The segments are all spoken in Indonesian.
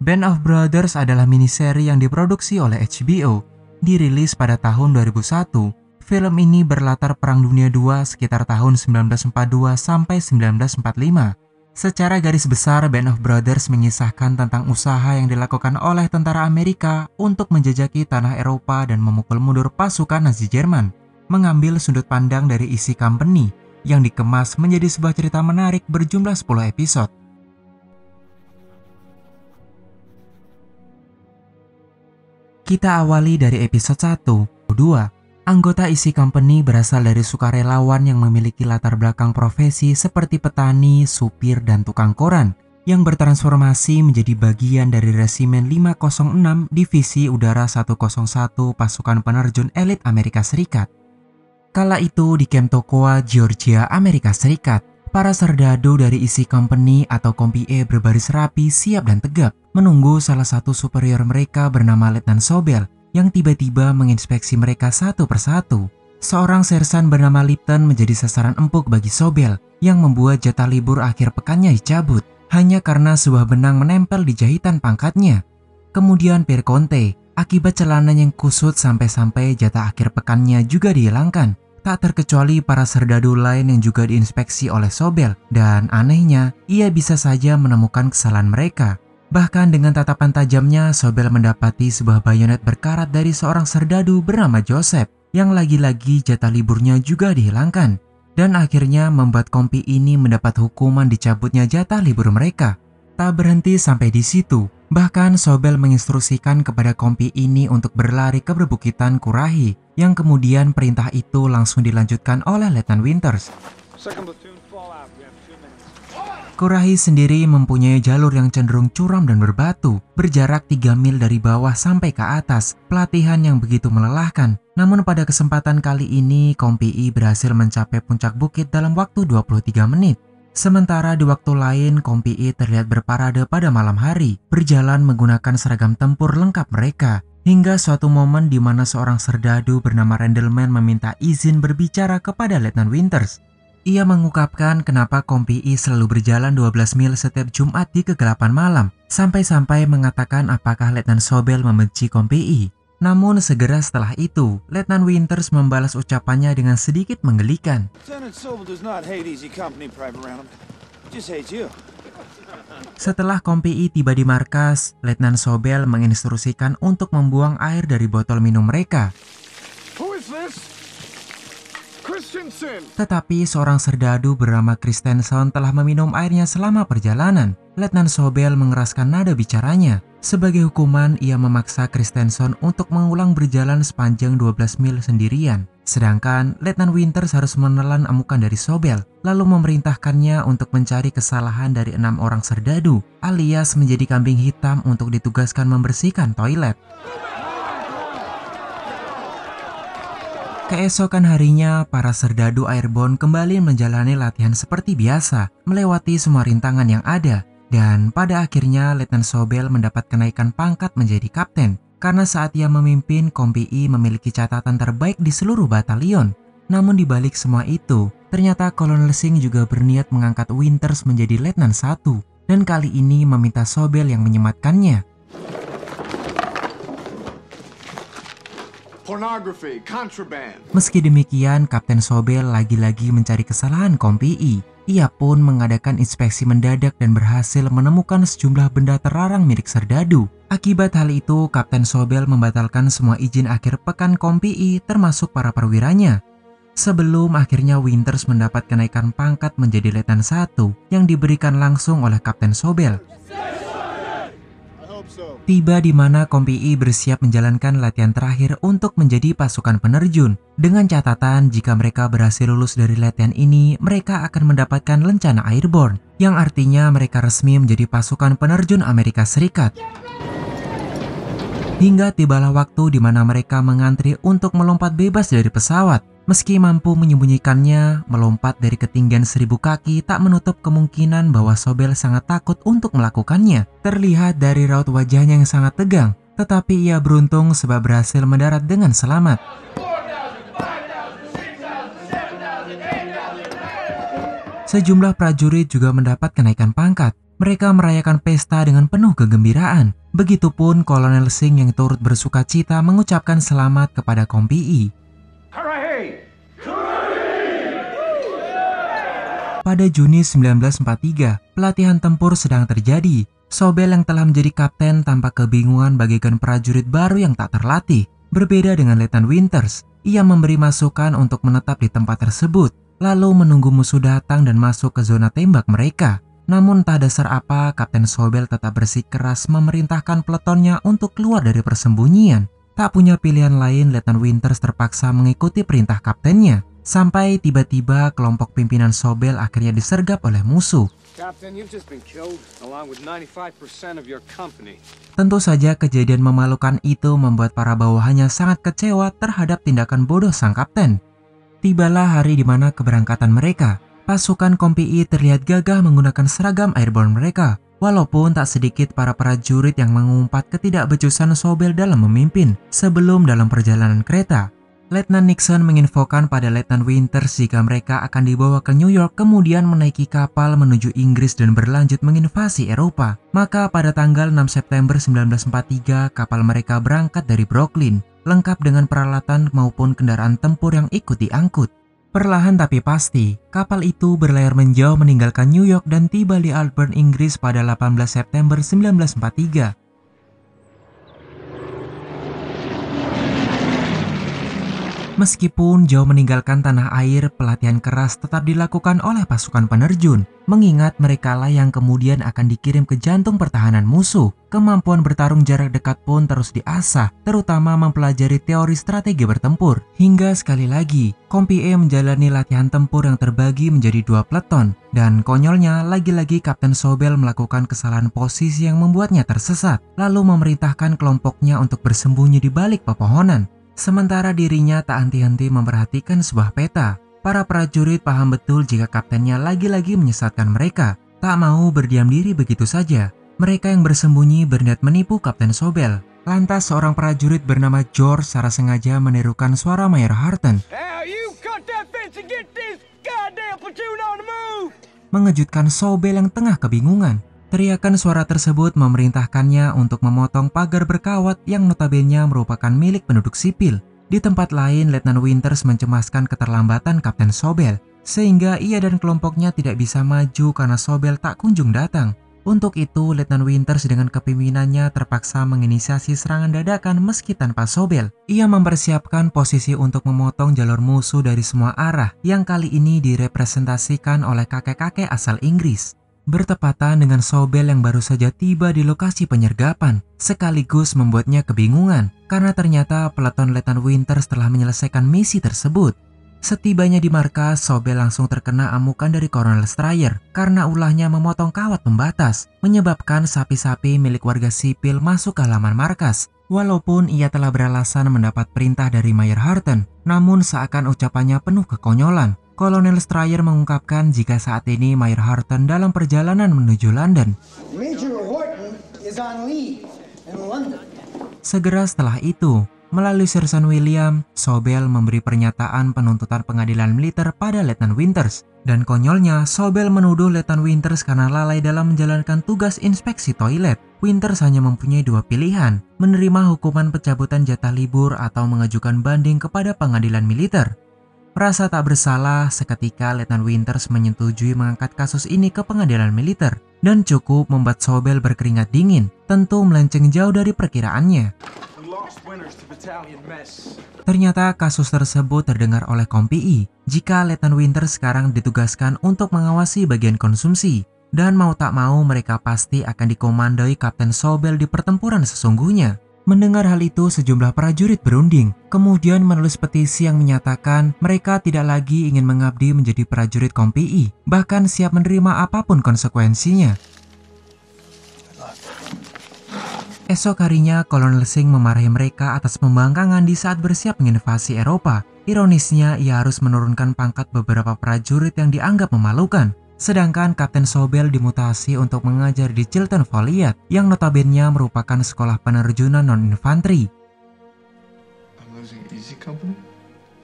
Band of Brothers adalah miniseri yang diproduksi oleh HBO. Dirilis pada tahun 2001, film ini berlatar Perang Dunia II sekitar tahun 1942 sampai 1945. Secara garis besar, Band of Brothers mengisahkan tentang usaha yang dilakukan oleh tentara Amerika untuk menjajaki tanah Eropa dan memukul mundur pasukan Nazi Jerman, mengambil sudut pandang dari isi company yang dikemas menjadi sebuah cerita menarik berjumlah 10 episode. Kita awali dari episode 1. 2. Anggota isi company berasal dari sukarelawan yang memiliki latar belakang profesi seperti petani, supir, dan tukang koran yang bertransformasi menjadi bagian dari Resimen 506 Divisi Udara 101 Pasukan Penerjun Elit Amerika Serikat. Kala itu di Camp Toccoa, Georgia, Amerika Serikat, para serdadu dari isi company atau Compie berbaris rapi, siap dan tegap menunggu salah satu superior mereka bernama Letnan Sobel yang tiba-tiba menginspeksi mereka satu persatu. Seorang sersan bernama Lipton menjadi sasaran empuk bagi Sobel yang membuat jatah libur akhir pekannya dicabut hanya karena sebuah benang menempel di jahitan pangkatnya. Kemudian Pierre Conte, akibat celananya yang kusut sampai-sampai jatah akhir pekannya juga dihilangkan. Tak terkecuali para serdadu lain yang juga diinspeksi oleh Sobel, dan anehnya, ia bisa saja menemukan kesalahan mereka. Bahkan dengan tatapan tajamnya, Sobel mendapati sebuah bayonet berkarat dari seorang serdadu bernama Joseph, yang lagi-lagi jatah liburnya juga dihilangkan, dan akhirnya membuat Compie ini mendapat hukuman dicabutnya jatah libur mereka. Tak berhenti sampai di situ, bahkan Sobel menginstruksikan kepada Compie ini untuk berlari ke perbukitan Kurahi, yang kemudian perintah itu langsung dilanjutkan oleh Letnan Winters. Kurahi sendiri mempunyai jalur yang cenderung curam dan berbatu, berjarak 3 mil dari bawah sampai ke atas, pelatihan yang begitu melelahkan. Namun pada kesempatan kali ini, Compie berhasil mencapai puncak bukit dalam waktu 23 menit. Sementara di waktu lain, Compie terlihat berparade pada malam hari, berjalan menggunakan seragam tempur lengkap mereka. Hingga suatu momen di mana seorang serdadu bernama Randleman meminta izin berbicara kepada Letnan Winters. Ia mengungkapkan kenapa Compie selalu berjalan 12 mil setiap Jumat di kegelapan malam, sampai-sampai mengatakan apakah Letnan Sobel membenci Compie. Namun segera setelah itu, Letnan Winters membalas ucapannya dengan sedikit menggelikan. Setelah Compie tiba di markas, Letnan Sobel menginstruksikan untuk membuang air dari botol minum mereka. Tetapi seorang serdadu bernama Christensen telah meminum airnya selama perjalanan. Letnan Sobel mengeraskan nada bicaranya. Sebagai hukuman, ia memaksa Christensen untuk mengulang berjalan sepanjang 12 mil sendirian. Sedangkan Letnan Winters harus menelan amukan dari Sobel, lalu memerintahkannya untuk mencari kesalahan dari 6 orang serdadu, alias menjadi kambing hitam untuk ditugaskan membersihkan toilet. Keesokan harinya, para serdadu airborne kembali menjalani latihan seperti biasa, melewati semua rintangan yang ada. Dan pada akhirnya, Letnan Sobel mendapat kenaikan pangkat menjadi kapten, karena saat ia memimpin, Compie memiliki catatan terbaik di seluruh batalion. Namun di balik semua itu, ternyata Kolonel Singh juga berniat mengangkat Winters menjadi Letnan 1, dan kali ini meminta Sobel yang menyematkannya. Meski demikian, Kapten Sobel lagi-lagi mencari kesalahan Compie. Ia pun mengadakan inspeksi mendadak dan berhasil menemukan sejumlah benda terlarang milik serdadu. Akibat hal itu, Kapten Sobel membatalkan semua izin akhir pekan Compie termasuk para perwiranya. Sebelum akhirnya Winters mendapat kenaikan pangkat menjadi Letnan 1 yang diberikan langsung oleh Kapten Sobel. Tiba di mana Compie bersiap menjalankan latihan terakhir untuk menjadi pasukan penerjun. Dengan catatan jika mereka berhasil lulus dari latihan ini, mereka akan mendapatkan lencana airborne, yang artinya mereka resmi menjadi pasukan penerjun Amerika Serikat. Hingga tibalah waktu di mana mereka mengantri untuk melompat bebas dari pesawat. Meski mampu menyembunyikannya, melompat dari ketinggian 1000 kaki tak menutup kemungkinan bahwa Sobel sangat takut untuk melakukannya. Terlihat dari raut wajahnya yang sangat tegang, tetapi ia beruntung sebab berhasil mendarat dengan selamat. Sejumlah prajurit juga mendapat kenaikan pangkat. Mereka merayakan pesta dengan penuh kegembiraan. Begitupun Kolonel Singh yang turut bersuka cita mengucapkan selamat kepada Kompi. Pada Juni 1943, pelatihan tempur sedang terjadi. Sobel yang telah menjadi kapten tampak kebingungan bagaikan prajurit baru yang tak terlatih. Berbeda dengan Letnan Winters, ia memberi masukan untuk menetap di tempat tersebut, lalu menunggu musuh datang dan masuk ke zona tembak mereka. Namun entah dasar apa, Kapten Sobel tetap bersikeras memerintahkan peletonnya untuk keluar dari persembunyian. Tak punya pilihan lain, Letnan Winters terpaksa mengikuti perintah kaptennya. Sampai tiba-tiba kelompok pimpinan Sobel akhirnya disergap oleh musuh. Tentu saja kejadian memalukan itu membuat para bawahannya sangat kecewa terhadap tindakan bodoh sang kapten. Tibalah hari di mana keberangkatan mereka. Pasukan Kompi terlihat gagah menggunakan seragam airborne mereka. Walaupun tak sedikit para prajurit yang mengumpat ketidakbecusan Sobel dalam memimpin sebelum dalam perjalanan kereta. Letnan Nixon menginfokan pada Letnan Winters jika mereka akan dibawa ke New York kemudian menaiki kapal menuju Inggris dan berlanjut menginvasi Eropa. Maka pada tanggal 6 September 1943 kapal mereka berangkat dari Brooklyn, lengkap dengan peralatan maupun kendaraan tempur yang ikut diangkut. Perlahan tapi pasti, kapal itu berlayar menjauh meninggalkan New York dan tiba di Aldburn, Inggris pada 18 September 1943. Meskipun jauh meninggalkan tanah air, pelatihan keras tetap dilakukan oleh pasukan penerjun, mengingat merekalah yang kemudian akan dikirim ke jantung pertahanan musuh. Kemampuan bertarung jarak dekat pun terus diasah, terutama mempelajari teori strategi bertempur. Hingga sekali lagi, Kompi menjalani latihan tempur yang terbagi menjadi 2 peleton. Dan konyolnya, lagi-lagi Kapten Sobel melakukan kesalahan posisi yang membuatnya tersesat, lalu memerintahkan kelompoknya untuk bersembunyi di balik pepohonan. Sementara dirinya tak henti-henti memperhatikan sebuah peta. Para prajurit paham betul jika kaptennya lagi-lagi menyesatkan mereka. Tak mau berdiam diri begitu saja. Mereka yang bersembunyi berniat menipu Kapten Sobel. Lantas seorang prajurit bernama George secara sengaja menirukan suara Mayor Harton. Mengejutkan Sobel yang tengah kebingungan. Teriakan suara tersebut memerintahkannya untuk memotong pagar berkawat yang notabene merupakan milik penduduk sipil. Di tempat lain, Letnan Winters mencemaskan keterlambatan Kapten Sobel, sehingga ia dan kelompoknya tidak bisa maju karena Sobel tak kunjung datang. Untuk itu, Letnan Winters dengan kepimpinannya terpaksa menginisiasi serangan dadakan meski tanpa Sobel. Ia mempersiapkan posisi untuk memotong jalur musuh dari semua arah yang kali ini direpresentasikan oleh kakek-kakek asal Inggris. Bertepatan dengan Sobel yang baru saja tiba di lokasi penyergapan, sekaligus membuatnya kebingungan karena ternyata peleton Letnan Winters telah menyelesaikan misi tersebut. Setibanya di markas, Sobel langsung terkena amukan dari Kolonel Strayer karena ulahnya memotong kawat pembatas, menyebabkan sapi-sapi milik warga sipil masuk ke halaman markas. Walaupun ia telah beralasan mendapat perintah dari Mayor Harton, namun seakan ucapannya penuh kekonyolan. Kolonel Strayer mengungkapkan jika saat ini Mayor Harton dalam perjalanan menuju London. Major Horton is on leave in London. Segera setelah itu, melalui Sersan William, Sobel memberi pernyataan penuntutan pengadilan militer pada Letnan Winters. Dan konyolnya, Sobel menuduh Letnan Winters karena lalai dalam menjalankan tugas inspeksi toilet. Winters hanya mempunyai 2 pilihan, menerima hukuman pencabutan jatah libur atau mengajukan banding kepada pengadilan militer. Merasa tak bersalah, seketika Letnan Winters menyetujui mengangkat kasus ini ke pengadilan militer dan cukup membuat Sobel berkeringat dingin, tentu melenceng jauh dari perkiraannya. Ternyata kasus tersebut terdengar oleh Kompi jika Letnan Winters sekarang ditugaskan untuk mengawasi bagian konsumsi dan mau tak mau mereka pasti akan dikomandoi Kapten Sobel di pertempuran sesungguhnya. Mendengar hal itu, sejumlah prajurit berunding, kemudian menulis petisi yang menyatakan mereka tidak lagi ingin mengabdi menjadi prajurit Kompi, bahkan siap menerima apapun konsekuensinya. Esok harinya, Kolonel Singh memarahi mereka atas pembangkangan di saat bersiap menginvasi Eropa. Ironisnya, ia harus menurunkan pangkat beberapa prajurit yang dianggap memalukan. Sedangkan Kapten Sobel dimutasi untuk mengajar di Chilton Foliat yang notabene merupakan sekolah penerjunan non-infanteri.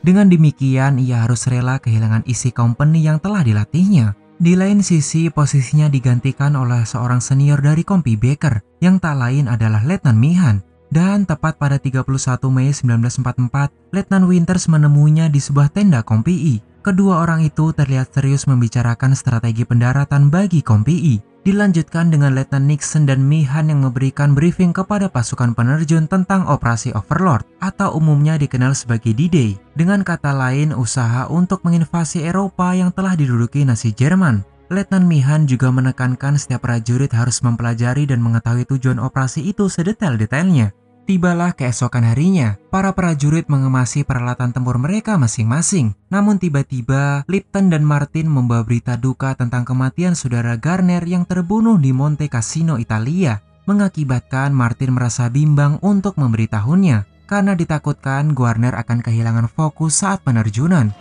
Dengan demikian, ia harus rela kehilangan isi company yang telah dilatihnya. Di lain sisi, posisinya digantikan oleh seorang senior dari Kompi Baker yang tak lain adalah Letnan Mihan. Dan tepat pada 31 Mei 1944, Letnan Winters menemuinya di sebuah tenda Kompi. Kedua orang itu terlihat serius membicarakan strategi pendaratan bagi Kompi. Dilanjutkan dengan Letnan Nixon dan Mihan yang memberikan briefing kepada pasukan penerjun tentang operasi Overlord atau umumnya dikenal sebagai D-Day. Dengan kata lain, usaha untuk menginvasi Eropa yang telah diduduki Nazi Jerman. Letnan Mihan juga menekankan setiap prajurit harus mempelajari dan mengetahui tujuan operasi itu sedetail-detailnya. Tibalah keesokan harinya, para prajurit mengemasi peralatan tempur mereka masing-masing. Namun tiba-tiba, Lipton dan Martin membawa berita duka tentang kematian saudara Garner yang terbunuh di Monte Cassino, Italia. Mengakibatkan Martin merasa bimbang untuk memberitahunya, karena ditakutkan Garner akan kehilangan fokus saat penerjunan.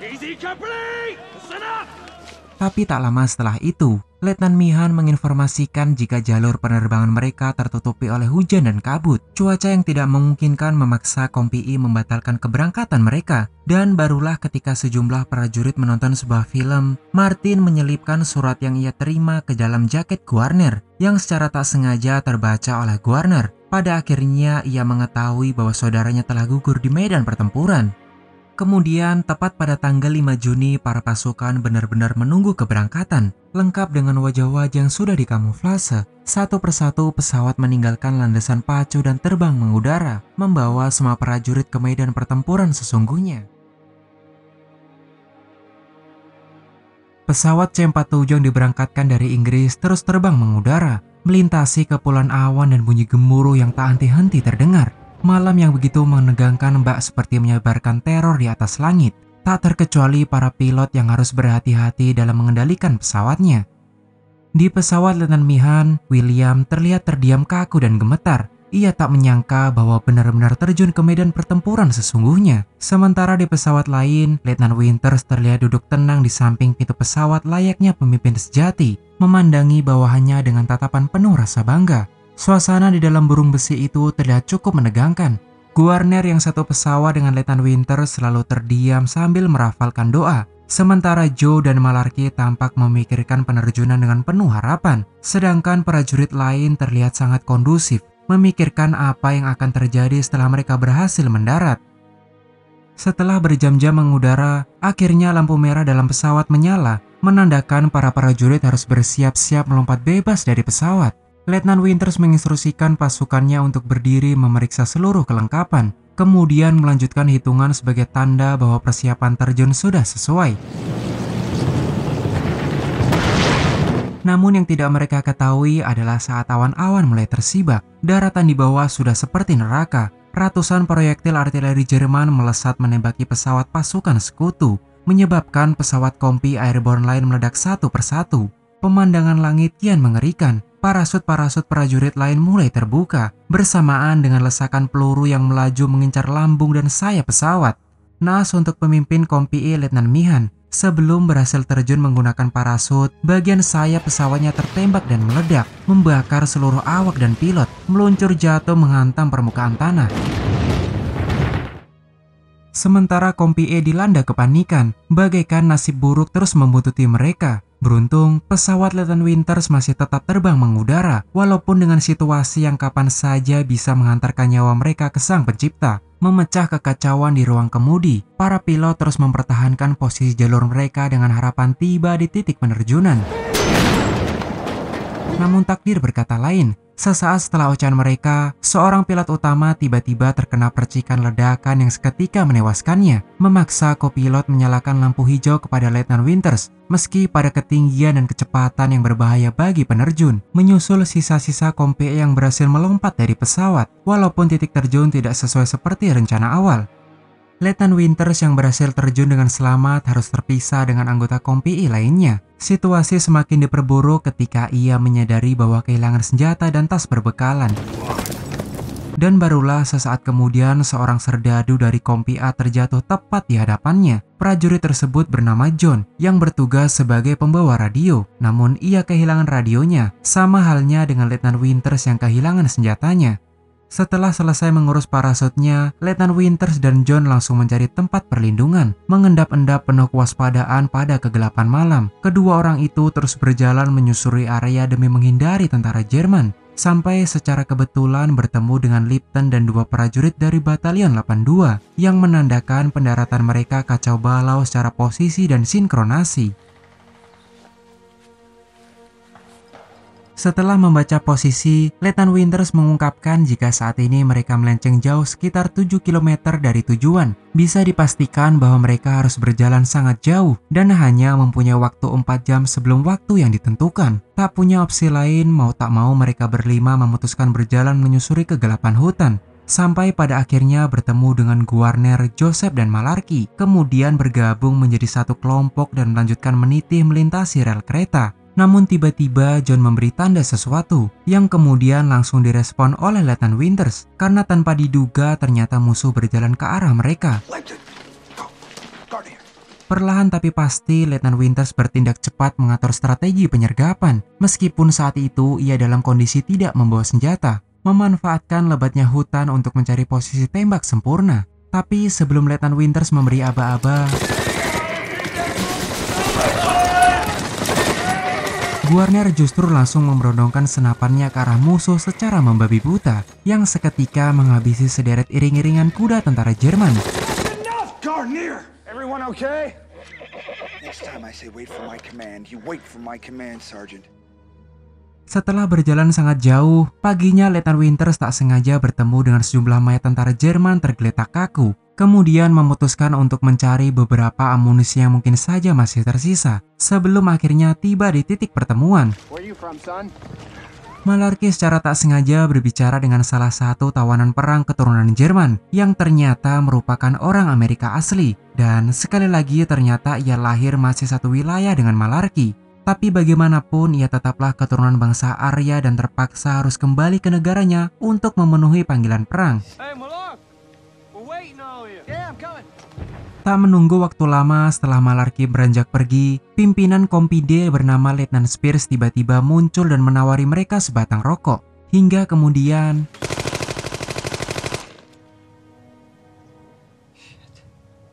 Tapi tak lama setelah itu, Letnan Mihan menginformasikan jika jalur penerbangan mereka tertutupi oleh hujan dan kabut, cuaca yang tidak memungkinkan memaksa Kompi membatalkan keberangkatan mereka. Dan barulah ketika sejumlah prajurit menonton sebuah film, Martin menyelipkan surat yang ia terima ke dalam jaket Garner, yang secara tak sengaja terbaca oleh Garner. Pada akhirnya ia mengetahui bahwa saudaranya telah gugur di medan pertempuran. Kemudian, tepat pada tanggal 5 Juni, para pasukan benar-benar menunggu keberangkatan. Lengkap dengan wajah-wajah yang sudah dikamuflase, satu persatu pesawat meninggalkan landasan pacu dan terbang mengudara, membawa semua prajurit ke medan pertempuran sesungguhnya. Pesawat C-47 yang diberangkatkan dari Inggris terus terbang mengudara, melintasi kepulauan awan dan bunyi gemuruh yang tak henti-henti terdengar. Malam yang begitu menegangkan bak seperti menyebarkan teror di atas langit, tak terkecuali para pilot yang harus berhati-hati dalam mengendalikan pesawatnya. Di pesawat Letnan Mihan, William terlihat terdiam kaku dan gemetar. Ia tak menyangka bahwa benar-benar terjun ke medan pertempuran sesungguhnya. Sementara di pesawat lain, Letnan Winters terlihat duduk tenang di samping pintu pesawat layaknya pemimpin sejati, memandangi bawahannya dengan tatapan penuh rasa bangga. Suasana di dalam burung besi itu terlihat cukup menegangkan. Garner yang satu pesawat dengan Letnan Winters selalu terdiam sambil merafalkan doa. Sementara Joe dan Malarkey tampak memikirkan penerjunan dengan penuh harapan. Sedangkan prajurit lain terlihat sangat kondusif, memikirkan apa yang akan terjadi setelah mereka berhasil mendarat. Setelah berjam-jam mengudara, akhirnya lampu merah dalam pesawat menyala, menandakan para prajurit harus bersiap-siap melompat bebas dari pesawat. Letnan Winters menginstruksikan pasukannya untuk berdiri memeriksa seluruh kelengkapan, kemudian melanjutkan hitungan sebagai tanda bahwa persiapan terjun sudah sesuai. Namun yang tidak mereka ketahui adalah saat awan-awan mulai tersibak, daratan di bawah sudah seperti neraka. Ratusan proyektil artileri Jerman melesat menembaki pesawat pasukan sekutu, menyebabkan pesawat Kompi Airborne lain meledak satu persatu. Pemandangan langit kian mengerikan. Parasut-parasut prajurit lain mulai terbuka, bersamaan dengan lesakan peluru yang melaju mengincar lambung dan sayap pesawat. Naas untuk pemimpin Kompi Letnan Mihan. Sebelum berhasil terjun menggunakan parasut, bagian sayap pesawatnya tertembak dan meledak, membakar seluruh awak dan pilot, meluncur jatuh menghantam permukaan tanah. Sementara Kompi dilanda kepanikan, bagaikan nasib buruk terus membuntuti mereka. Beruntung, pesawat Letnan Winters masih tetap terbang mengudara, walaupun dengan situasi yang kapan saja bisa menghantarkan nyawa mereka ke Sang Pencipta. Memecah kekacauan di ruang kemudi, para pilot terus mempertahankan posisi jalur mereka dengan harapan tiba di titik penerjunan. Namun takdir berkata lain. Sesaat setelah ocehan mereka, seorang pilot utama tiba-tiba terkena percikan ledakan yang seketika menewaskannya, memaksa kopilot menyalakan lampu hijau kepada Letnan Winters. Meski pada ketinggian dan kecepatan yang berbahaya bagi penerjun, menyusul sisa-sisa Kompi yang berhasil melompat dari pesawat, walaupun titik terjun tidak sesuai seperti rencana awal. Letnan Winters yang berhasil terjun dengan selamat harus terpisah dengan anggota Kompi lainnya. Situasi semakin diperburuk ketika ia menyadari bahwa kehilangan senjata dan tas berbekalan. Dan barulah sesaat kemudian seorang serdadu dari Kompi A terjatuh tepat di hadapannya. Prajurit tersebut bernama John yang bertugas sebagai pembawa radio. Namun ia kehilangan radionya, sama halnya dengan Letnan Winters yang kehilangan senjatanya. Setelah selesai mengurus parasutnya, Letnan Winters dan John langsung mencari tempat perlindungan, mengendap-endap penuh kewaspadaan pada kegelapan malam. Kedua orang itu terus berjalan menyusuri area demi menghindari tentara Jerman, sampai secara kebetulan bertemu dengan Lipton dan dua prajurit dari Batalion 82 yang menandakan pendaratan mereka kacau balau secara posisi dan sinkronasi. Setelah membaca posisi, Letnan Winters mengungkapkan jika saat ini mereka melenceng jauh sekitar 7 km dari tujuan. Bisa dipastikan bahwa mereka harus berjalan sangat jauh dan hanya mempunyai waktu 4 jam sebelum waktu yang ditentukan. Tak punya opsi lain, mau tak mau mereka berlima memutuskan berjalan menyusuri kegelapan hutan. Sampai pada akhirnya bertemu dengan Guarner, Joseph, dan Malarkey. Kemudian bergabung menjadi satu kelompok dan melanjutkan menitih melintasi rel kereta. Namun tiba-tiba John memberi tanda sesuatu yang kemudian langsung direspon oleh Letnan Winters karena tanpa diduga ternyata musuh berjalan ke arah mereka. Perlahan tapi pasti Letnan Winters bertindak cepat mengatur strategi penyergapan. Meskipun saat itu ia dalam kondisi tidak membawa senjata, memanfaatkan lebatnya hutan untuk mencari posisi tembak sempurna. Tapi sebelum Letnan Winters memberi aba-aba, Guarner justru langsung memberondongkan senapannya ke arah musuh secara membabi buta, yang seketika menghabisi sederet iring-iringan kuda tentara Jerman. Enough, Garnier! Everyone okay? Next time I say wait for my command, you wait for my command, Sergeant. Setelah berjalan sangat jauh, paginya Letnan Winters tak sengaja bertemu dengan sejumlah mayat tentara Jerman tergeletak kaku. Kemudian memutuskan untuk mencari beberapa amunisi yang mungkin saja masih tersisa, sebelum akhirnya tiba di titik pertemuan. Where you from, son? Malarkey secara tak sengaja berbicara dengan salah satu tawanan perang keturunan Jerman, yang ternyata merupakan orang Amerika asli. Dan sekali lagi ternyata ia lahir masih satu wilayah dengan Malarkey. Tapi bagaimanapun ia tetaplah keturunan bangsa Arya dan terpaksa harus kembali ke negaranya untuk memenuhi panggilan perang. Hey, Malak! We're waiting on you. Yeah, I'm coming. Tak menunggu waktu lama setelah Malarkey beranjak pergi, pimpinan Kompi D bernama Letnan Spears tiba-tiba muncul dan menawari mereka sebatang rokok. Hingga kemudian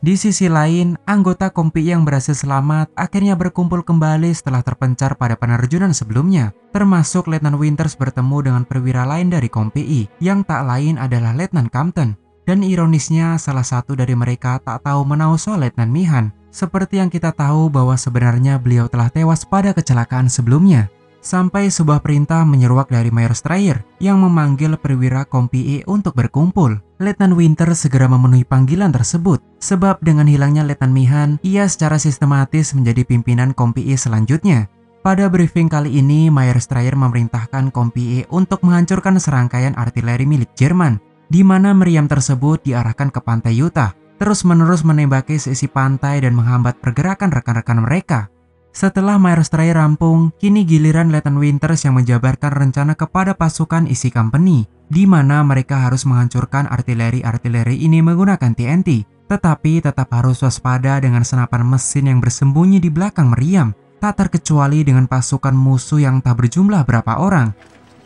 di sisi lain, anggota Kompi yang berhasil selamat akhirnya berkumpul kembali setelah terpencar pada penerjunan sebelumnya. Termasuk Letnan Winters bertemu dengan perwira lain dari Kompi I, yang tak lain adalah Letnan Compton. Dan ironisnya, salah satu dari mereka tak tahu menahu soal Letnan Mihan. Seperti yang kita tahu bahwa sebenarnya beliau telah tewas pada kecelakaan sebelumnya. Sampai sebuah perintah menyeruak dari Mayor Strayer yang memanggil perwira Kompi I untuk berkumpul. Letnan Winters segera memenuhi panggilan tersebut, sebab dengan hilangnya Letnan Mihan, ia secara sistematis menjadi pimpinan Kompi I selanjutnya. Pada briefing kali ini, Mayor Strayer memerintahkan Kompi I untuk menghancurkan serangkaian artileri milik Jerman, di mana meriam tersebut diarahkan ke pantai Utah, terus-menerus menembaki sisi pantai dan menghambat pergerakan rekan-rekan mereka. Setelah Mayor Strayer rampung, kini giliran Letnan Winters yang menjabarkan rencana kepada pasukan isi company, di mana mereka harus menghancurkan artileri-artileri ini menggunakan TNT. Tetapi tetap harus waspada dengan senapan mesin yang bersembunyi di belakang meriam, tak terkecuali dengan pasukan musuh yang tak berjumlah berapa orang.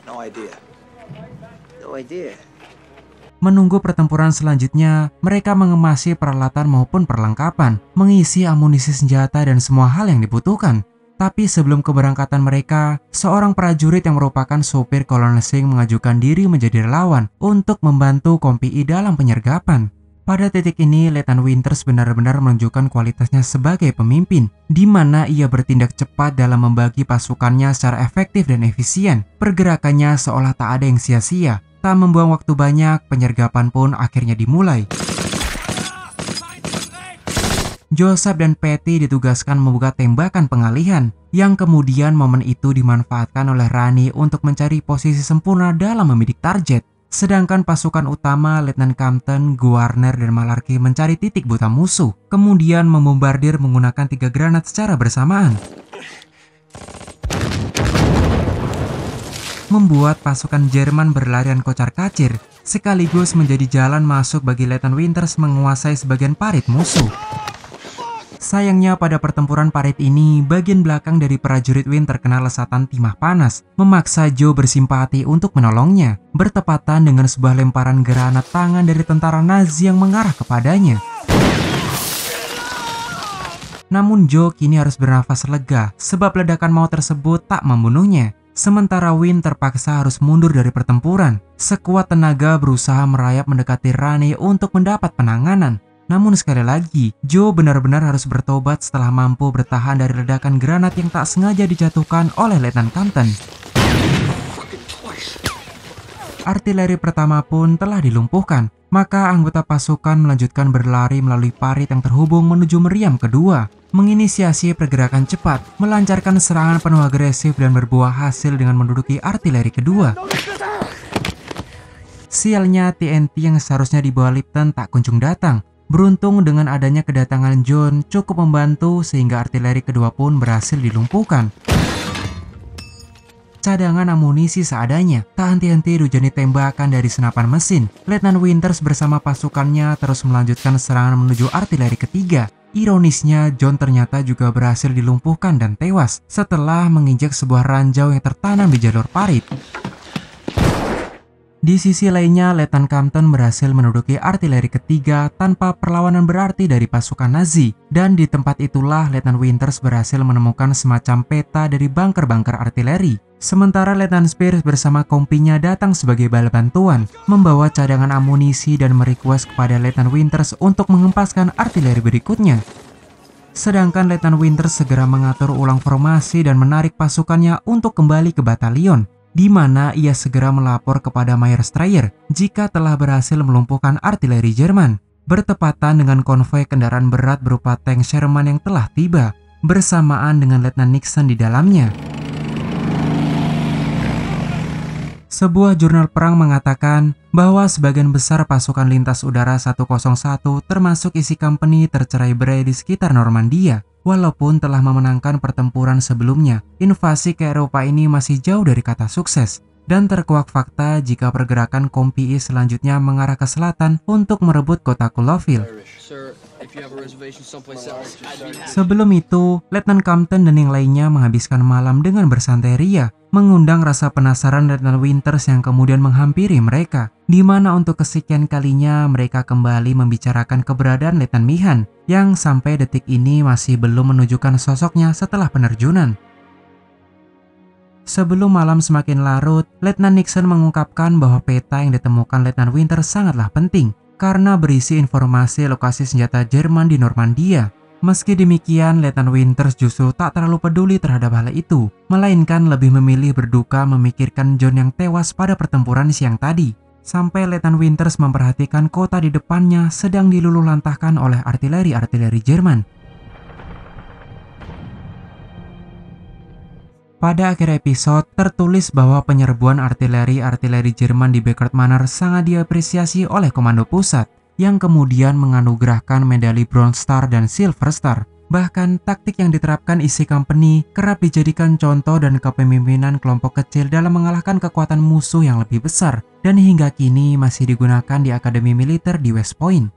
No idea. No idea. Menunggu pertempuran selanjutnya, mereka mengemasi peralatan maupun perlengkapan, mengisi amunisi senjata dan semua hal yang dibutuhkan. Tapi sebelum keberangkatan mereka, seorang prajurit yang merupakan sopir Kolonel Singh mengajukan diri menjadi relawan untuk membantu Kompi I dalam penyergapan. Pada titik ini, Letnan Winters benar-benar menunjukkan kualitasnya sebagai pemimpin, di mana ia bertindak cepat dalam membagi pasukannya secara efektif dan efisien. Pergerakannya seolah tak ada yang sia-sia. Tak membuang waktu banyak, penyergapan pun akhirnya dimulai. Joseph dan Patty ditugaskan membuka tembakan pengalihan, yang kemudian momen itu dimanfaatkan oleh Rani untuk mencari posisi sempurna dalam membidik target. Sedangkan pasukan utama Letnan Compton, Guarner, dan Malarkey mencari titik buta musuh, kemudian membombardir menggunakan 3 granat secara bersamaan. Membuat pasukan Jerman berlarian kocar-kacir, sekaligus menjadi jalan masuk bagi Letnan Winters menguasai sebagian parit musuh. Sayangnya pada pertempuran parit ini, bagian belakang dari prajurit Win terkena lesatan timah panas, memaksa Joe bersimpati untuk menolongnya, bertepatan dengan sebuah lemparan granat tangan dari tentara Nazi yang mengarah kepadanya. Namun Joe kini harus bernafas lega, sebab ledakan maut tersebut tak membunuhnya. Sementara Win terpaksa harus mundur dari pertempuran, sekuat tenaga berusaha merayap mendekati Rane untuk mendapat penanganan. Namun sekali lagi, Joe benar-benar harus bertobat setelah mampu bertahan dari ledakan granat yang tak sengaja dijatuhkan oleh Letnan Compton. Artileri pertama pun telah dilumpuhkan, maka anggota pasukan melanjutkan berlari melalui parit yang terhubung menuju meriam kedua, menginisiasi pergerakan cepat, melancarkan serangan penuh agresif dan berbuah hasil dengan menduduki artileri kedua. Sialnya TNT yang seharusnya dibawa Lipton tak kunjung datang. Beruntung dengan adanya kedatangan John cukup membantu sehingga artileri kedua pun berhasil dilumpuhkan. Cadangan amunisi seadanya, tak henti-henti dihujani tembakan dari senapan mesin. Letnan Winters bersama pasukannya terus melanjutkan serangan menuju artileri ketiga. Ironisnya, John ternyata juga berhasil dilumpuhkan dan tewas setelah menginjak sebuah ranjau yang tertanam di jalur parit. Di sisi lainnya, Letnan Compton berhasil menduduki artileri ketiga tanpa perlawanan berarti dari pasukan Nazi. Dan di tempat itulah Letnan Winters berhasil menemukan semacam peta dari bunker-bunker artileri. Sementara Letnan Spears bersama kompinya datang sebagai bala bantuan, membawa cadangan amunisi dan merequest kepada Letnan Winters untuk mengempaskan artileri berikutnya. Sedangkan Letnan Winters segera mengatur ulang formasi dan menarik pasukannya untuk kembali ke batalion, di mana ia segera melapor kepada Mayer-Strayer jika telah berhasil melumpuhkan artileri Jerman, bertepatan dengan konvoi kendaraan berat berupa tank Sherman yang telah tiba, bersamaan dengan Letnan Nixon di dalamnya. Sebuah jurnal perang mengatakan bahwa sebagian besar pasukan lintas udara 101 termasuk isi company tercerai-berai di sekitar Normandia. Walaupun telah memenangkan pertempuran sebelumnya, invasi ke Eropa ini masih jauh dari kata sukses. Dan terkuak fakta jika pergerakan Kompi selanjutnya mengarah ke selatan untuk merebut kota Kuloville. Sebelum itu, Letnan Compton dan yang lainnya menghabiskan malam dengan bersantai ria, mengundang rasa penasaran Letnan Winters yang kemudian menghampiri mereka, di mana untuk kesekian kalinya mereka kembali membicarakan keberadaan Letnan Mihan, yang sampai detik ini masih belum menunjukkan sosoknya setelah penerjunan. Sebelum malam semakin larut, Letnan Nixon mengungkapkan bahwa peta yang ditemukan Letnan Winters sangatlah penting, karena berisi informasi lokasi senjata Jerman di Normandia. Meski demikian, Letnan Winters justru tak terlalu peduli terhadap hal itu, melainkan lebih memilih berduka memikirkan John yang tewas pada pertempuran siang tadi. Sampai Letnan Winters memperhatikan kota di depannya sedang diluluhlantahkan oleh artileri Jerman. Pada akhir episode, tertulis bahwa penyerbuan artileri Jerman di Beckert Manor sangat diapresiasi oleh Komando Pusat, yang kemudian menganugerahkan medali Bronze Star dan Silver Star. Bahkan, taktik yang diterapkan isi company kerap dijadikan contoh dan kepemimpinan kelompok kecil dalam mengalahkan kekuatan musuh yang lebih besar, dan hingga kini masih digunakan di Akademi Militer di West Point.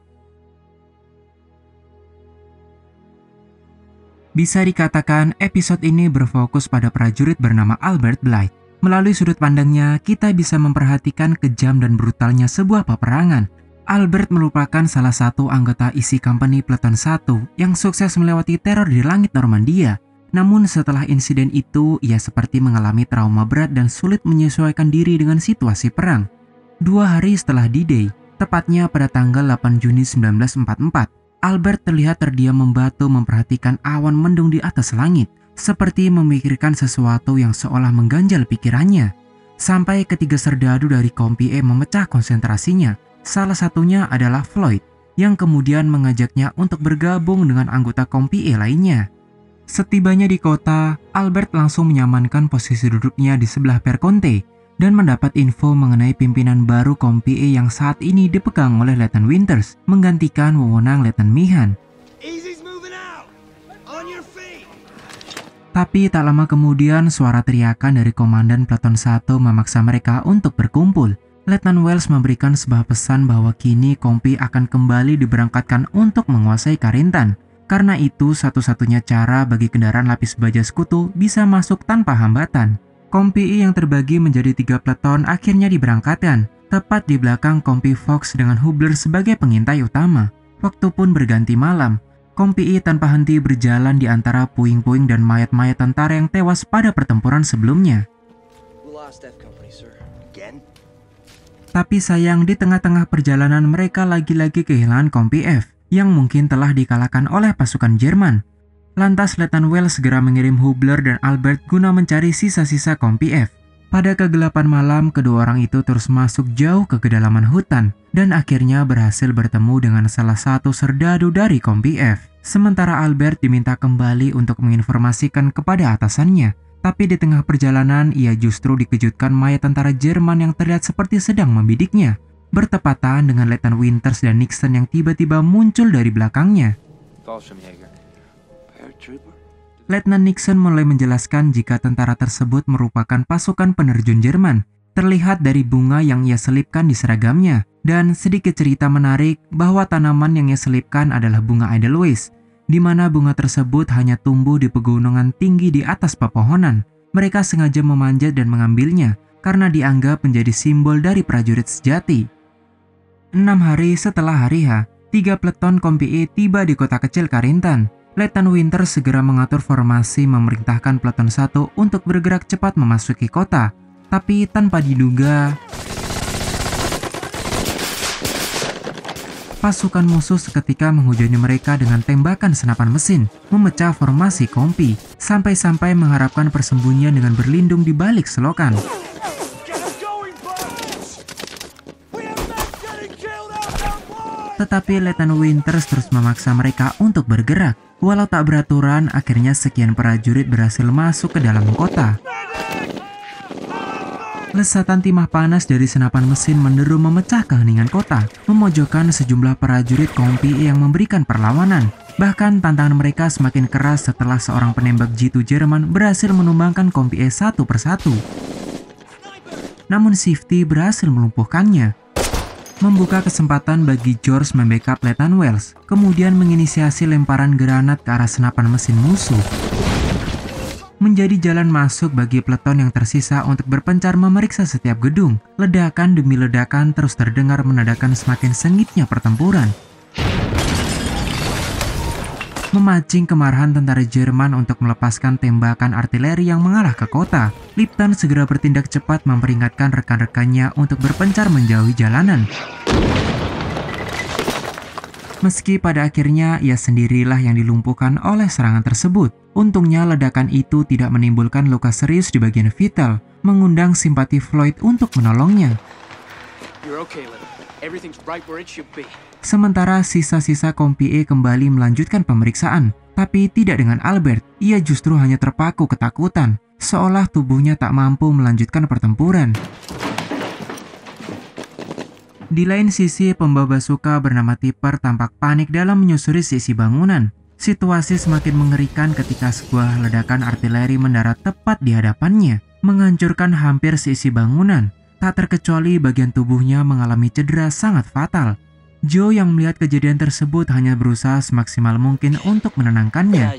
Bisa dikatakan episode ini berfokus pada prajurit bernama Albert Blythe. Melalui sudut pandangnya, kita bisa memperhatikan kejam dan brutalnya sebuah peperangan. Albert merupakan salah satu anggota isi company Pluton 1 yang sukses melewati teror di langit Normandia. Namun setelah insiden itu, ia seperti mengalami trauma berat dan sulit menyesuaikan diri dengan situasi perang. 2 hari setelah D-Day, tepatnya pada tanggal 8 Juni 1944, Albert terlihat terdiam membatu memperhatikan awan mendung di atas langit, seperti memikirkan sesuatu yang seolah mengganjal pikirannya. Sampai ketiga serdadu dari Kompi E memecah konsentrasinya, salah satunya adalah Floyd, yang kemudian mengajaknya untuk bergabung dengan anggota Kompi E lainnya. Setibanya di kota, Albert langsung menyamankan posisi duduknya di sebelah Perconte, dan mendapat info mengenai pimpinan baru Kompi E yang saat ini dipegang oleh Letnan Winters, menggantikan wewenang Letnan Mihan. Tapi tak lama kemudian suara teriakan dari Komandan Pluton 1 memaksa mereka untuk berkumpul. Letnan Wells memberikan sebuah pesan bahwa kini Kompi akan kembali diberangkatkan untuk menguasai Carinthia. Karena itu, satu-satunya cara bagi kendaraan lapis baja sekutu bisa masuk tanpa hambatan. Kompi I yang terbagi menjadi 3 peleton akhirnya diberangkatkan, tepat di belakang Kompi Fox dengan Hubler sebagai pengintai utama. Waktu pun berganti malam. Kompi I tanpa henti berjalan di antara puing-puing dan mayat-mayat tentara yang tewas pada pertempuran sebelumnya. Tapi sayang, di tengah-tengah perjalanan mereka lagi-lagi kehilangan Kompi F yang mungkin telah dikalahkan oleh pasukan Jerman. Lantas Letnan Wells segera mengirim Hubler dan Albert guna mencari sisa-sisa Kompi F. Pada kegelapan malam, kedua orang itu terus masuk jauh ke kedalaman hutan dan akhirnya berhasil bertemu dengan salah satu serdadu dari Kompi F. Sementara Albert diminta kembali untuk menginformasikan kepada atasannya. Tapi di tengah perjalanan, ia justru dikejutkan mayat tentara Jerman yang terlihat seperti sedang membidiknya, bertepatan dengan Letnan Winters dan Nixon yang tiba-tiba muncul dari belakangnya. Letnan Nixon mulai menjelaskan jika tentara tersebut merupakan pasukan penerjun Jerman, terlihat dari bunga yang ia selipkan di seragamnya, dan sedikit cerita menarik bahwa tanaman yang ia selipkan adalah bunga Edelweiss, di mana bunga tersebut hanya tumbuh di pegunungan tinggi di atas pepohonan. Mereka sengaja memanjat dan mengambilnya karena dianggap menjadi simbol dari prajurit sejati. 6 hari setelah hari H, 3 peleton Kompi I tiba di kota kecil Carintan. Letnan Winters segera mengatur formasi memerintahkan peleton 1 untuk bergerak cepat memasuki kota. Tapi tanpa diduga, pasukan musuh seketika menghujani mereka dengan tembakan senapan mesin, memecah formasi Kompi, sampai-sampai mengharapkan persembunyian dengan berlindung di balik selokan. Tetapi Letnan Winters terus memaksa mereka untuk bergerak. Walau tak beraturan, akhirnya sekian prajurit berhasil masuk ke dalam kota. Lesatan timah panas dari senapan mesin menderu memecah keheningan kota, memojokkan sejumlah prajurit Kompi I yang memberikan perlawanan. Bahkan tantangan mereka semakin keras setelah seorang penembak jitu Jerman berhasil menumbangkan Kompi I satu persatu. Namun Shifty berhasil melumpuhkannya, membuka kesempatan bagi George membackup Letnan Wells, kemudian menginisiasi lemparan granat ke arah senapan mesin musuh. Menjadi jalan masuk bagi peleton yang tersisa untuk berpencar memeriksa setiap gedung. Ledakan demi ledakan terus terdengar menandakan semakin sengitnya pertempuran, memancing kemarahan tentara Jerman untuk melepaskan tembakan artileri yang mengarah ke kota. Lipton segera bertindak cepat memperingatkan rekan-rekannya untuk berpencar menjauhi jalanan. Meski pada akhirnya ia sendirilah yang dilumpuhkan oleh serangan tersebut. Untungnya ledakan itu tidak menimbulkan luka serius di bagian vital, mengundang simpati Floyd untuk menolongnya. Sementara sisa-sisa Kompi I kembali melanjutkan pemeriksaan, tapi tidak dengan Albert. Ia justru hanya terpaku ketakutan, seolah tubuhnya tak mampu melanjutkan pertempuran. Di lain sisi, pembawa basuka bernama Tipper tampak panik dalam menyusuri sisi bangunan. Situasi semakin mengerikan ketika sebuah ledakan artileri mendarat tepat di hadapannya, menghancurkan hampir sisi bangunan. Tak terkecuali bagian tubuhnya mengalami cedera sangat fatal. Joe yang melihat kejadian tersebut hanya berusaha semaksimal mungkin untuk menenangkannya.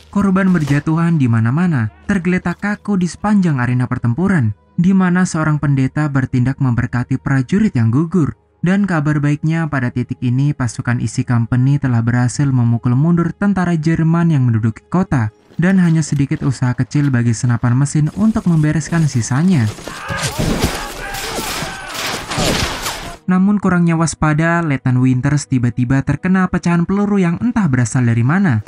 Korban berjatuhan di mana-mana, tergeletak kaku di sepanjang arena pertempuran, di mana seorang pendeta bertindak memberkati prajurit yang gugur. Dan kabar baiknya, pada titik ini pasukan isi company telah berhasil memukul mundur tentara Jerman yang menduduki kota, dan hanya sedikit usaha kecil bagi senapan mesin untuk membereskan sisanya. Namun kurangnya waspada, Letnan Winters tiba-tiba terkena pecahan peluru yang entah berasal dari mana.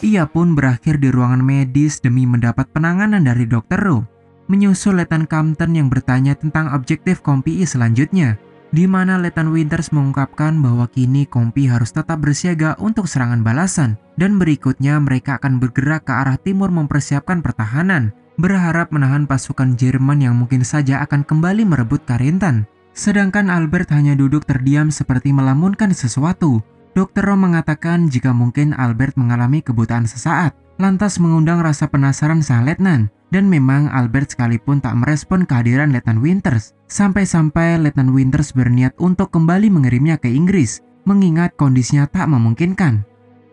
Ia pun berakhir di ruangan medis demi mendapat penanganan dari Dr. Rowe. Menyusul Letnan Compton yang bertanya tentang objektif Kompi I selanjutnya, di mana Letnan Winters mengungkapkan bahwa kini Kompi harus tetap bersiaga untuk serangan balasan, dan berikutnya mereka akan bergerak ke arah timur mempersiapkan pertahanan, berharap menahan pasukan Jerman yang mungkin saja akan kembali merebut Carintan. Sedangkan Albert hanya duduk terdiam seperti melamunkan sesuatu. Dr. Rowe mengatakan jika mungkin Albert mengalami kebutaan sesaat, lantas mengundang rasa penasaran sang letnan. Dan memang Albert sekalipun tak merespon kehadiran Letnan Winters, sampai-sampai Letnan Winters berniat untuk kembali mengirimnya ke Inggris, mengingat kondisinya tak memungkinkan.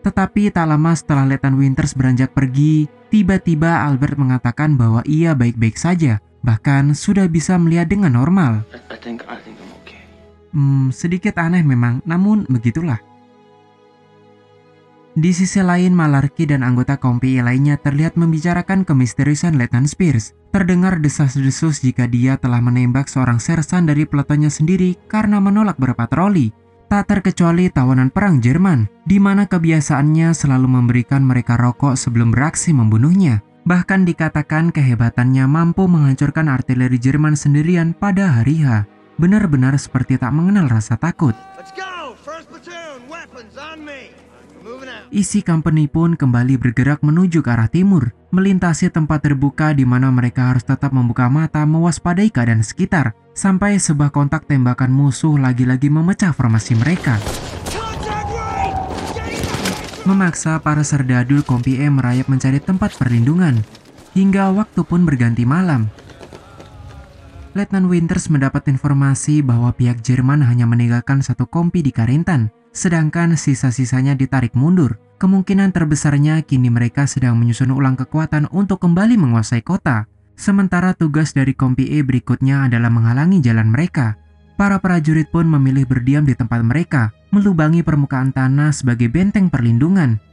Tetapi tak lama setelah Letnan Winters beranjak pergi, tiba-tiba Albert mengatakan bahwa ia baik-baik saja, bahkan sudah bisa melihat dengan normal. I think I'm okay. Sedikit aneh memang, namun begitulah. Di sisi lain, Malarkey dan anggota Compay lainnya terlihat membicarakan kemisteriusan Letnan Speirs. Terdengar desas-desus jika dia telah menembak seorang sersan dari peletonnya sendiri karena menolak berpatroli. Tak terkecuali tawanan perang Jerman, di mana kebiasaannya selalu memberikan mereka rokok sebelum beraksi membunuhnya. Bahkan dikatakan kehebatannya mampu menghancurkan artileri Jerman sendirian pada hari H. Benar-benar seperti tak mengenal rasa takut. Let's go! First platoon, weapons on me! Moving out. Isi company pun kembali bergerak menuju ke arah timur, melintasi tempat terbuka di mana mereka harus tetap membuka mata mewaspadai keadaan sekitar, sampai sebuah kontak tembakan musuh lagi-lagi memecah formasi mereka. Memaksa para serdadu Compay merayap mencari tempat perlindungan, hingga waktu pun berganti malam. Letnan Winters mendapat informasi bahwa pihak Jerman hanya meninggalkan satu kompi di Carentan, sedangkan sisa-sisanya ditarik mundur. Kemungkinan terbesarnya kini mereka sedang menyusun ulang kekuatan untuk kembali menguasai kota. Sementara tugas dari Compay berikutnya adalah menghalangi jalan mereka. Para prajurit pun memilih berdiam di tempat mereka, melubangi permukaan tanah sebagai benteng perlindungan.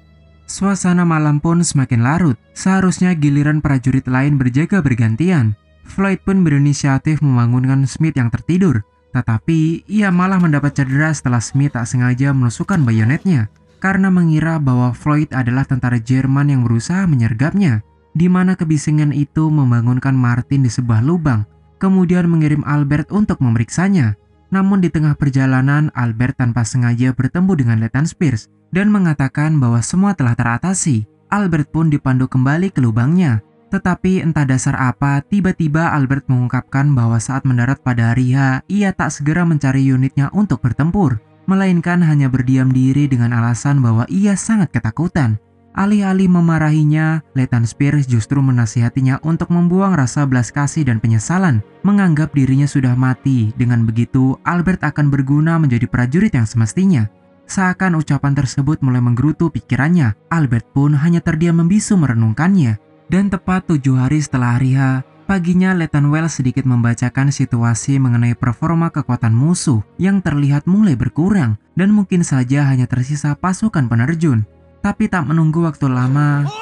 Suasana malam pun semakin larut, seharusnya giliran prajurit lain berjaga bergantian. Floyd pun berinisiatif membangunkan Smith yang tertidur. Tetapi, ia malah mendapat cedera setelah Smith tak sengaja menusukkan bayonetnya karena mengira bahwa Floyd adalah tentara Jerman yang berusaha menyergapnya, di mana kebisingan itu membangunkan Martin di sebuah lubang, kemudian mengirim Albert untuk memeriksanya. Namun di tengah perjalanan, Albert tanpa sengaja bertemu dengan Letnan Speirs dan mengatakan bahwa semua telah teratasi. Albert pun dipandu kembali ke lubangnya. Tetapi entah dasar apa, tiba-tiba Albert mengungkapkan bahwa saat mendarat pada hari H, ia tak segera mencari unitnya untuk bertempur, melainkan hanya berdiam diri dengan alasan bahwa ia sangat ketakutan. Alih-alih memarahinya, Letnan Speirs justru menasihatinya untuk membuang rasa belas kasih dan penyesalan, menganggap dirinya sudah mati. Dengan begitu, Albert akan berguna menjadi prajurit yang semestinya. Seakan ucapan tersebut mulai menggerutu pikirannya, Albert pun hanya terdiam membisu merenungkannya. Dan tepat 7 hari setelah hari H, paginya Letnan Wells sedikit membacakan situasi mengenai performa kekuatan musuh yang terlihat mulai berkurang dan mungkin saja hanya tersisa pasukan penerjun. Tapi tak menunggu waktu lama,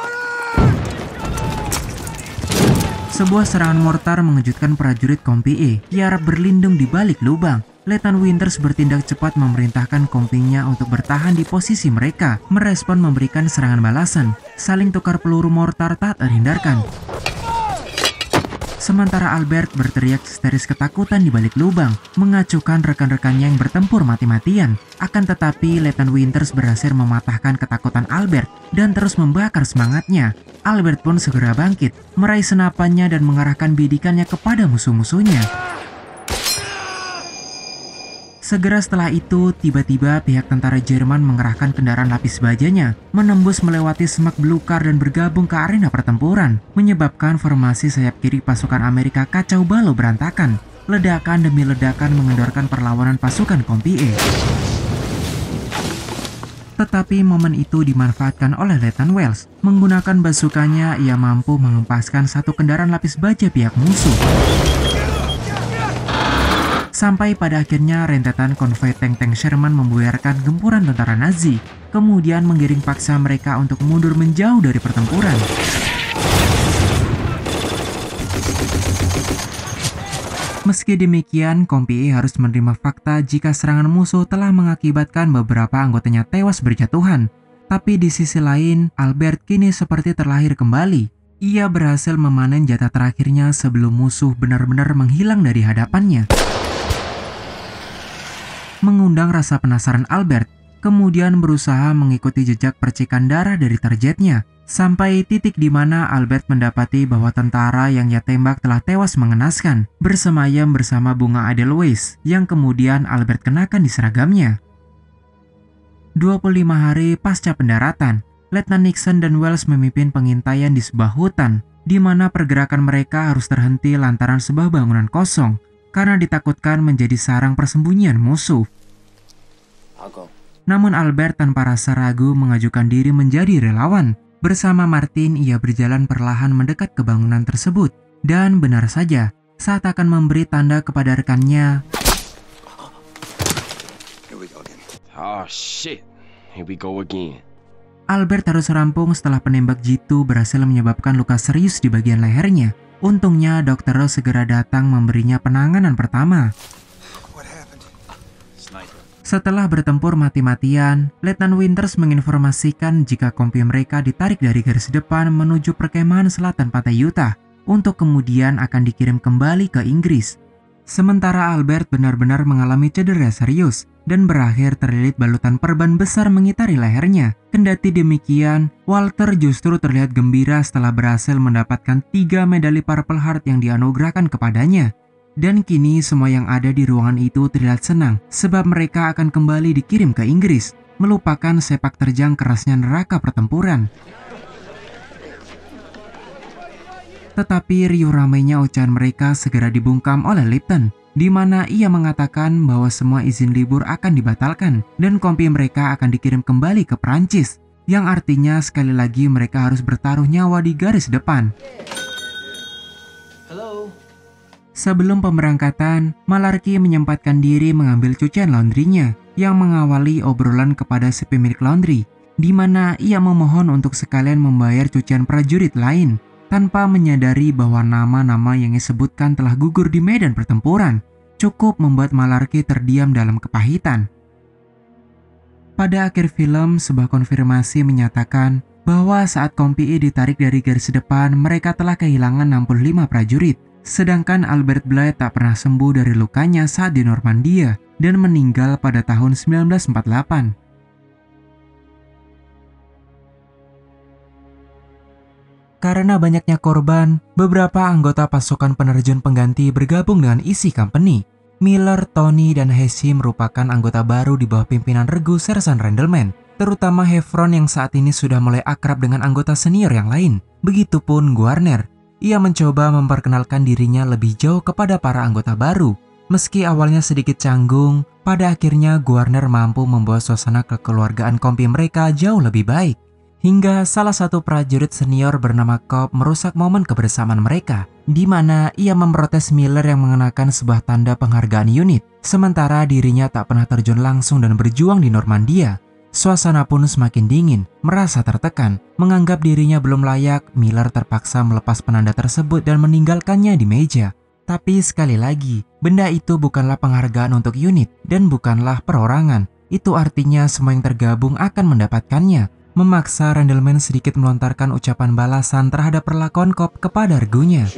sebuah serangan mortar mengejutkan prajurit Compay. Ia harap berlindung di balik lubang. Letnan Winters bertindak cepat memerintahkan kompingnya untuk bertahan di posisi mereka, merespon memberikan serangan balasan, saling tukar peluru mortar tak terhindarkan. Sementara Albert berteriak histeris ketakutan di balik lubang, mengacukan rekan-rekannya yang bertempur mati-matian. Akan tetapi, Letnan Winters berhasil mematahkan ketakutan Albert dan terus membakar semangatnya. Albert pun segera bangkit, meraih senapannya dan mengarahkan bidikannya kepada musuh-musuhnya. Segera setelah itu, tiba-tiba pihak tentara Jerman mengerahkan kendaraan lapis bajanya, menembus melewati semak belukar dan bergabung ke arena pertempuran, menyebabkan formasi sayap kiri pasukan Amerika kacau balau berantakan. Ledakan demi ledakan mengendorkan perlawanan pasukan Compay. Tetapi momen itu dimanfaatkan oleh Letnan Wells. Menggunakan bazukanya, ia mampu mengempaskan satu kendaraan lapis baja pihak musuh. Sampai pada akhirnya rentetan konvoi tank-tank Sherman membuyarkan gempuran tentara Nazi, kemudian menggiring paksa mereka untuk mundur menjauh dari pertempuran. Meski demikian, Compay harus menerima fakta jika serangan musuh telah mengakibatkan beberapa anggotanya tewas berjatuhan. Tapi di sisi lain, Albert kini seperti terlahir kembali. Ia berhasil memanen jatah terakhirnya sebelum musuh benar-benar menghilang dari hadapannya. Mengundang rasa penasaran Albert, kemudian berusaha mengikuti jejak percikan darah dari targetnya, sampai titik di mana Albert mendapati bahwa tentara yang ia tembak telah tewas mengenaskan, bersemayam bersama bunga Edelweiss yang kemudian Albert kenakan di seragamnya. 25 hari pasca pendaratan, Letnan Nixon dan Wells memimpin pengintaian di sebuah hutan, di mana pergerakan mereka harus terhenti lantaran sebuah bangunan kosong, karena ditakutkan menjadi sarang persembunyian musuh. Namun Albert tanpa rasa ragu mengajukan diri menjadi relawan. Bersama Martin, ia berjalan perlahan mendekat ke bangunan tersebut. Dan benar saja, saat akan memberi tanda kepada rekannya, Oh shit, here we go again. Albert harus rampung setelah penembak jitu berhasil menyebabkan luka serius di bagian lehernya. Untungnya Dr. Rose segera datang memberinya penanganan pertama. Setelah bertempur mati-matian, Letnan Winters menginformasikan jika kompi mereka ditarik dari garis depan menuju perkemahan selatan pantai Utah untuk kemudian akan dikirim kembali ke Inggris. Sementara Albert benar-benar mengalami cedera serius dan berakhir terlilit balutan perban besar mengitari lehernya. Kendati demikian, Walter justru terlihat gembira setelah berhasil mendapatkan 3 medali Purple Heart yang dianugerahkan kepadanya. Dan kini semua yang ada di ruangan itu terlihat senang sebab mereka akan kembali dikirim ke Inggris, melupakan sepak terjang kerasnya neraka pertempuran. Tetapi riuh ramainya ocehan mereka segera dibungkam oleh Lipton, di mana ia mengatakan bahwa semua izin libur akan dibatalkan dan kompi mereka akan dikirim kembali ke Prancis, yang artinya sekali lagi mereka harus bertaruh nyawa di garis depan. Sebelum pemberangkatan, Malarkey menyempatkan diri mengambil cucian laundrynya yang mengawali obrolan kepada si pemilik laundry, di mana ia memohon untuk sekalian membayar cucian prajurit lain, tanpa menyadari bahwa nama-nama yang disebutkan telah gugur di medan pertempuran, cukup membuat Malarkey terdiam dalam kepahitan. Pada akhir film, sebuah konfirmasi menyatakan bahwa saat kompi ditarik dari garis depan, mereka telah kehilangan 65 prajurit. Sedangkan Albert Blythe tak pernah sembuh dari lukanya saat di Normandia dan meninggal pada tahun 1948. Karena banyaknya korban, beberapa anggota pasukan penerjun pengganti bergabung dengan isi company. Miller, Tony, dan Hesse merupakan anggota baru di bawah pimpinan regu Sersan Randleman, terutama Heffron yang saat ini sudah mulai akrab dengan anggota senior yang lain. Begitupun Guarner. Ia mencoba memperkenalkan dirinya lebih jauh kepada para anggota baru. Meski awalnya sedikit canggung, pada akhirnya Guarner mampu membawa suasana kekeluargaan kompi mereka jauh lebih baik. Hingga salah satu prajurit senior bernama Cobb merusak momen kebersamaan mereka, di mana ia memprotes Miller yang mengenakan sebuah tanda penghargaan unit, sementara dirinya tak pernah terjun langsung dan berjuang di Normandia. Suasana pun semakin dingin, merasa tertekan, menganggap dirinya belum layak. Miller terpaksa melepas penanda tersebut dan meninggalkannya di meja. Tapi sekali lagi, benda itu bukanlah penghargaan untuk unit dan bukanlah perorangan. Itu artinya semua yang tergabung akan mendapatkannya. Memaksa Randleman sedikit melontarkan ucapan balasan terhadap perlakuan Cobb kepada regunya.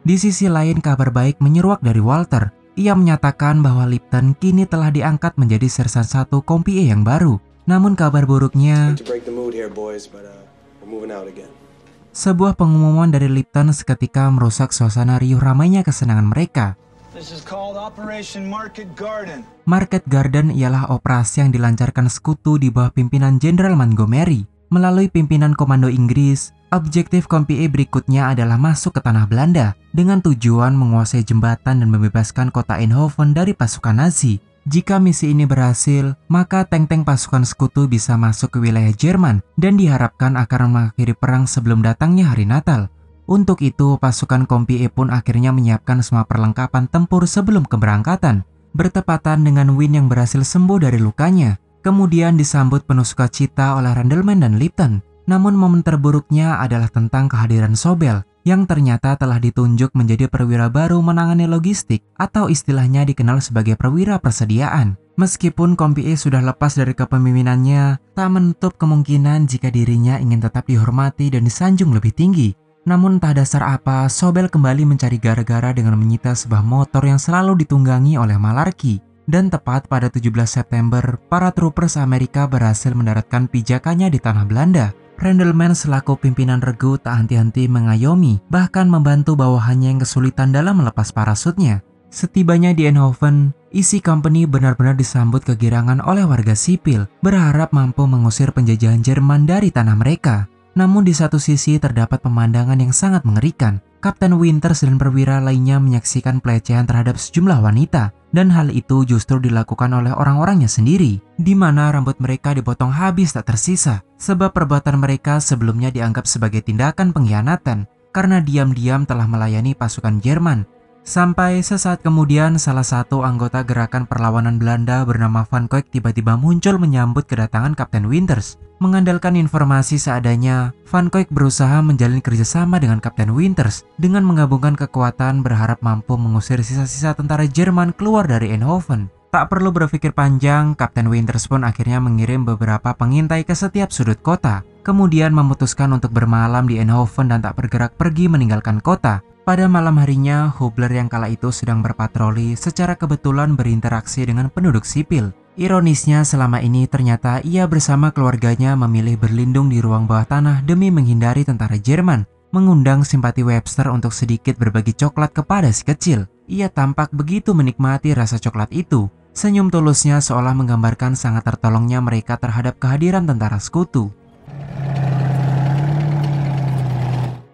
Di sisi lain, kabar baik menyeruak dari Walter. Ia menyatakan bahwa Lipton kini telah diangkat menjadi Sersan 1 Kompi E yang baru. Namun kabar buruknya, sebuah pengumuman dari Lipton seketika merusak suasana riuh ramainya kesenangan mereka. Market Garden ialah operasi yang dilancarkan sekutu di bawah pimpinan Jenderal Montgomery. Melalui pimpinan komando Inggris, objektif Kompi E berikutnya adalah masuk ke tanah Belanda dengan tujuan menguasai jembatan dan membebaskan kota Eindhoven dari pasukan Nazi. Jika misi ini berhasil, maka tank-tank pasukan sekutu bisa masuk ke wilayah Jerman dan diharapkan akan mengakhiri perang sebelum datangnya hari Natal. Untuk itu, pasukan Kompi E pun akhirnya menyiapkan semua perlengkapan tempur sebelum keberangkatan, bertepatan dengan Win yang berhasil sembuh dari lukanya. Kemudian disambut penuh sukacita oleh Randleman dan Lipton. Namun momen terburuknya adalah tentang kehadiran Sobel yang ternyata telah ditunjuk menjadi perwira baru menangani logistik atau istilahnya dikenal sebagai perwira persediaan. Meskipun Kompi E sudah lepas dari kepemimpinannya, tak menutup kemungkinan jika dirinya ingin tetap dihormati dan disanjung lebih tinggi. Namun entah dasar apa, Sobel kembali mencari gara-gara dengan menyita sebuah motor yang selalu ditunggangi oleh Malarkey. Dan tepat pada 17 September, para troopers Amerika berhasil mendaratkan pijakannya di tanah Belanda. Randleman selaku pimpinan regu tak henti-henti mengayomi, bahkan membantu bawahannya yang kesulitan dalam melepas parasutnya. Setibanya di Eindhoven, isi company benar-benar disambut kegirangan oleh warga sipil, berharap mampu mengusir penjajahan Jerman dari tanah mereka. Namun di satu sisi terdapat pemandangan yang sangat mengerikan. Kapten Winters dan perwira lainnya menyaksikan pelecehan terhadap sejumlah wanita, dan hal itu justru dilakukan oleh orang-orangnya sendiri, di mana rambut mereka dipotong habis tak tersisa, sebab perbuatan mereka sebelumnya dianggap sebagai tindakan pengkhianatan, karena diam-diam telah melayani pasukan Jerman. Sampai sesaat kemudian salah satu anggota gerakan perlawanan Belanda bernama Van Koek tiba-tiba muncul menyambut kedatangan Kapten Winters. Mengandalkan informasi seadanya, Van Koek berusaha menjalin kerjasama dengan Kapten Winters dengan menggabungkan kekuatan berharap mampu mengusir sisa-sisa tentara Jerman keluar dari Eindhoven. Tak perlu berpikir panjang, Kapten Winters pun akhirnya mengirim beberapa pengintai ke setiap sudut kota, kemudian memutuskan untuk bermalam di Eindhoven dan tak bergerak pergi meninggalkan kota. Pada malam harinya, Hubler yang kala itu sedang berpatroli secara kebetulan berinteraksi dengan penduduk sipil. Ironisnya selama ini ternyata ia bersama keluarganya memilih berlindung di ruang bawah tanah demi menghindari tentara Jerman, mengundang simpati Webster untuk sedikit berbagi coklat kepada si kecil. Ia tampak begitu menikmati rasa coklat itu. Senyum tulusnya seolah menggambarkan sangat tertolongnya mereka terhadap kehadiran tentara sekutu.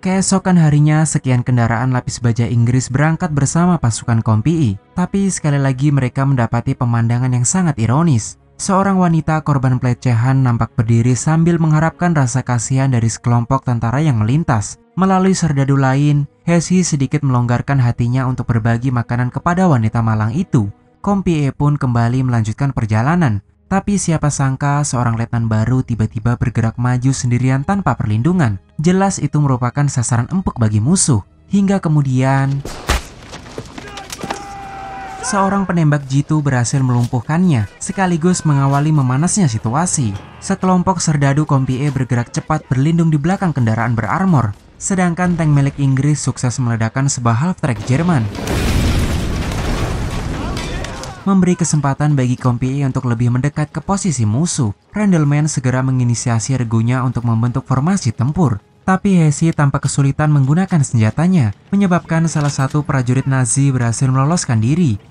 Keesokan harinya, sekian kendaraan lapis baja Inggris berangkat bersama pasukan Kompi. Tapi sekali lagi mereka mendapati pemandangan yang sangat ironis. Seorang wanita korban pelecehan nampak berdiri sambil mengharapkan rasa kasihan dari sekelompok tentara yang melintas. Melalui serdadu lain, Hesi sedikit melonggarkan hatinya untuk berbagi makanan kepada wanita malang itu. Kompi pun kembali melanjutkan perjalanan. Tapi siapa sangka seorang letnan baru tiba-tiba bergerak maju sendirian tanpa perlindungan. Jelas itu merupakan sasaran empuk bagi musuh. Hingga kemudian seorang penembak jitu berhasil melumpuhkannya, sekaligus mengawali memanasnya situasi. Sekelompok serdadu Kompi bergerak cepat berlindung di belakang kendaraan berarmor, sedangkan tank milik Inggris sukses meledakkan sebuah half-track Jerman, memberi kesempatan bagi Kompi untuk lebih mendekat ke posisi musuh. Randleman segera menginisiasi regunya untuk membentuk formasi tempur. Tapi Hesi tanpa kesulitan menggunakan senjatanya, menyebabkan salah satu prajurit Nazi berhasil meloloskan diri.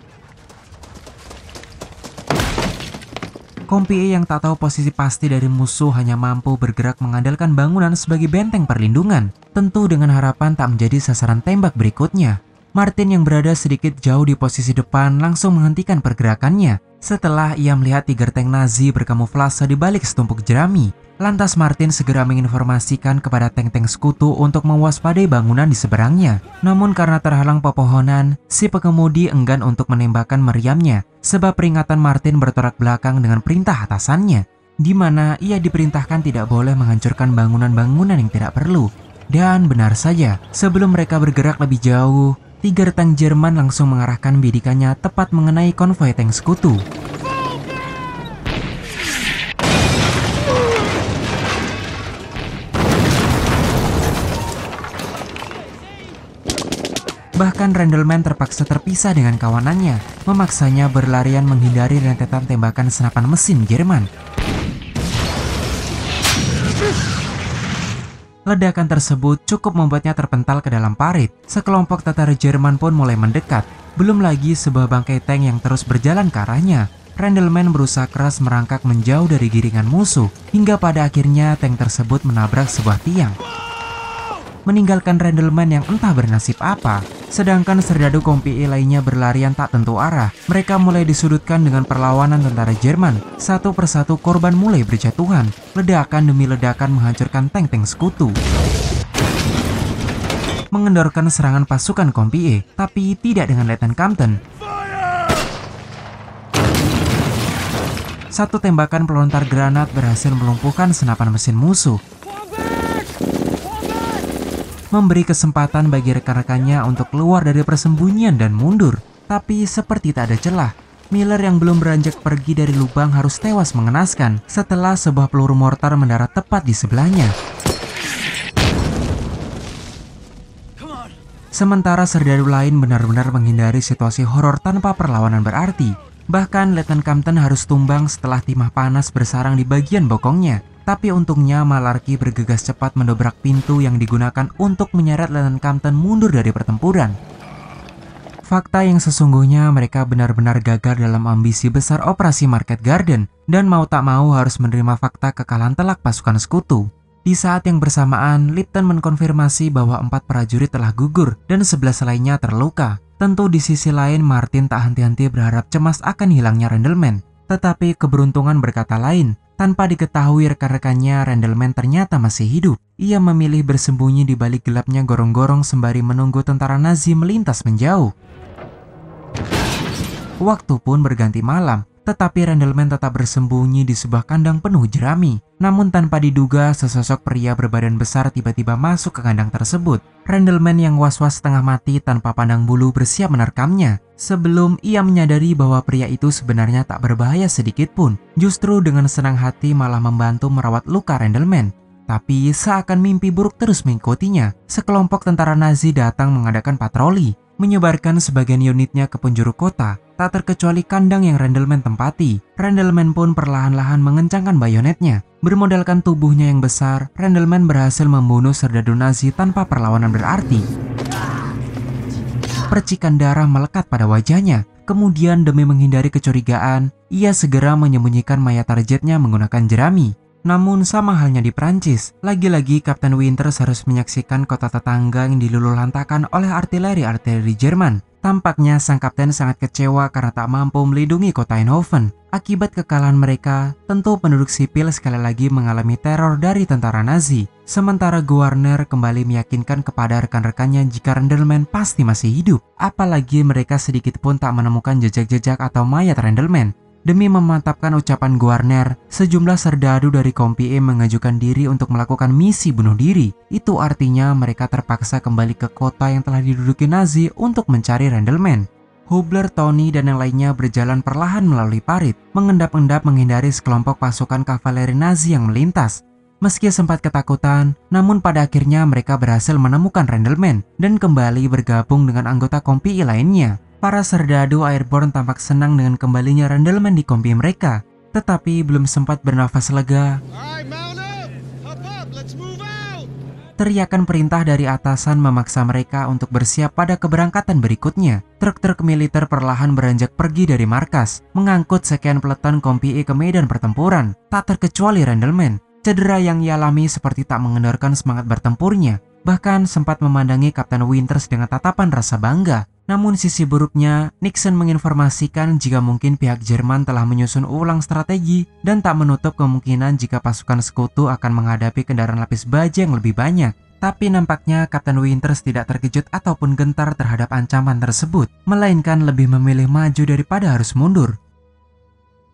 Kompi yang tak tahu posisi pasti dari musuh hanya mampu bergerak mengandalkan bangunan sebagai benteng perlindungan, tentu dengan harapan tak menjadi sasaran tembak berikutnya. Martin yang berada sedikit jauh di posisi depan langsung menghentikan pergerakannya setelah ia melihat tiger tank Nazi berkamuflase di balik setumpuk jerami. Lantas Martin segera menginformasikan kepada tank-tank sekutu untuk mewaspadai bangunan di seberangnya. Namun karena terhalang pepohonan, si pengemudi enggan untuk menembakkan meriamnya, sebab peringatan Martin bertolak belakang dengan perintah atasannya, di mana ia diperintahkan tidak boleh menghancurkan bangunan-bangunan yang tidak perlu. Dan benar saja, sebelum mereka bergerak lebih jauh, tiger tank Jerman langsung mengarahkan bidikannya tepat mengenai konvoi tank sekutu. Bahkan Randleman terpaksa terpisah dengan kawanannya, memaksanya berlarian menghindari rentetan tembakan senapan mesin Jerman. Ledakan tersebut cukup membuatnya terpental ke dalam parit. Sekelompok tentara Jerman pun mulai mendekat. Belum lagi sebuah bangkai tank yang terus berjalan ke arahnya. Randleman berusaha keras merangkak menjauh dari giringan musuh, hingga pada akhirnya tank tersebut menabrak sebuah tiang, meninggalkan Randleman yang entah bernasib apa. Sedangkan serdadu Kompi lainnya berlarian tak tentu arah. Mereka mulai disudutkan dengan perlawanan tentara Jerman. Satu persatu korban mulai berjatuhan. Ledakan demi ledakan menghancurkan tank-tank sekutu, mengendorkan serangan pasukan Kompi, tapi tidak dengan Letnan Compton. Satu tembakan pelontar granat berhasil melumpuhkan senapan mesin musuh, memberi kesempatan bagi rekan-rekannya untuk keluar dari persembunyian dan mundur. Tapi seperti tak ada celah, Miller yang belum beranjak pergi dari lubang harus tewas mengenaskan setelah sebuah peluru mortar mendarat tepat di sebelahnya. Sementara serdadu lain benar-benar menghindari situasi horor tanpa perlawanan berarti. Bahkan Letnan Compton harus tumbang setelah timah panas bersarang di bagian bokongnya. Tapi untungnya Malarkey bergegas cepat mendobrak pintu yang digunakan untuk menyeret Letnan Compton mundur dari pertempuran. Fakta yang sesungguhnya mereka benar-benar gagal dalam ambisi besar operasi Market Garden dan mau tak mau harus menerima fakta kekalahan telak pasukan sekutu. Di saat yang bersamaan, Lipton mengkonfirmasi bahwa 4 prajurit telah gugur dan 11 lainnya terluka. Tentu di sisi lain Martin tak henti-henti berharap cemas akan hilangnya Randleman. Tetapi keberuntungan berkata lain. Tanpa diketahui rekan-rekannya, Randleman ternyata masih hidup. Ia memilih bersembunyi di balik gelapnya gorong-gorong sembari menunggu tentara Nazi melintas menjauh. Waktu pun berganti malam, tetapi Randleman tetap bersembunyi di sebuah kandang penuh jerami. Namun tanpa diduga, sesosok pria berbadan besar tiba-tiba masuk ke kandang tersebut. Randleman yang was-was setengah mati tanpa pandang bulu bersiap menerkamnya. Sebelum ia menyadari bahwa pria itu sebenarnya tak berbahaya sedikit pun. Justru dengan senang hati malah membantu merawat luka Randleman. Tapi seakan mimpi buruk terus mengikutinya. Sekelompok tentara Nazi datang mengadakan patroli, menyebarkan sebagian unitnya ke penjuru kota, tak terkecuali kandang yang Randleman tempati. Randleman pun perlahan-lahan mengencangkan bayonetnya. Bermodalkan tubuhnya yang besar, Randleman berhasil membunuh serdadu Nazi tanpa perlawanan berarti. Percikan darah melekat pada wajahnya. Kemudian demi menghindari kecurigaan, ia segera menyembunyikan mayat targetnya menggunakan jerami. Namun sama halnya di Prancis, lagi-lagi Kapten Winters harus menyaksikan kota tetangga yang diluluhlantakan oleh artileri Jerman. Tampaknya sang kapten sangat kecewa karena tak mampu melindungi kota Eindhoven. Akibat kekalahan mereka, tentu penduduk sipil sekali lagi mengalami teror dari tentara Nazi. Sementara Gwarner kembali meyakinkan kepada rekan-rekannya jika Randleman pasti masih hidup. Apalagi mereka sedikit pun tak menemukan jejak-jejak atau mayat Randleman. Demi memantapkan ucapan Gwarner, sejumlah serdadu dari Kompi E mengajukan diri untuk melakukan misi bunuh diri. Itu artinya mereka terpaksa kembali ke kota yang telah diduduki Nazi untuk mencari Randleman. Hubler, Tony, dan yang lainnya berjalan perlahan melalui parit, mengendap-endap menghindari sekelompok pasukan kavaleri Nazi yang melintas. Meski sempat ketakutan, namun pada akhirnya mereka berhasil menemukan Randleman dan kembali bergabung dengan anggota Kompi E lainnya. Para serdadu airborne tampak senang dengan kembalinya Randleman di kompi mereka, tetapi belum sempat bernafas lega. Teriakan perintah dari atasan memaksa mereka untuk bersiap pada keberangkatan berikutnya. Truk-truk militer perlahan beranjak pergi dari markas, mengangkut sekian peleton Kompi E ke medan pertempuran, tak terkecuali Randleman. Cedera yang ia alami seperti tak mengendorkan semangat bertempurnya, bahkan sempat memandangi Kapten Winters dengan tatapan rasa bangga. Namun sisi buruknya, Nixon menginformasikan jika mungkin pihak Jerman telah menyusun ulang strategi dan tak menutup kemungkinan jika pasukan sekutu akan menghadapi kendaraan lapis baja yang lebih banyak. Tapi nampaknya Kapten Winters tidak terkejut ataupun gentar terhadap ancaman tersebut, melainkan lebih memilih maju daripada harus mundur.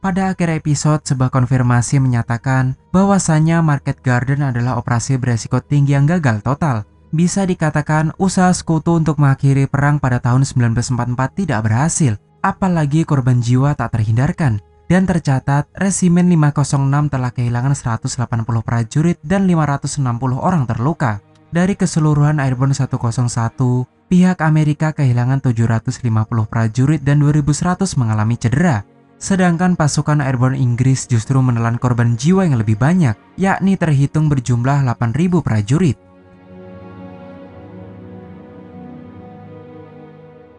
Pada akhir episode, sebuah konfirmasi menyatakan bahwasannya Market Garden adalah operasi beresiko tinggi yang gagal total. Bisa dikatakan usaha sekutu untuk mengakhiri perang pada tahun 1944 tidak berhasil, apalagi korban jiwa tak terhindarkan. Dan tercatat, Resimen 506 telah kehilangan 180 prajurit dan 560 orang terluka. Dari keseluruhan Airborne 101, pihak Amerika kehilangan 750 prajurit dan 2100 mengalami cedera. Sedangkan pasukan Airborne Inggris justru menelan korban jiwa yang lebih banyak, yakni terhitung berjumlah 8.000 prajurit.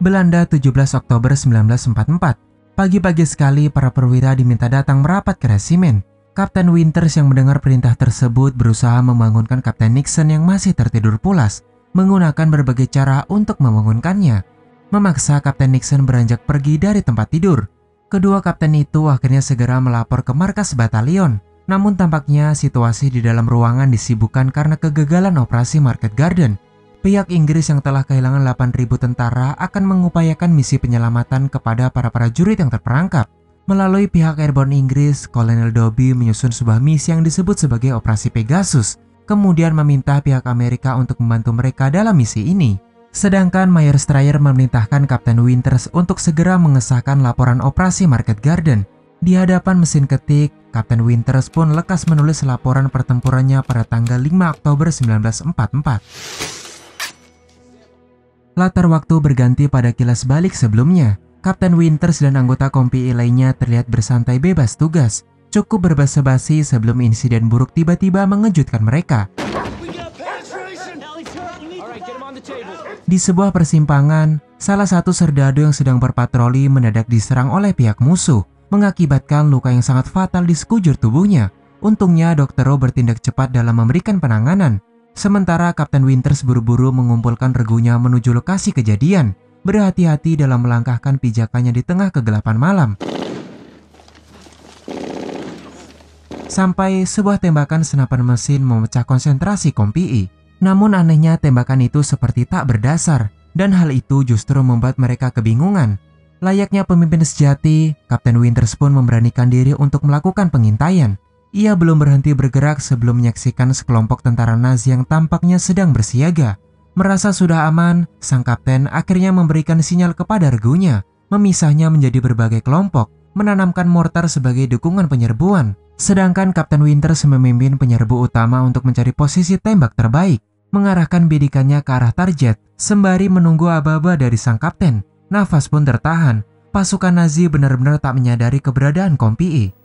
Belanda 17 Oktober 1944. Pagi-pagi sekali para perwira diminta datang merapat ke resimen. Kapten Winters yang mendengar perintah tersebut berusaha membangunkan Kapten Nixon yang masih tertidur pulas, menggunakan berbagai cara untuk membangunkannya. Memaksa Kapten Nixon beranjak pergi dari tempat tidur. Kedua kapten itu akhirnya segera melapor ke markas batalion. Namun tampaknya situasi di dalam ruangan disibukkan karena kegagalan operasi Market Garden. Pihak Inggris yang telah kehilangan 8.000 tentara akan mengupayakan misi penyelamatan kepada para prajurit yang terperangkap. Melalui pihak Airborne Inggris, Kolonel Dobbie menyusun sebuah misi yang disebut sebagai Operasi Pegasus, kemudian meminta pihak Amerika untuk membantu mereka dalam misi ini. Sedangkan Mayor Strayer memerintahkan Kapten Winters untuk segera mengesahkan laporan operasi Market Garden. Di hadapan mesin ketik, Kapten Winters pun lekas menulis laporan pertempurannya pada tanggal 5 Oktober 1944. Latar waktu berganti pada kilas balik sebelumnya. Kapten Winters dan anggota Kompi E lainnya terlihat bersantai bebas tugas. Cukup berbasa-basi sebelum insiden buruk tiba-tiba mengejutkan mereka. Di sebuah persimpangan, salah satu serdadu yang sedang berpatroli mendadak diserang oleh pihak musuh, mengakibatkan luka yang sangat fatal di sekujur tubuhnya. Untungnya Dr. Rowe bertindak cepat dalam memberikan penanganan. Sementara Kapten Winters buru-buru mengumpulkan regunya menuju lokasi kejadian, berhati-hati dalam melangkahkan pijakannya di tengah kegelapan malam. Sampai sebuah tembakan senapan mesin memecah konsentrasi Kompi. Namun anehnya tembakan itu seperti tak berdasar, dan hal itu justru membuat mereka kebingungan. Layaknya pemimpin sejati, Kapten Winters pun memberanikan diri untuk melakukan pengintaian. Ia belum berhenti bergerak sebelum menyaksikan sekelompok tentara Nazi yang tampaknya sedang bersiaga. Merasa sudah aman, sang kapten akhirnya memberikan sinyal kepada regunya, memisahnya menjadi berbagai kelompok, menanamkan mortar sebagai dukungan penyerbuan. Sedangkan Kapten Winters memimpin penyerbu utama untuk mencari posisi tembak terbaik, mengarahkan bidikannya ke arah target, sembari menunggu aba-aba dari sang kapten. Nafas pun tertahan, pasukan Nazi benar-benar tak menyadari keberadaan Kompi.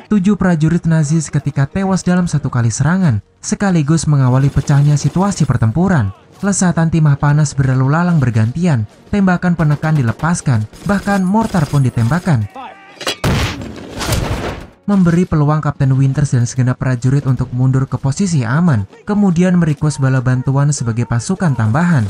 7 prajurit Nazi seketika tewas dalam satu kali serangan, sekaligus mengawali pecahnya situasi pertempuran. Lesatan timah panas berlalu lalang bergantian, tembakan penekan dilepaskan, bahkan mortar pun ditembakkan. Memberi peluang Kapten Winters dan segenap prajurit untuk mundur ke posisi aman, kemudian merequest bala bantuan sebagai pasukan tambahan.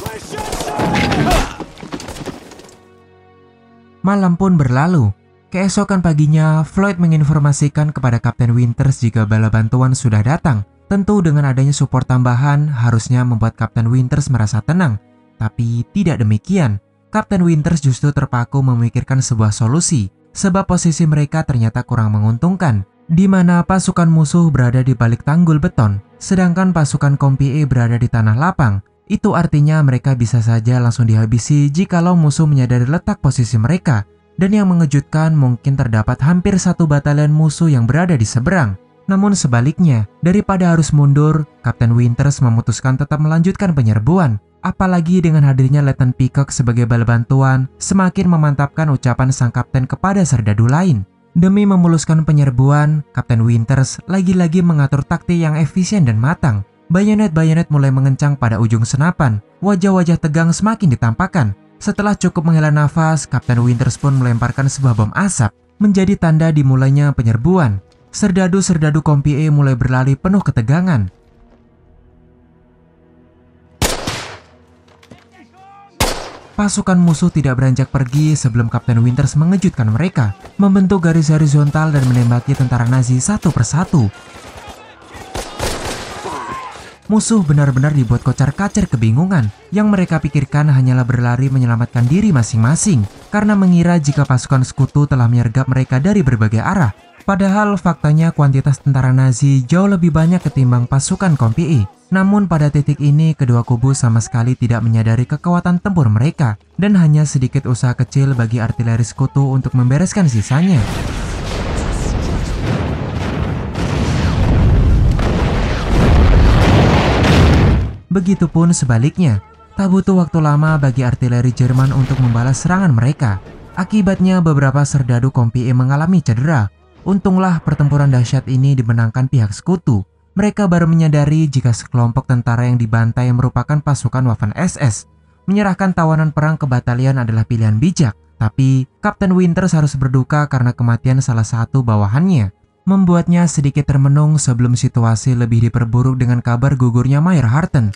Malam pun berlalu. Keesokan paginya, Floyd menginformasikan kepada Kapten Winters jika bala bantuan sudah datang. Tentu dengan adanya support tambahan, harusnya membuat Kapten Winters merasa tenang. Tapi tidak demikian. Kapten Winters justru terpaku memikirkan sebuah solusi, sebab posisi mereka ternyata kurang menguntungkan, di mana pasukan musuh berada di balik tanggul beton, sedangkan pasukan Kompi berada di tanah lapang. Itu artinya mereka bisa saja langsung dihabisi jikalau musuh menyadari letak posisi mereka. Dan yang mengejutkan, mungkin terdapat hampir 1 batalion musuh yang berada di seberang. Namun sebaliknya, daripada harus mundur, Kapten Winters memutuskan tetap melanjutkan penyerbuan. Apalagi dengan hadirnya Letnan Peacock sebagai bala bantuan, semakin memantapkan ucapan sang kapten kepada serdadu lain. Demi memuluskan penyerbuan, Kapten Winters lagi-lagi mengatur taktik yang efisien dan matang. Bayonet-bayonet mulai mengencang pada ujung senapan, wajah-wajah tegang semakin ditampakkan. Setelah cukup menghela nafas, Kapten Winters pun melemparkan sebuah bom asap, menjadi tanda dimulainya penyerbuan. Serdadu-serdadu Kompi mulai berlari penuh ketegangan. Pasukan musuh tidak beranjak pergi sebelum Kapten Winters mengejutkan mereka, membentuk garis horizontal dan menembaki tentara Nazi satu persatu. Musuh benar-benar dibuat kocar-kacir kebingungan. Yang mereka pikirkan hanyalah berlari menyelamatkan diri masing-masing, karena mengira jika pasukan sekutu telah menyergap mereka dari berbagai arah. Padahal faktanya kuantitas tentara Nazi jauh lebih banyak ketimbang pasukan Kompi. Namun pada titik ini kedua kubu sama sekali tidak menyadari kekuatan tempur mereka, dan hanya sedikit usaha kecil bagi artileri sekutu untuk membereskan sisanya. Begitupun sebaliknya, tak butuh waktu lama bagi artileri Jerman untuk membalas serangan mereka. Akibatnya beberapa serdadu Kompi mengalami cedera. Untunglah pertempuran dahsyat ini dimenangkan pihak sekutu. Mereka baru menyadari jika sekelompok tentara yang dibantai merupakan pasukan Waffen SS. Menyerahkan tawanan perang ke batalion adalah pilihan bijak. Tapi Kapten Winters harus berduka karena kematian salah satu bawahannya. Membuatnya sedikit termenung sebelum situasi lebih diperburuk dengan kabar gugurnya Mayor Harten.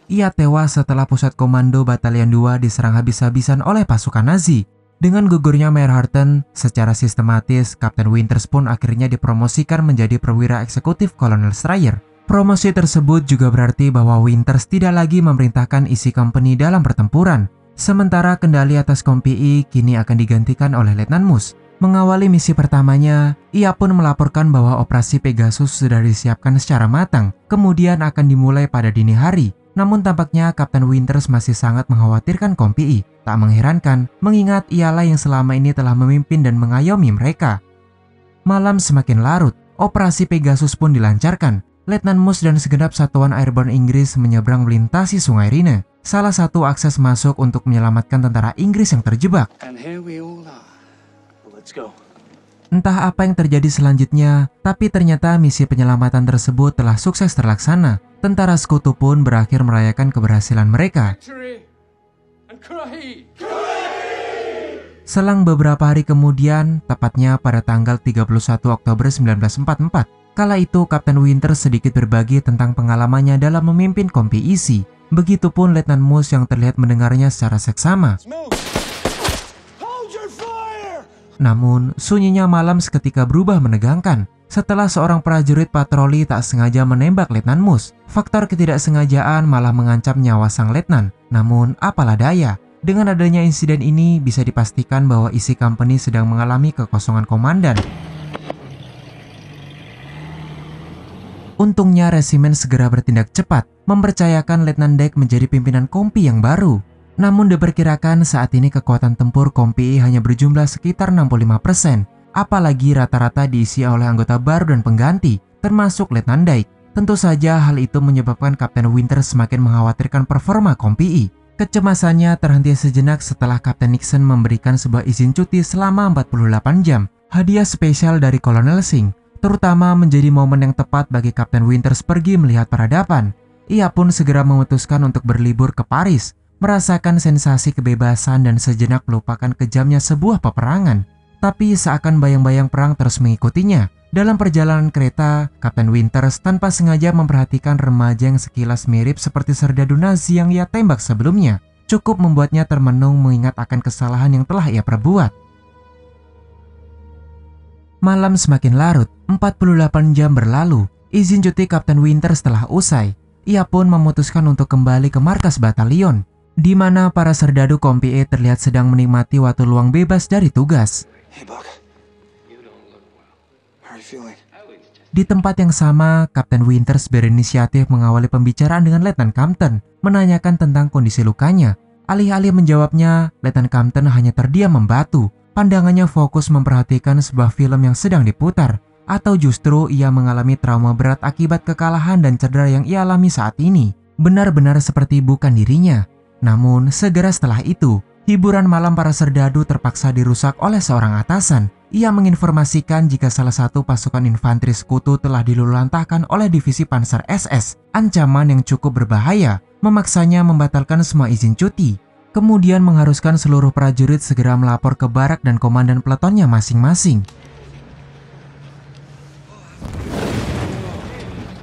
Ia tewas setelah pusat komando Batalion 2 diserang habis-habisan oleh pasukan Nazi. Dengan gugurnya Mayor Harten, secara sistematis Kapten Winters pun akhirnya dipromosikan menjadi perwira eksekutif Kolonel Strayer. Promosi tersebut juga berarti bahwa Winters tidak lagi memerintahkan isi company dalam pertempuran. Sementara kendali atas Kompi kini akan digantikan oleh Letnan Mus. Mengawali misi pertamanya, ia pun melaporkan bahwa operasi Pegasus sudah disiapkan secara matang, kemudian akan dimulai pada dini hari. Namun tampaknya Kapten Winters masih sangat mengkhawatirkan Kompi. Tak mengherankan, mengingat ialah yang selama ini telah memimpin dan mengayomi mereka. Malam semakin larut, operasi Pegasus pun dilancarkan. Letnan Mus dan segenap satuan airborne Inggris menyeberang melintasi Sungai Rhine, salah satu akses masuk untuk menyelamatkan tentara Inggris yang terjebak. And here we all are. Well, let's go. Entah apa yang terjadi selanjutnya, tapi ternyata misi penyelamatan tersebut telah sukses terlaksana. Tentara sekutu pun berakhir merayakan keberhasilan mereka. Victory and Krahi! Selang beberapa hari kemudian, tepatnya pada tanggal 31 Oktober 1944, kala itu Kapten Winter sedikit berbagi tentang pengalamannya dalam memimpin kompi isi. Begitupun Letnan Moose yang terlihat mendengarnya secara seksama. Hold your fire! Namun, sunyinya malam seketika berubah menegangkan. Setelah seorang prajurit patroli tak sengaja menembak Letnan Moose, faktor ketidaksengajaan malah mengancam nyawa sang letnan. Namun, apalah daya. Dengan adanya insiden ini, bisa dipastikan bahwa isi company sedang mengalami kekosongan komandan. Untungnya resimen segera bertindak cepat, mempercayakan Letnan Dike menjadi pimpinan kompi yang baru. Namun diperkirakan saat ini kekuatan tempur kompi hanya berjumlah sekitar 65%, apalagi rata-rata diisi oleh anggota baru dan pengganti, termasuk Letnan Dike. Tentu saja hal itu menyebabkan Kapten Winter semakin mengkhawatirkan performa kompi. Kecemasannya terhenti sejenak setelah Kapten Nixon memberikan sebuah izin cuti selama 48 jam, hadiah spesial dari Kolonel Singh, terutama menjadi momen yang tepat bagi Kapten Winters pergi melihat peradaban. Ia pun segera memutuskan untuk berlibur ke Paris, merasakan sensasi kebebasan dan sejenak melupakan kejamnya sebuah peperangan. Tapi seakan bayang-bayang perang terus mengikutinya. Dalam perjalanan kereta, Kapten Winters tanpa sengaja memperhatikan remaja yang sekilas mirip seperti serdadu Nazi yang ia tembak sebelumnya. Cukup membuatnya termenung mengingat akan kesalahan yang telah ia perbuat. Malam semakin larut, 48 jam berlalu. Izin cuti Kapten Winters telah usai. Ia pun memutuskan untuk kembali ke markas batalion, di mana para serdadu kompi E terlihat sedang menikmati waktu luang bebas dari tugas. Hey, Buck. How are you feeling? Di tempat yang sama, Kapten Winters berinisiatif mengawali pembicaraan dengan Letnan Compton, menanyakan tentang kondisi lukanya. Alih-alih menjawabnya, Letnan Compton hanya terdiam membatu. Pandangannya fokus memperhatikan sebuah film yang sedang diputar. Atau justru ia mengalami trauma berat akibat kekalahan dan cedera yang ia alami saat ini. Benar-benar seperti bukan dirinya. Namun, segera setelah itu, hiburan malam para serdadu terpaksa dirusak oleh seorang atasan. Ia menginformasikan jika salah satu pasukan infanteri sekutu telah diluluhlantahkan oleh divisi Panzer SS, ancaman yang cukup berbahaya, memaksanya membatalkan semua izin cuti. Kemudian mengharuskan seluruh prajurit segera melapor ke barak dan komandan peletonnya masing-masing.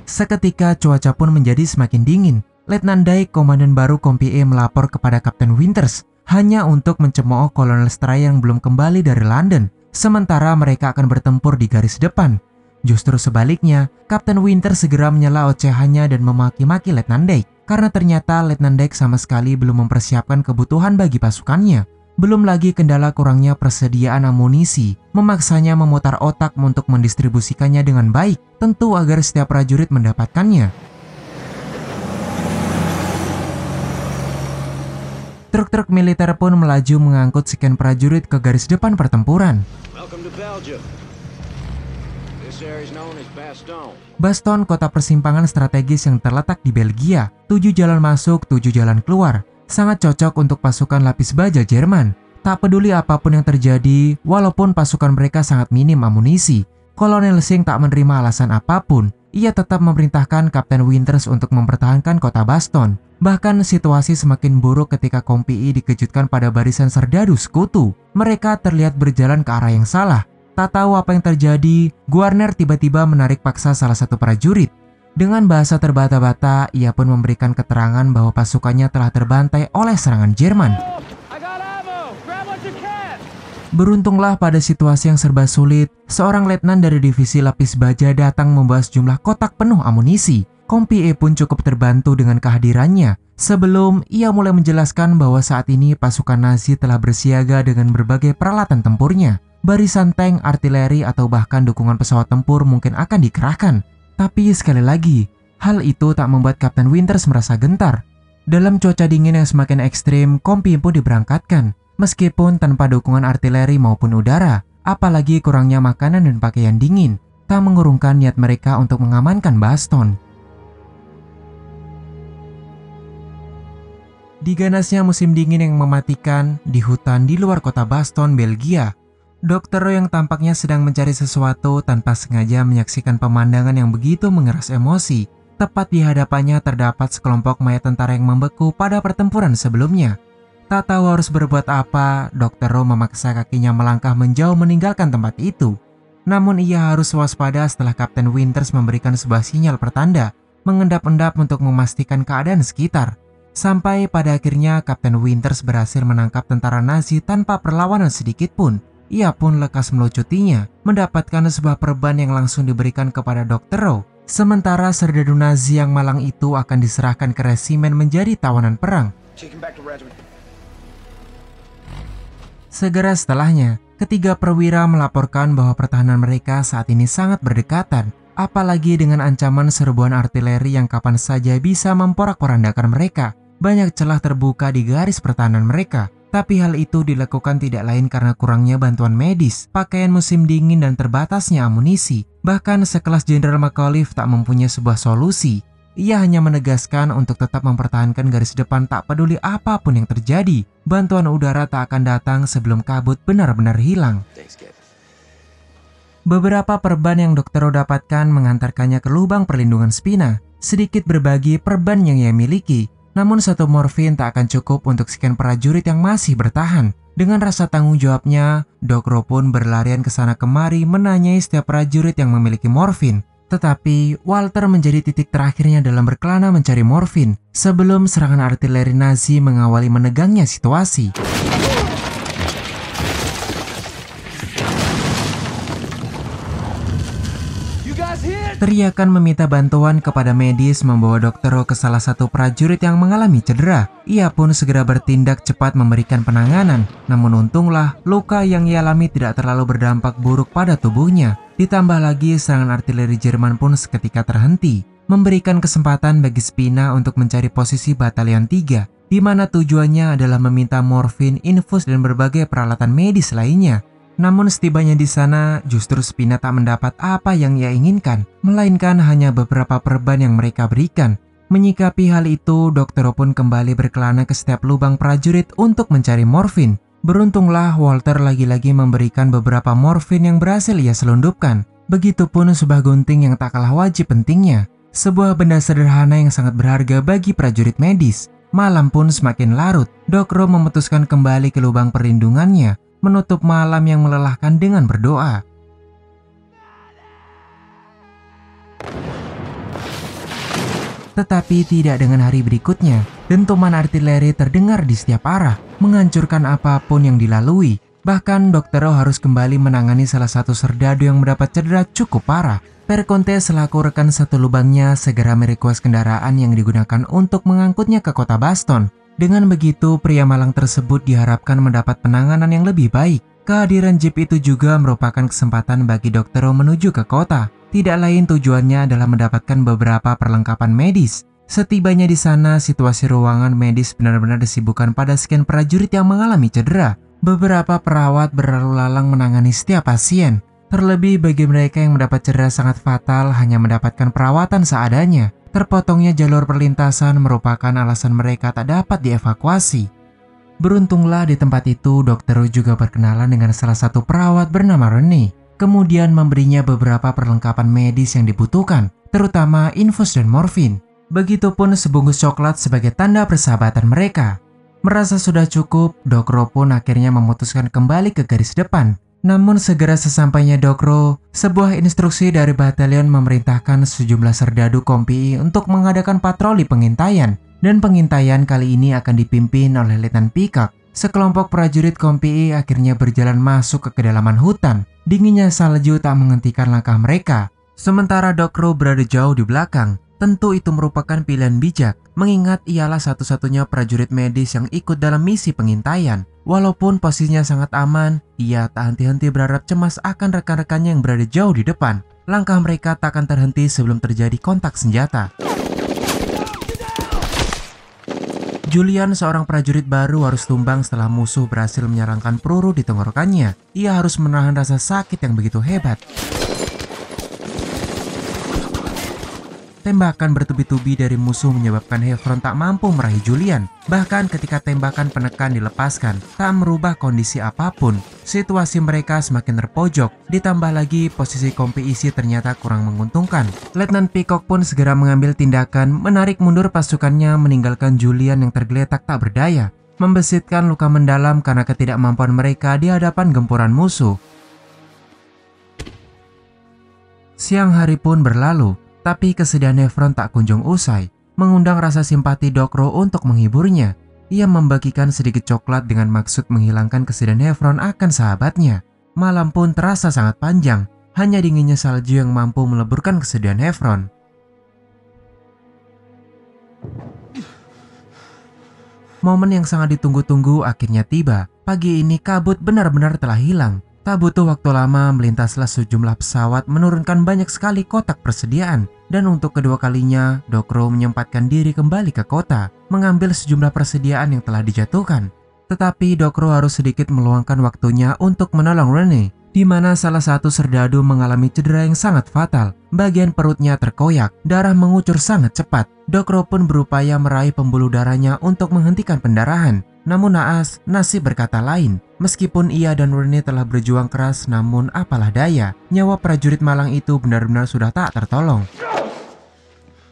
Seketika cuaca pun menjadi semakin dingin. Letnan Dike, komandan baru kompi E, melapor kepada Kapten Winters hanya untuk mencemooh Kolonel Stray yang belum kembali dari London. Sementara mereka akan bertempur di garis depan. Justru sebaliknya, Kapten Winters segera menyela ocehannya dan memaki-maki Letnan Dike karena ternyata Letnan Dike sama sekali belum mempersiapkan kebutuhan bagi pasukannya. Belum lagi kendala kurangnya persediaan amunisi, memaksanya memutar otak untuk mendistribusikannya dengan baik, tentu agar setiap prajurit mendapatkannya. Truk-truk militer pun melaju mengangkut sekian prajurit ke garis depan pertempuran. Welcome to Belgium. This area is known as Bastogne. Bastogne, kota persimpangan strategis yang terletak di Belgia. 7 jalan masuk, 7 jalan keluar. Sangat cocok untuk pasukan lapis baja Jerman. Tak peduli apapun yang terjadi, walaupun pasukan mereka sangat minim amunisi, Kolonel Singh tak menerima alasan apapun. Ia tetap memerintahkan Kapten Winters untuk mempertahankan kota Bastogne. Bahkan situasi semakin buruk ketika kompi I dikejutkan pada barisan serdadu sekutu. Mereka terlihat berjalan ke arah yang salah. Tak tahu apa yang terjadi, Guarner tiba-tiba menarik paksa salah satu prajurit. Dengan bahasa terbata-bata, ia pun memberikan keterangan bahwa pasukannya telah terbantai oleh serangan Jerman. I got ammo! Grab what you can! Beruntunglah pada situasi yang serba sulit, seorang letnan dari divisi lapis baja datang membawa sejumlah kotak penuh amunisi. Kompi E pun cukup terbantu dengan kehadirannya. Sebelum ia mulai menjelaskan bahwa saat ini pasukan Nazi telah bersiaga dengan berbagai peralatan tempurnya. Barisan tank, artileri, atau bahkan dukungan pesawat tempur mungkin akan dikerahkan. Tapi sekali lagi, hal itu tak membuat Kapten Winters merasa gentar. Dalam cuaca dingin yang semakin ekstrim, kompi pun diberangkatkan. Meskipun tanpa dukungan artileri maupun udara, apalagi kurangnya makanan dan pakaian dingin, tak mengurungkan niat mereka untuk mengamankan Bastogne. Diganasnya musim dingin yang mematikan di hutan di luar kota Bastogne, Belgia. Dr. Roy yang tampaknya sedang mencari sesuatu tanpa sengaja menyaksikan pemandangan yang begitu mengeras emosi. Tepat di hadapannya terdapat sekelompok mayat tentara yang membeku pada pertempuran sebelumnya. Tak tahu harus berbuat apa, Dr. Roy memaksa kakinya melangkah menjauh meninggalkan tempat itu. Namun ia harus waspada setelah Kapten Winters memberikan sebuah sinyal pertanda, mengendap-endap untuk memastikan keadaan sekitar. Sampai pada akhirnya Kapten Winters berhasil menangkap tentara Nazi tanpa perlawanan sedikit pun. Ia pun lekas melocutinya, mendapatkan sebuah perban yang langsung diberikan kepada Dr. Roy. Sementara serdadu Nazi yang malang itu akan diserahkan ke resimen menjadi tawanan perang. Take him back to regiment. Segera setelahnya, ketiga perwira melaporkan bahwa pertahanan mereka saat ini sangat berdekatan, apalagi dengan ancaman serbuan artileri yang kapan saja bisa memporak-porandakan mereka. Banyak celah terbuka di garis pertahanan mereka. Tapi hal itu dilakukan tidak lain karena kurangnya bantuan medis, pakaian musim dingin dan terbatasnya amunisi. Bahkan sekelas Jenderal McAuliffe tak mempunyai sebuah solusi. Ia hanya menegaskan untuk tetap mempertahankan garis depan tak peduli apapun yang terjadi. Bantuan udara tak akan datang sebelum kabut benar-benar hilang. Beberapa perban yang Dr. Roy dapatkan mengantarkannya ke lubang perlindungan Spina. Sedikit berbagi perban yang ia miliki. Namun satu morfin tak akan cukup untuk sekian prajurit yang masih bertahan. Dengan rasa tanggung jawabnya, Dr. Roy pun berlarian ke sana kemari menanyai setiap prajurit yang memiliki morfin. Tetapi Walter menjadi titik terakhirnya dalam berkelana mencari morfin sebelum serangan artileri Nazi mengawali menegangnya situasi. Teriakan meminta bantuan kepada medis membawa Dr. Roy ke salah satu prajurit yang mengalami cedera. Ia pun segera bertindak cepat memberikan penanganan. Namun untunglah luka yang ia alami tidak terlalu berdampak buruk pada tubuhnya. Ditambah lagi serangan artileri Jerman pun seketika terhenti, memberikan kesempatan bagi Spina untuk mencari posisi Batalion 3, di mana tujuannya adalah meminta morfin, infus, dan berbagai peralatan medis lainnya. Namun setibanya di sana, justru Spina tak mendapat apa yang ia inginkan, melainkan hanya beberapa perban yang mereka berikan. Menyikapi hal itu, Dr. Roy pun kembali berkelana ke setiap lubang prajurit untuk mencari morfin. Beruntunglah Walter lagi-lagi memberikan beberapa morfin yang berhasil ia selundupkan. Begitupun sebuah gunting yang tak kalah wajib pentingnya. Sebuah benda sederhana yang sangat berharga bagi prajurit medis. Malam pun semakin larut, Dr. Roy memutuskan kembali ke lubang perlindungannya, menutup malam yang melelahkan dengan berdoa. Tetapi tidak dengan hari berikutnya, dentuman artileri terdengar di setiap arah, menghancurkan apapun yang dilalui. Bahkan Dr. Roy harus kembali menangani salah satu serdadu yang mendapat cedera cukup parah. Perconte selaku rekan satu lubangnya segera merequest kendaraan yang digunakan untuk mengangkutnya ke kota Baston. Dengan begitu, pria malang tersebut diharapkan mendapat penanganan yang lebih baik. Kehadiran jeep itu juga merupakan kesempatan bagi Dr. Roy menuju ke kota. Tidak lain tujuannya adalah mendapatkan beberapa perlengkapan medis. Setibanya di sana, situasi ruangan medis benar-benar disibukkan pada sekian prajurit yang mengalami cedera. Beberapa perawat berlalu lalang menangani setiap pasien. Terlebih bagi mereka yang mendapat cedera sangat fatal hanya mendapatkan perawatan seadanya. Terpotongnya jalur perlintasan merupakan alasan mereka tak dapat dievakuasi. Beruntunglah di tempat itu Dr. Roy juga berkenalan dengan salah satu perawat bernama Rene. Kemudian memberinya beberapa perlengkapan medis yang dibutuhkan, terutama infus dan morfin. Begitupun sebungkus coklat sebagai tanda persahabatan mereka. Merasa sudah cukup, Dr. Roy pun akhirnya memutuskan kembali ke garis depan. Namun segera sesampainya Dr. Roy, sebuah instruksi dari batalion memerintahkan sejumlah serdadu Kompi untuk mengadakan patroli pengintaian. Dan pengintaian kali ini akan dipimpin oleh Letnan Peacock. Sekelompok prajurit Kompi akhirnya berjalan masuk ke kedalaman hutan. Dinginnya salju tak menghentikan langkah mereka. Sementara Dr. Roy berada jauh di belakang. Tentu itu merupakan pilihan bijak, mengingat ialah satu-satunya prajurit medis yang ikut dalam misi pengintaian. Walaupun posisinya sangat aman, ia tak henti-henti berharap cemas akan rekan-rekannya yang berada jauh di depan. Langkah mereka tak akan terhenti sebelum terjadi kontak senjata. Julian, seorang prajurit baru, harus tumbang setelah musuh berhasil menyerangkan peluru di tenggorokannya. Ia harus menahan rasa sakit yang begitu hebat. Tembakan bertubi-tubi dari musuh menyebabkan Hevron tak mampu meraih Julian. Bahkan ketika tembakan penekan dilepaskan, tak merubah kondisi apapun. Situasi mereka semakin terpojok, ditambah lagi posisi kompi isi ternyata kurang menguntungkan. Letnan Peacock pun segera mengambil tindakan, menarik mundur pasukannya meninggalkan Julian yang tergeletak tak berdaya, membesitkan luka mendalam karena ketidakmampuan mereka di hadapan gempuran musuh. Siang hari pun berlalu, tapi kesedihan Heffron tak kunjung usai, mengundang rasa simpati Dokro untuk menghiburnya. Ia membagikan sedikit coklat dengan maksud menghilangkan kesedihan Heffron akan sahabatnya. Malam pun terasa sangat panjang, hanya dinginnya salju yang mampu meleburkan kesedihan Heffron. Momen yang sangat ditunggu-tunggu akhirnya tiba. Pagi ini kabut benar-benar telah hilang. Tak butuh waktu lama, melintaslah sejumlah pesawat menurunkan banyak sekali kotak persediaan. Dan untuk kedua kalinya, Dokro menyempatkan diri kembali ke kota, mengambil sejumlah persediaan yang telah dijatuhkan. Tetapi Dokro harus sedikit meluangkan waktunya untuk menolong Rene, di mana salah satu serdadu mengalami cedera yang sangat fatal. Bagian perutnya terkoyak, darah mengucur sangat cepat. Dokro pun berupaya meraih pembuluh darahnya untuk menghentikan pendarahan. Namun naas, nasib berkata lain. Meskipun ia dan Rene telah berjuang keras, namun apalah daya, nyawa prajurit malang itu benar-benar sudah tak tertolong.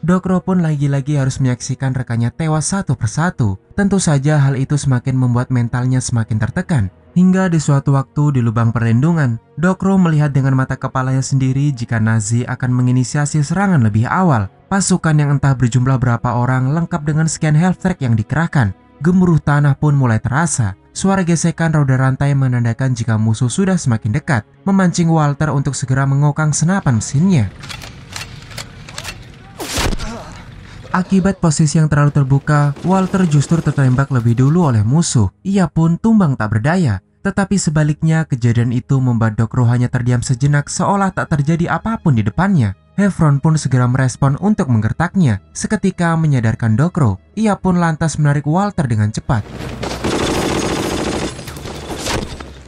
Dokro pun lagi-lagi harus menyaksikan rekannya tewas satu persatu. Tentu saja hal itu semakin membuat mentalnya semakin tertekan. Hingga di suatu waktu di lubang perlindungan, Dokro melihat dengan mata kepalanya sendiri jika Nazi akan menginisiasi serangan lebih awal. Pasukan yang entah berjumlah berapa orang lengkap dengan sekian Half-Track yang dikerahkan. Gemuruh tanah pun mulai terasa. Suara gesekan roda rantai menandakan jika musuh sudah semakin dekat, memancing Walter untuk segera mengokang senapan mesinnya. Akibat posisi yang terlalu terbuka, Walter justru tertembak lebih dulu oleh musuh. Ia pun tumbang tak berdaya. Tetapi sebaliknya, kejadian itu membuat Dokro hanya terdiam sejenak seolah tak terjadi apapun di depannya. Heffron pun segera merespon untuk menggertaknya. Seketika menyadarkan Dokro, ia pun lantas menarik Walter dengan cepat.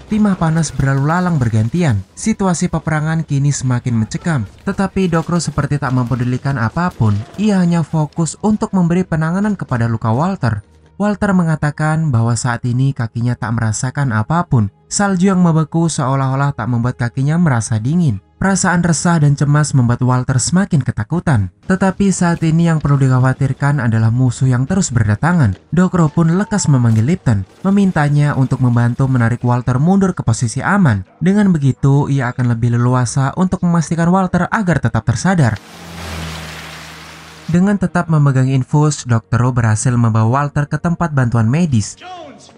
Timah panas berlalu lalang bergantian. Situasi peperangan kini semakin mencekam. Tetapi Dokro seperti tak mempedulikan apapun. Ia hanya fokus untuk memberi penanganan kepada luka Walter. Walter mengatakan bahwa saat ini kakinya tak merasakan apapun. Salju yang membeku seolah-olah tak membuat kakinya merasa dingin. Perasaan resah dan cemas membuat Walter semakin ketakutan. Tetapi saat ini yang perlu dikhawatirkan adalah musuh yang terus berdatangan. Dokro pun lekas memanggil Lipton, memintanya untuk membantu menarik Walter mundur ke posisi aman. Dengan begitu, ia akan lebih leluasa untuk memastikan Walter agar tetap tersadar. Dengan tetap memegang infus, Dr. Rowe berhasil membawa Walter ke tempat bantuan medis,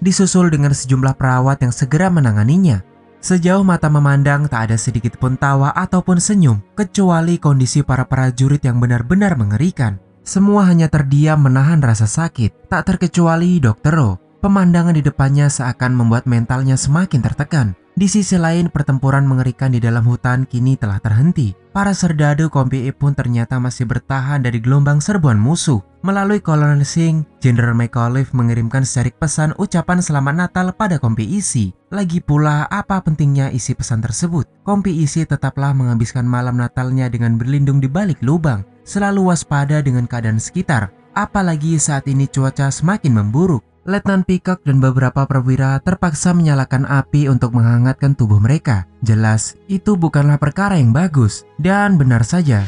disusul dengan sejumlah perawat yang segera menanganinya. Sejauh mata memandang, tak ada sedikit pun tawa ataupun senyum, kecuali kondisi para prajurit yang benar-benar mengerikan. Semua hanya terdiam menahan rasa sakit, tak terkecuali Dr. Rowe. Pemandangan di depannya seakan membuat mentalnya semakin tertekan. Di sisi lain, pertempuran mengerikan di dalam hutan kini telah terhenti. Para serdadu Kompi E pun ternyata masih bertahan dari gelombang serbuan musuh. Melalui Kolonel Singh, Jenderal McAuliffe mengirimkan secarik pesan ucapan selamat Natal pada Kompi Isi. Lagi pula, apa pentingnya isi pesan tersebut? Kompi Isi tetaplah menghabiskan malam Natalnya dengan berlindung di balik lubang, selalu waspada dengan keadaan sekitar. Apalagi saat ini cuaca semakin memburuk. Letnan Peacock dan beberapa perwira terpaksa menyalakan api untuk menghangatkan tubuh mereka. Jelas, itu bukanlah perkara yang bagus. Dan benar saja,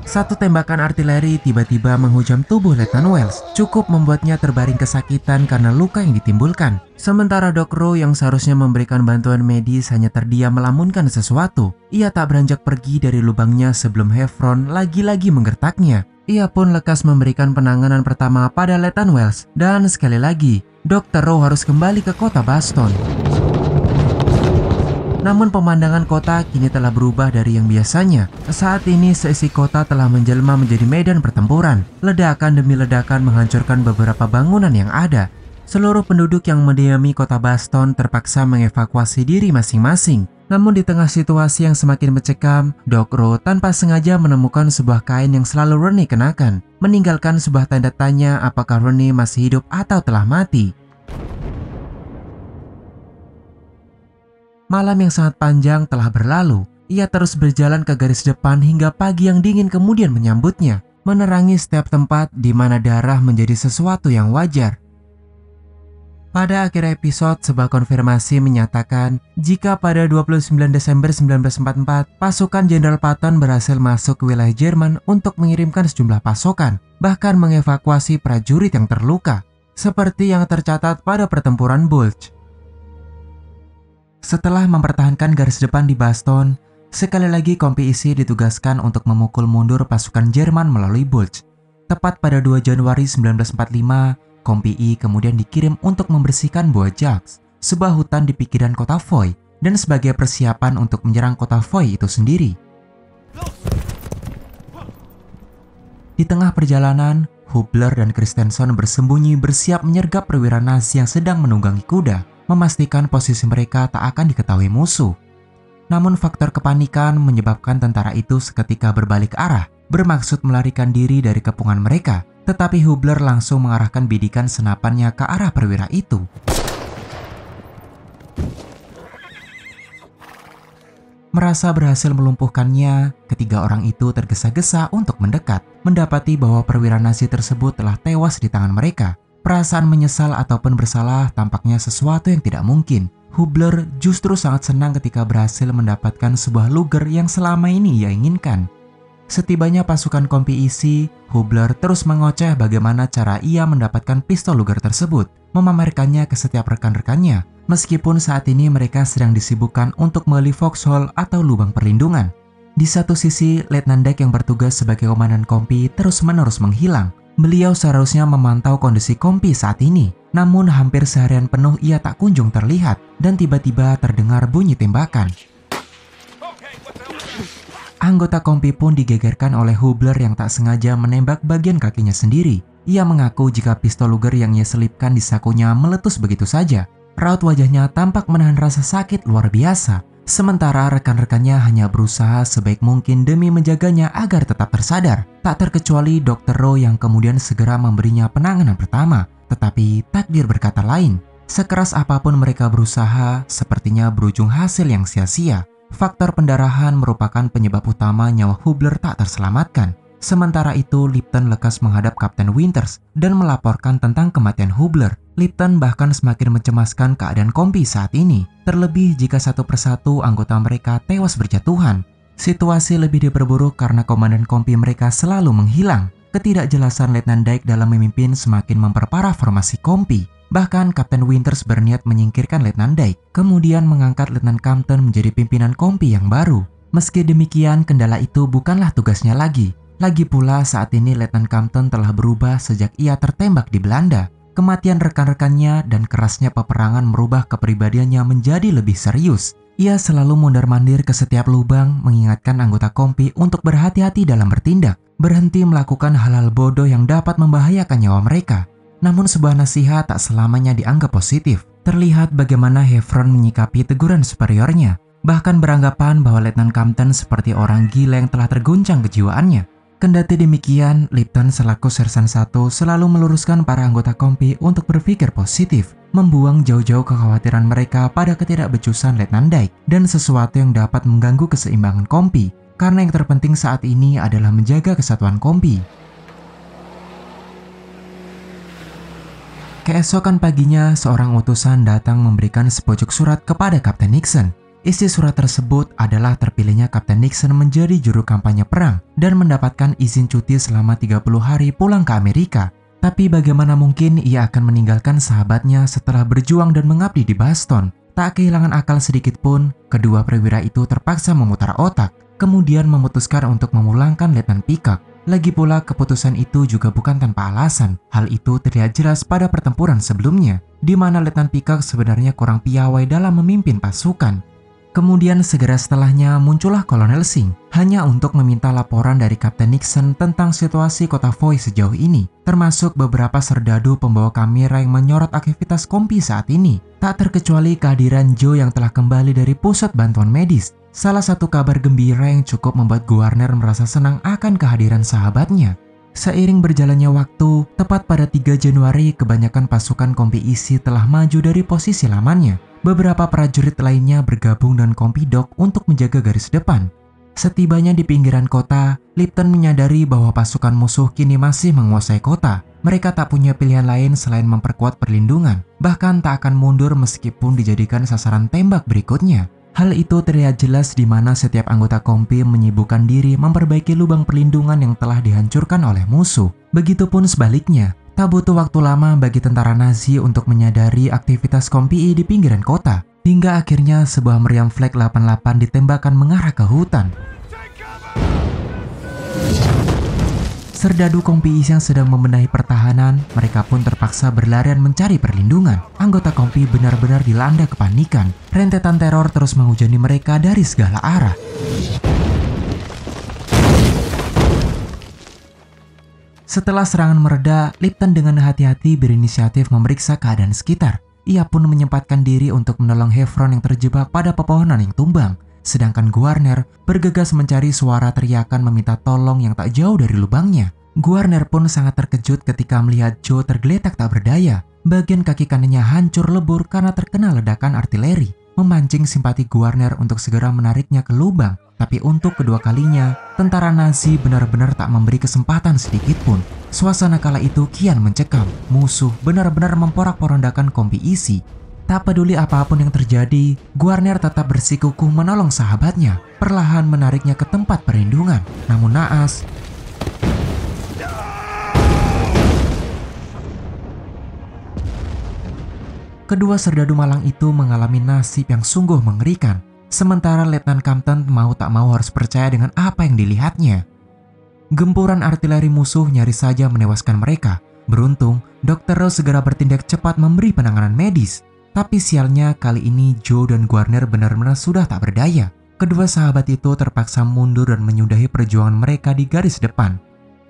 satu tembakan artileri tiba-tiba menghujam tubuh Letnan Wells, cukup membuatnya terbaring kesakitan karena luka yang ditimbulkan. Sementara Dokro yang seharusnya memberikan bantuan medis hanya terdiam melamunkan sesuatu. Ia tak beranjak pergi dari lubangnya sebelum Heffron lagi-lagi menggertaknya. Ia pun lekas memberikan penanganan pertama pada Letnan Wells. Dan sekali lagi, Dr. Rowe harus kembali ke kota Baston. Namun pemandangan kota kini telah berubah dari yang biasanya. Saat ini seisi kota telah menjelma menjadi medan pertempuran. Ledakan demi ledakan menghancurkan beberapa bangunan yang ada. Seluruh penduduk yang mendiami kota Baston terpaksa mengevakuasi diri masing-masing. Namun di tengah situasi yang semakin mencekam, Dokro tanpa sengaja menemukan sebuah kain yang selalu Rene kenakan, meninggalkan sebuah tanda tanya apakah Rene masih hidup atau telah mati. Malam yang sangat panjang telah berlalu. Ia terus berjalan ke garis depan hingga pagi yang dingin kemudian menyambutnya, menerangi setiap tempat di mana darah menjadi sesuatu yang wajar. Pada akhir episode, sebuah konfirmasi menyatakan jika pada 29 Desember 1944, pasukan Jenderal Patton berhasil masuk ke wilayah Jerman untuk mengirimkan sejumlah pasokan, bahkan mengevakuasi prajurit yang terluka, seperti yang tercatat pada pertempuran Bulge. Setelah mempertahankan garis depan di Baston, sekali lagi Kompi Isi ditugaskan untuk memukul mundur pasukan Jerman melalui Bulge. Tepat pada 2 Januari 1945, Kompi I kemudian dikirim untuk membersihkan Bois Jacques, sebuah hutan di pinggiran kota Foy, dan sebagai persiapan untuk menyerang kota Foy itu sendiri. Di tengah perjalanan, Hubler dan Christensen bersembunyi bersiap menyergap perwira Nazi yang sedang menunggangi kuda, memastikan posisi mereka tak akan diketahui musuh. Namun faktor kepanikan menyebabkan tentara itu seketika berbalik arah, bermaksud melarikan diri dari kepungan mereka. Tetapi Hubler langsung mengarahkan bidikan senapannya ke arah perwira itu. Merasa berhasil melumpuhkannya, ketiga orang itu tergesa-gesa untuk mendekat, mendapati bahwa perwira Nazi tersebut telah tewas di tangan mereka. Perasaan menyesal ataupun bersalah tampaknya sesuatu yang tidak mungkin. Hubler justru sangat senang ketika berhasil mendapatkan sebuah Luger yang selama ini ia inginkan. Setibanya pasukan Kompi Isi, Hubler terus mengoceh bagaimana cara ia mendapatkan pistol Luger tersebut, memamerkannya ke setiap rekan-rekannya, meskipun saat ini mereka sedang disibukkan untuk menggali foxhole atau lubang perlindungan. Di satu sisi, Letnan Dyke yang bertugas sebagai komandan Kompi terus-menerus menghilang. Beliau seharusnya memantau kondisi Kompi saat ini, namun hampir seharian penuh ia tak kunjung terlihat, dan tiba-tiba terdengar bunyi tembakan. Anggota Kompi pun digegerkan oleh Hubler yang tak sengaja menembak bagian kakinya sendiri. Ia mengaku jika pistol Luger yang ia selipkan di sakunya meletus begitu saja. Raut wajahnya tampak menahan rasa sakit luar biasa. Sementara rekan-rekannya hanya berusaha sebaik mungkin demi menjaganya agar tetap tersadar. Tak terkecuali Dr. Rowe yang kemudian segera memberinya penanganan pertama. Tetapi takdir berkata lain. Sekeras apapun mereka berusaha, sepertinya berujung hasil yang sia-sia. Faktor pendarahan merupakan penyebab utama nyawa Hubler tak terselamatkan. Sementara itu, Lipton lekas menghadap Kapten Winters dan melaporkan tentang kematian Hubler. Lipton bahkan semakin mencemaskan keadaan Kompi saat ini, terlebih jika satu persatu anggota mereka tewas berjatuhan. Situasi lebih diperburuk karena komandan Kompi mereka selalu menghilang. Ketidakjelasan Letnan Dyke dalam memimpin semakin memperparah formasi Kompi. Bahkan Kapten Winters berniat menyingkirkan Letnan Dyke, kemudian mengangkat Letnan Compton menjadi pimpinan Kompi yang baru. Meski demikian, kendala itu bukanlah tugasnya lagi. Lagi pula saat ini Letnan Compton telah berubah sejak ia tertembak di Belanda. Kematian rekan-rekannya dan kerasnya peperangan merubah kepribadiannya menjadi lebih serius. Ia selalu mondar-mandir ke setiap lubang, mengingatkan anggota Kompi untuk berhati-hati dalam bertindak, berhenti melakukan hal-hal bodoh yang dapat membahayakan nyawa mereka. Namun sebuah nasihat tak selamanya dianggap positif. Terlihat bagaimana Heffron menyikapi teguran superiornya, bahkan beranggapan bahwa Letnan Compton seperti orang gila yang telah terguncang kejiwaannya. Kendati demikian, Lipton selaku Sersan 1 selalu meluruskan para anggota Kompi untuk berpikir positif, membuang jauh-jauh kekhawatiran mereka pada ketidakbecusan Letnan Dyke dan sesuatu yang dapat mengganggu keseimbangan Kompi, karena yang terpenting saat ini adalah menjaga kesatuan Kompi. Keesokan paginya, seorang utusan datang memberikan sepojok surat kepada Kapten Nixon. Isi surat tersebut adalah terpilihnya Kapten Nixon menjadi juru kampanye perang dan mendapatkan izin cuti selama 30 hari pulang ke Amerika. Tapi bagaimana mungkin ia akan meninggalkan sahabatnya setelah berjuang dan mengabdi di Baston? Tak kehilangan akal sedikit pun, kedua perwira itu terpaksa memutar otak, kemudian memutuskan untuk memulangkan Letnan Peacock. Lagi pula keputusan itu juga bukan tanpa alasan. Hal itu terlihat jelas pada pertempuran sebelumnya, di mana Letnan Peacock sebenarnya kurang piawai dalam memimpin pasukan. Kemudian segera setelahnya muncullah Kolonel Singh, hanya untuk meminta laporan dari Kapten Nixon tentang situasi kota Foy sejauh ini, termasuk beberapa serdadu pembawa kamera yang menyorot aktivitas Kompi saat ini. Tak terkecuali kehadiran Joe yang telah kembali dari pusat bantuan medis. Salah satu kabar gembira yang cukup membuat Guarner merasa senang akan kehadiran sahabatnya. Seiring berjalannya waktu, tepat pada 3 Januari kebanyakan pasukan Kompi Isi telah maju dari posisi lamanya. Beberapa prajurit lainnya bergabung dengan Kompi Dock untuk menjaga garis depan. Setibanya di pinggiran kota, Lipton menyadari bahwa pasukan musuh kini masih menguasai kota. Mereka tak punya pilihan lain selain memperkuat perlindungan, bahkan tak akan mundur meskipun dijadikan sasaran tembak berikutnya. Hal itu terlihat jelas di mana setiap anggota kompi menyibukkan diri memperbaiki lubang perlindungan yang telah dihancurkan oleh musuh. Begitupun sebaliknya, tak butuh waktu lama bagi tentara Nazi untuk menyadari aktivitas kompi di pinggiran kota, hingga akhirnya sebuah meriam Flak 88 ditembakkan mengarah ke hutan. Serdadu kompi yang sedang membenahi pertahanan, mereka pun terpaksa berlarian mencari perlindungan. Anggota kompi benar-benar dilanda kepanikan. Rentetan teror terus menghujani mereka dari segala arah. Setelah serangan mereda, Lipton dengan hati-hati berinisiatif memeriksa keadaan sekitar. Ia pun menyempatkan diri untuk menolong Hevron yang terjebak pada pepohonan yang tumbang. Sedangkan Guarner bergegas mencari suara teriakan meminta tolong yang tak jauh dari lubangnya. Guarner pun sangat terkejut ketika melihat Joe tergeletak tak berdaya. Bagian kaki kanannya hancur lebur karena terkena ledakan artileri, memancing simpati Guarner untuk segera menariknya ke lubang. Tapi untuk kedua kalinya, tentara Nazi benar-benar tak memberi kesempatan sedikit pun. Suasana kala itu kian mencekam. Musuh benar-benar memporak-porandakan kompi isi. Tak peduli apapun yang terjadi, Guarner tetap bersikukuh menolong sahabatnya, perlahan menariknya ke tempat perlindungan. Namun naas, kedua serdadu malang itu mengalami nasib yang sungguh mengerikan. Sementara Letnan Compton mau tak mau harus percaya dengan apa yang dilihatnya. Gempuran artileri musuh nyaris saja menewaskan mereka. Beruntung, Dr. Rose segera bertindak cepat memberi penanganan medis. Tapi sialnya kali ini Joe dan Guarner benar-benar sudah tak berdaya. Kedua sahabat itu terpaksa mundur dan menyudahi perjuangan mereka di garis depan.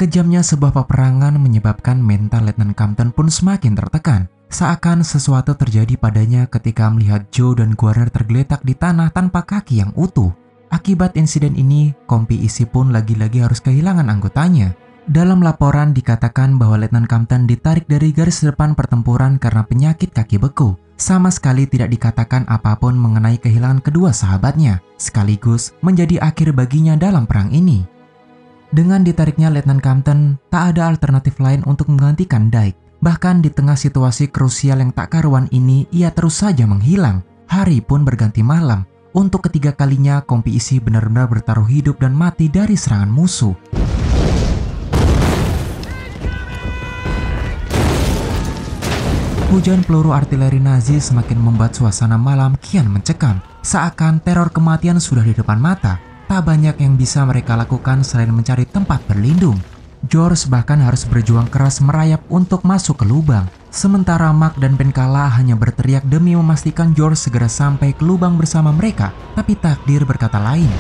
Kejamnya sebuah peperangan menyebabkan mental Letnan Compton pun semakin tertekan. Seakan sesuatu terjadi padanya ketika melihat Joe dan Guarner tergeletak di tanah tanpa kaki yang utuh. Akibat insiden ini, kompi isi pun lagi-lagi harus kehilangan anggotanya. Dalam laporan dikatakan bahwa Letnan Compton ditarik dari garis depan pertempuran karena penyakit kaki beku. Sama sekali tidak dikatakan apapun mengenai kehilangan kedua sahabatnya, sekaligus menjadi akhir baginya dalam perang ini. Dengan ditariknya Letnan Compton, tak ada alternatif lain untuk menggantikan Dyke. Bahkan di tengah situasi krusial yang tak karuan ini, ia terus saja menghilang. Hari pun berganti malam. Untuk ketiga kalinya, kompi isi benar-benar bertaruh hidup dan mati dari serangan musuh. Hujan peluru artileri Nazi semakin membuat suasana malam kian mencekam. Seakan teror kematian sudah di depan mata. Tak banyak yang bisa mereka lakukan selain mencari tempat berlindung. George bahkan harus berjuang keras merayap untuk masuk ke lubang. Sementara Mark dan Penkala hanya berteriak demi memastikan George segera sampai ke lubang bersama mereka. Tapi takdir berkata lain.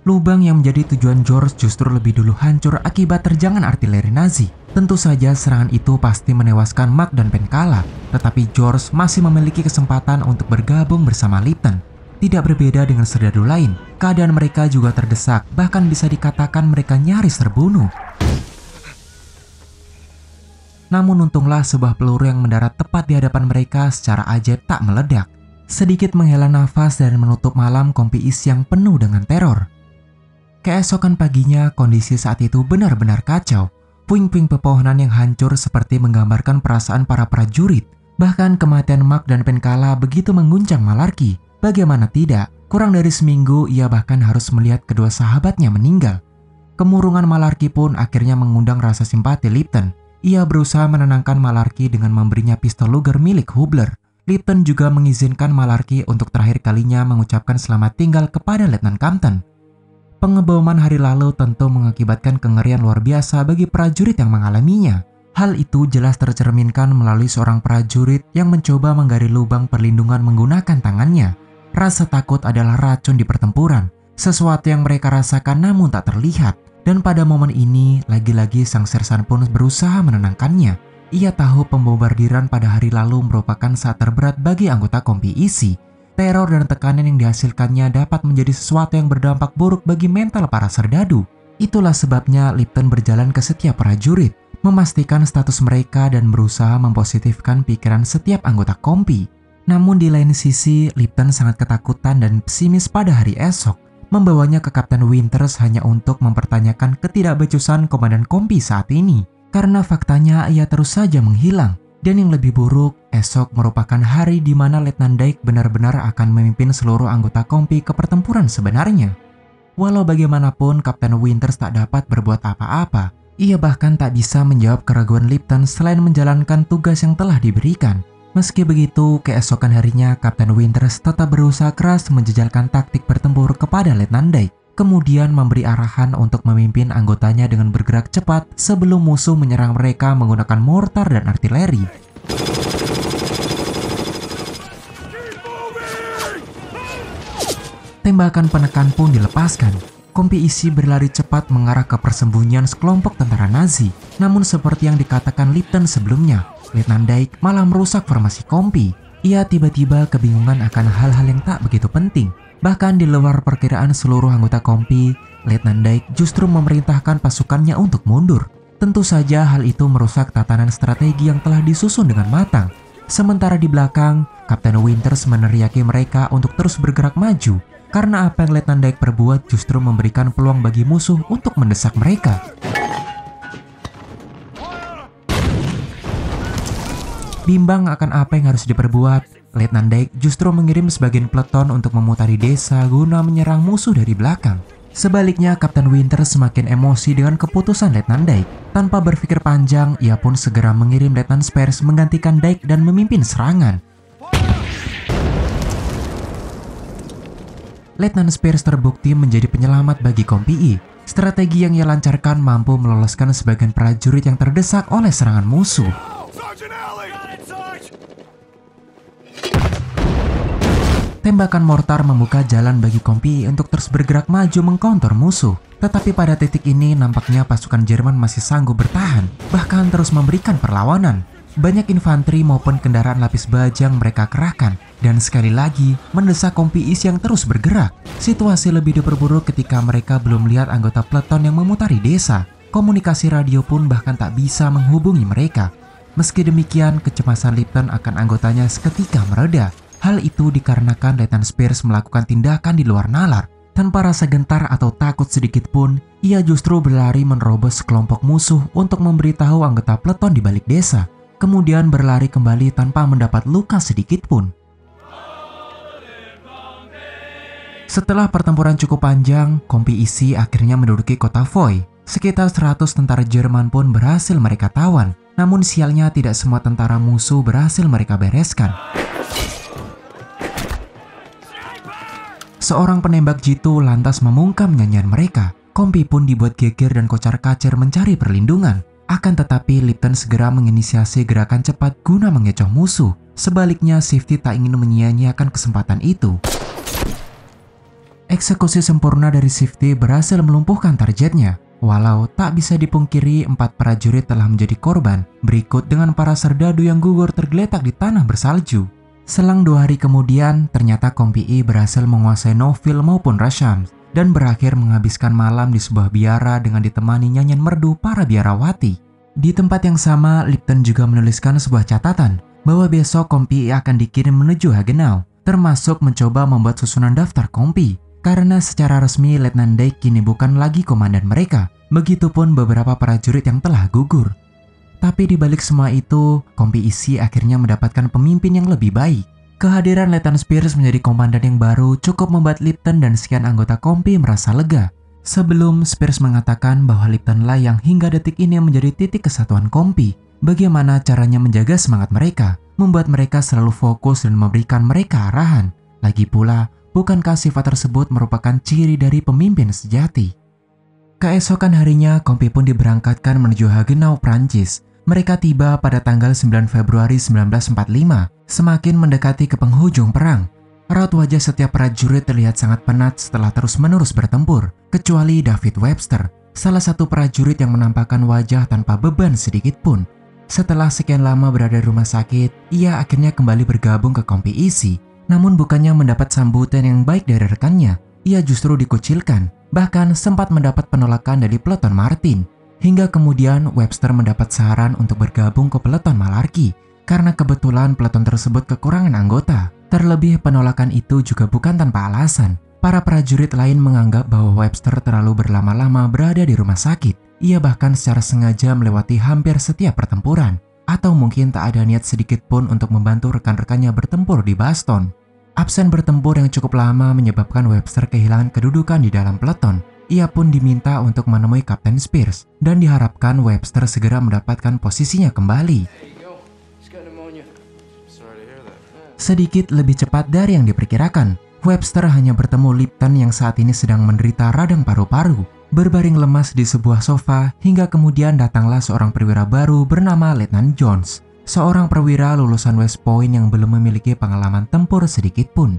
Lubang yang menjadi tujuan George justru lebih dulu hancur akibat terjangan artileri Nazi. Tentu saja serangan itu pasti menewaskan Mark dan Penkala, tetapi George masih memiliki kesempatan untuk bergabung bersama Lipton. Tidak berbeda dengan serdadu lain, keadaan mereka juga terdesak, bahkan bisa dikatakan mereka nyaris terbunuh. Namun untunglah sebuah peluru yang mendarat tepat di hadapan mereka secara ajaib tak meledak. Sedikit menghela nafas dan menutup malam kompi isi yang penuh dengan teror. Keesokan paginya, kondisi saat itu benar-benar kacau. Puing-puing pepohonan yang hancur seperti menggambarkan perasaan para prajurit. Bahkan kematian Mark dan Penkala begitu mengguncang Malarkey. Bagaimana tidak, kurang dari seminggu ia bahkan harus melihat kedua sahabatnya meninggal. Kemurungan Malarkey pun akhirnya mengundang rasa simpati Lipton. Ia berusaha menenangkan Malarkey dengan memberinya pistol Luger milik Hubler. Lipton juga mengizinkan Malarkey untuk terakhir kalinya mengucapkan selamat tinggal kepada Letnan Compton. Pengeboman hari lalu tentu mengakibatkan kengerian luar biasa bagi prajurit yang mengalaminya. Hal itu jelas tercerminkan melalui seorang prajurit yang mencoba menggali lubang perlindungan menggunakan tangannya. Rasa takut adalah racun di pertempuran, sesuatu yang mereka rasakan namun tak terlihat. Dan pada momen ini, lagi-lagi sang sersan pun berusaha menenangkannya. Ia tahu pembombardiran pada hari lalu merupakan saat terberat bagi anggota kompi isi. Teror dan tekanan yang dihasilkannya dapat menjadi sesuatu yang berdampak buruk bagi mental para serdadu. Itulah sebabnya Lipton berjalan ke setiap prajurit, memastikan status mereka dan berusaha mempositifkan pikiran setiap anggota kompi. Namun di lain sisi, Lipton sangat ketakutan dan pesimis pada hari esok. membawanya ke Kapten Winters hanya untuk mempertanyakan ketidakbecusan Komandan Kompi saat ini. Karena faktanya ia terus saja menghilang. Dan yang lebih buruk, esok merupakan hari di mana Letnan Dike benar-benar akan memimpin seluruh anggota Kompi ke pertempuran sebenarnya. Walau bagaimanapun Kapten Winters tak dapat berbuat apa-apa, ia bahkan tak bisa menjawab keraguan Lipton selain menjalankan tugas yang telah diberikan. Meski begitu, keesokan harinya Kapten Winters tetap berusaha keras menjejalkan taktik bertempur kepada Letnan Dike. Kemudian memberi arahan untuk memimpin anggotanya dengan bergerak cepat sebelum musuh menyerang mereka menggunakan mortar dan artileri. Tembakan penekan pun dilepaskan. Kompi isi berlari cepat mengarah ke persembunyian sekelompok tentara Nazi. Namun seperti yang dikatakan Lipton sebelumnya, Letnan Dike malah merusak formasi Kompi. Ia tiba-tiba kebingungan akan hal-hal yang tak begitu penting. Bahkan di luar perkiraan seluruh anggota Kompi, Letnan Dike justru memerintahkan pasukannya untuk mundur. Tentu saja hal itu merusak tatanan strategi yang telah disusun dengan matang. Sementara di belakang, Kapten Winters meneriaki mereka untuk terus bergerak maju. Karena apa yang Letnan Dike perbuat justru memberikan peluang bagi musuh untuk mendesak mereka. Bimbang akan apa yang harus diperbuat, Letnan Dike justru mengirim sebagian peleton untuk memutari desa guna menyerang musuh dari belakang. Sebaliknya, Kapten Winters semakin emosi dengan keputusan Letnan Dike. Tanpa berpikir panjang, ia pun segera mengirim Letnan Spears menggantikan Dike dan memimpin serangan. Letnan Spears terbukti menjadi penyelamat bagi Kompi I. Strategi yang ia lancarkan mampu meloloskan sebagian prajurit yang terdesak oleh serangan musuh. Tembakan mortar membuka jalan bagi Kompi untuk terus bergerak maju mengcounter musuh. Tetapi pada titik ini nampaknya pasukan Jerman masih sanggup bertahan, bahkan terus memberikan perlawanan. Banyak infanteri maupun kendaraan lapis baja yang mereka kerahkan, dan sekali lagi mendesak Kompi Is yang terus bergerak. Situasi lebih diperburuk ketika mereka belum melihat anggota peleton yang memutari desa. Komunikasi radio pun bahkan tak bisa menghubungi mereka. Meski demikian, kecemasan Lipton akan anggotanya seketika mereda. Hal itu dikarenakan Letnan Spears melakukan tindakan di luar nalar. Tanpa rasa gentar atau takut sedikit pun, ia justru berlari menerobos kelompok musuh untuk memberitahu anggota peleton di balik desa. Kemudian berlari kembali tanpa mendapat luka sedikit pun. Setelah pertempuran cukup panjang, Kompi Isi akhirnya menduduki kota Foy. Sekitar 100 tentara Jerman pun berhasil mereka tawan. Namun sialnya tidak semua tentara musuh berhasil mereka bereskan. Seorang penembak jitu lantas memungkam nyanyian mereka. Kompi pun dibuat geger dan kocar-kacir mencari perlindungan. Akan tetapi Lipton segera menginisiasi gerakan cepat guna mengecoh musuh. Sebaliknya Safety tak ingin menyia-nyiakan kesempatan itu. Eksekusi sempurna dari Safety berhasil melumpuhkan targetnya. Walau tak bisa dipungkiri 4 prajurit telah menjadi korban. Berikut dengan para serdadu yang gugur tergeletak di tanah bersalju. Selang 2 hari kemudian, ternyata Kompi I berhasil menguasai Noville maupun Rasham dan berakhir menghabiskan malam di sebuah biara dengan ditemani nyanyian merdu para biarawati. Di tempat yang sama, Lipton juga menuliskan sebuah catatan bahwa besok Kompi I akan dikirim menuju Hagenau, termasuk mencoba membuat susunan daftar Kompi. Karena secara resmi Letnan Dike kini bukan lagi komandan mereka, begitupun beberapa prajurit yang telah gugur. Tapi di balik semua itu, Kompi Isi akhirnya mendapatkan pemimpin yang lebih baik. Kehadiran Letnan Spears menjadi komandan yang baru cukup membuat Lipton dan sekian anggota Kompi merasa lega. Sebelum Spears mengatakan bahwa Liptonlah yang hingga detik ini menjadi titik kesatuan Kompi. Bagaimana caranya menjaga semangat mereka, membuat mereka selalu fokus dan memberikan mereka arahan. Lagi pula, bukankah sifat tersebut merupakan ciri dari pemimpin sejati? Keesokan harinya, Kompi pun diberangkatkan menuju Hagenau, Prancis. Mereka tiba pada tanggal 9 Februari 1945, semakin mendekati ke penghujung perang. Raut wajah setiap prajurit terlihat sangat penat setelah terus-menerus bertempur, kecuali David Webster, salah satu prajurit yang menampakkan wajah tanpa beban sedikit pun. Setelah sekian lama berada di rumah sakit, ia akhirnya kembali bergabung ke Kompi Isi. Namun bukannya mendapat sambutan yang baik dari rekannya, ia justru dikucilkan, bahkan sempat mendapat penolakan dari peleton Martin. Hingga kemudian Webster mendapat saran untuk bergabung ke peleton Malarkey karena kebetulan peleton tersebut kekurangan anggota. Terlebih penolakan itu juga bukan tanpa alasan. Para prajurit lain menganggap bahwa Webster terlalu berlama-lama berada di rumah sakit. Ia bahkan secara sengaja melewati hampir setiap pertempuran. Atau mungkin tak ada niat sedikit pun untuk membantu rekan-rekannya bertempur di Baston. Absen bertempur yang cukup lama menyebabkan Webster kehilangan kedudukan di dalam peleton. Ia pun diminta untuk menemui Kapten Spears dan diharapkan Webster segera mendapatkan posisinya kembali. Sedikit lebih cepat dari yang diperkirakan, Webster hanya bertemu Lipton yang saat ini sedang menderita radang paru-paru, berbaring lemas di sebuah sofa, hingga kemudian datanglah seorang perwira baru bernama Letnan Jones, seorang perwira lulusan West Point yang belum memiliki pengalaman tempur sedikit pun.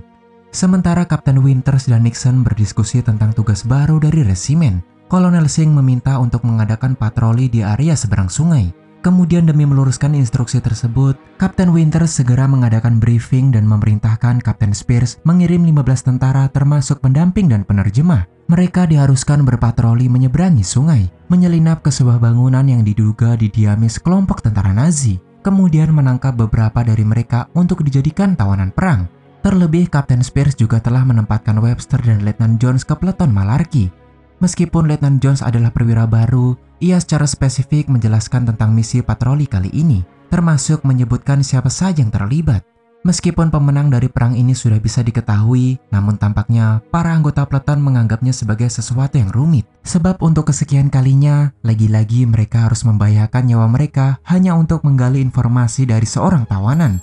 Sementara Kapten Winters dan Nixon berdiskusi tentang tugas baru dari resimen, Kolonel Singh meminta untuk mengadakan patroli di area seberang sungai. Kemudian demi meluruskan instruksi tersebut, Kapten Winters segera mengadakan briefing dan memerintahkan Kapten Spears mengirim 15 tentara termasuk pendamping dan penerjemah. Mereka diharuskan berpatroli menyeberangi sungai, menyelinap ke sebuah bangunan yang diduga didiami sekelompok tentara Nazi, kemudian menangkap beberapa dari mereka untuk dijadikan tawanan perang. Terlebih Kapten Spears juga telah menempatkan Webster dan Letnan Jones ke peleton Malarkey. Meskipun Letnan Jones adalah perwira baru, ia secara spesifik menjelaskan tentang misi patroli kali ini, termasuk menyebutkan siapa saja yang terlibat. Meskipun pemenang dari perang ini sudah bisa diketahui, namun tampaknya para anggota peleton menganggapnya sebagai sesuatu yang rumit. Sebab untuk kesekian kalinya, lagi-lagi mereka harus membahayakan nyawa mereka hanya untuk menggali informasi dari seorang tawanan.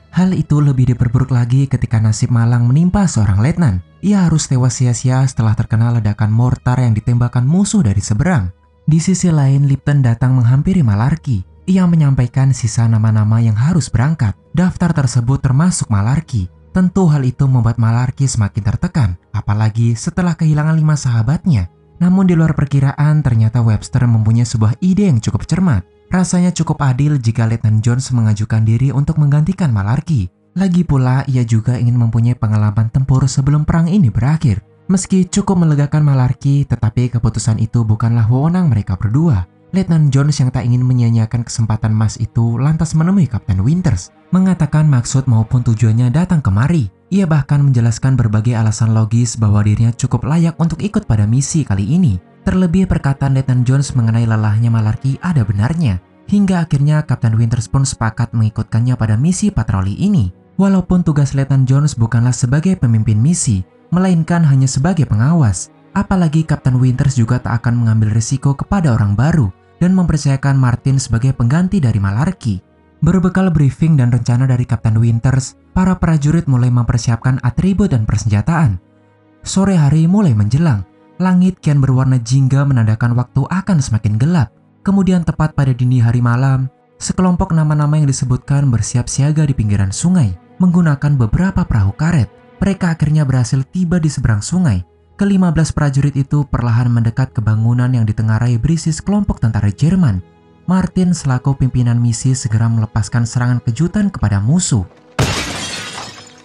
Hal itu lebih diperburuk lagi ketika nasib malang menimpa seorang letnan. Ia harus tewas sia-sia setelah terkena ledakan mortar yang ditembakkan musuh dari seberang. Di sisi lain, Lipton datang menghampiri Malarkey. Ia menyampaikan sisa nama-nama yang harus berangkat. Daftar tersebut termasuk Malarkey. Tentu hal itu membuat Malarkey semakin tertekan, apalagi setelah kehilangan 5 sahabatnya. Namun di luar perkiraan, ternyata Webster mempunyai sebuah ide yang cukup cermat. Rasanya cukup adil jika Letnan Jones mengajukan diri untuk menggantikan Malarkey. Lagi pula, ia juga ingin mempunyai pengalaman tempur sebelum perang ini berakhir. Meski cukup melegakan Malarkey, tetapi keputusan itu bukanlah wewenang mereka berdua. Letnan Jones yang tak ingin menyia-nyiakan kesempatan emas itu lantas menemui Kapten Winters, mengatakan maksud maupun tujuannya datang kemari. Ia bahkan menjelaskan berbagai alasan logis bahwa dirinya cukup layak untuk ikut pada misi kali ini. Terlebih perkataan Letnan Jones mengenai lelahnya Malarkey ada benarnya. Hingga akhirnya Kapten Winters pun sepakat mengikutkannya pada misi patroli ini. Walaupun tugas Letnan Jones bukanlah sebagai pemimpin misi, melainkan hanya sebagai pengawas. Apalagi Kapten Winters juga tak akan mengambil risiko kepada orang baru dan mempercayakan Martin sebagai pengganti dari Malarkey. Berbekal briefing dan rencana dari Kapten Winters, para prajurit mulai mempersiapkan atribut dan persenjataan. Sore hari mulai menjelang. Langit kian berwarna jingga menandakan waktu akan semakin gelap. Kemudian tepat pada dini hari malam, sekelompok nama-nama yang disebutkan bersiap siaga di pinggiran sungai, menggunakan beberapa perahu karet. Mereka akhirnya berhasil tiba di seberang sungai. Ke-15 prajurit itu perlahan mendekat ke bangunan yang ditengarai berisi sekelompok tentara Jerman. Martin selaku pimpinan misi segera melepaskan serangan kejutan kepada musuh.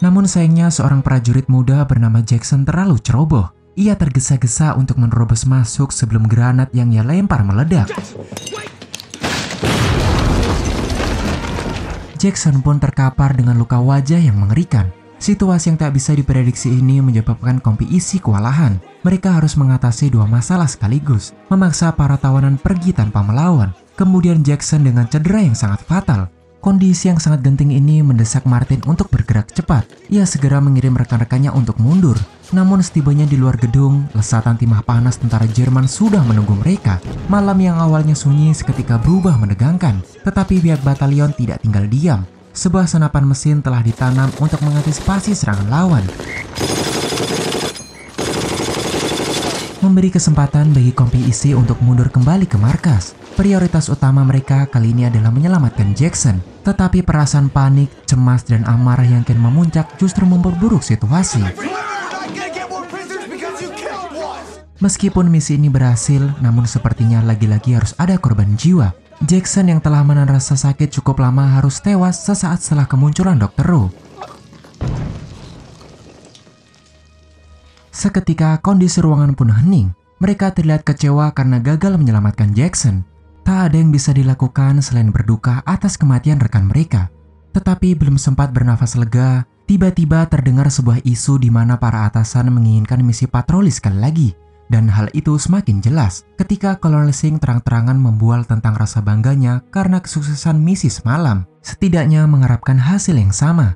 Namun sayangnya seorang prajurit muda bernama Jackson terlalu ceroboh. Ia tergesa-gesa untuk menerobos masuk sebelum granat yang ia lempar meledak. Jackson pun terkapar dengan luka wajah yang mengerikan. Situasi yang tak bisa diprediksi ini menyebabkan kompi isi kewalahan. Mereka harus mengatasi 2 masalah sekaligus, memaksa para tawanan pergi tanpa melawan. Kemudian Jackson dengan cedera yang sangat fatal. Kondisi yang sangat genting ini mendesak Martin untuk bergerak cepat. Ia segera mengirim rekan-rekannya untuk mundur. Namun setibanya di luar gedung, lesatan timah panas tentara Jerman sudah menunggu mereka. Malam yang awalnya sunyi seketika berubah menegangkan. Tetapi pihak batalion tidak tinggal diam. Sebuah senapan mesin telah ditanam untuk mengantisipasi serangan lawan. Memberi kesempatan bagi kompi isi untuk mundur kembali ke markas. Prioritas utama mereka kali ini adalah menyelamatkan Jackson. Tetapi perasaan panik, cemas, dan amarah yang kian memuncak justru memperburuk situasi. Meskipun misi ini berhasil, namun sepertinya lagi-lagi harus ada korban jiwa. Jackson yang telah menahan rasa sakit cukup lama harus tewas sesaat setelah kemunculan Dr. Rowe. Seketika kondisi ruangan pun hening. Mereka terlihat kecewa karena gagal menyelamatkan Jackson. Tak ada yang bisa dilakukan selain berduka atas kematian rekan mereka. Tetapi belum sempat bernafas lega, Tiba-tiba terdengar sebuah isu di mana para atasan menginginkan misi patroli sekali lagi. Dan hal itu semakin jelas ketika Kolonel Singh terang-terangan membual tentang rasa bangganya karena kesuksesan misi semalam, setidaknya mengharapkan hasil yang sama.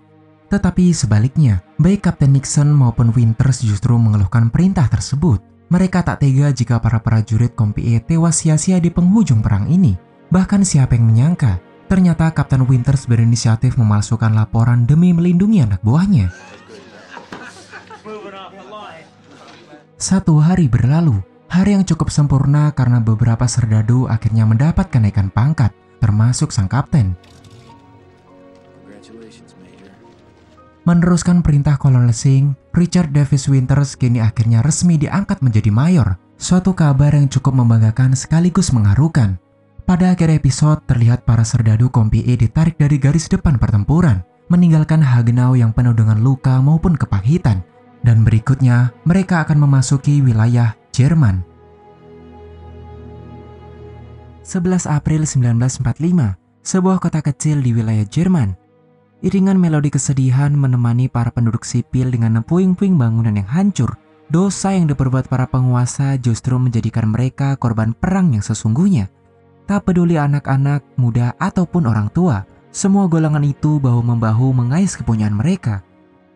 Tetapi sebaliknya, baik Kapten Nixon maupun Winters justru mengeluhkan perintah tersebut. Mereka tak tega jika para prajurit Kompi E tewas sia-sia di penghujung perang ini. Bahkan siapa yang menyangka, ternyata Kapten Winters berinisiatif memalsukan laporan demi melindungi anak buahnya. 1 hari berlalu, hari yang cukup sempurna karena beberapa serdadu akhirnya mendapat kenaikan pangkat, termasuk sang kapten. Meneruskan perintah Kolonel Singh, Richard Davis Winters kini akhirnya resmi diangkat menjadi mayor, suatu kabar yang cukup membanggakan sekaligus mengharukan. Pada akhir episode, terlihat para serdadu Kompi E ditarik dari garis depan pertempuran, meninggalkan Hagenau yang penuh dengan luka maupun kepahitan. Dan berikutnya, mereka akan memasuki wilayah Jerman. 11 April 1945, sebuah kota kecil di wilayah Jerman. Iringan melodi kesedihan menemani para penduduk sipil dengan puing-puing bangunan yang hancur. Dosa yang diperbuat para penguasa justru menjadikan mereka korban perang yang sesungguhnya. Tak peduli anak-anak, muda, ataupun orang tua, semua golongan itu bahu-membahu mengais kepunyaan mereka.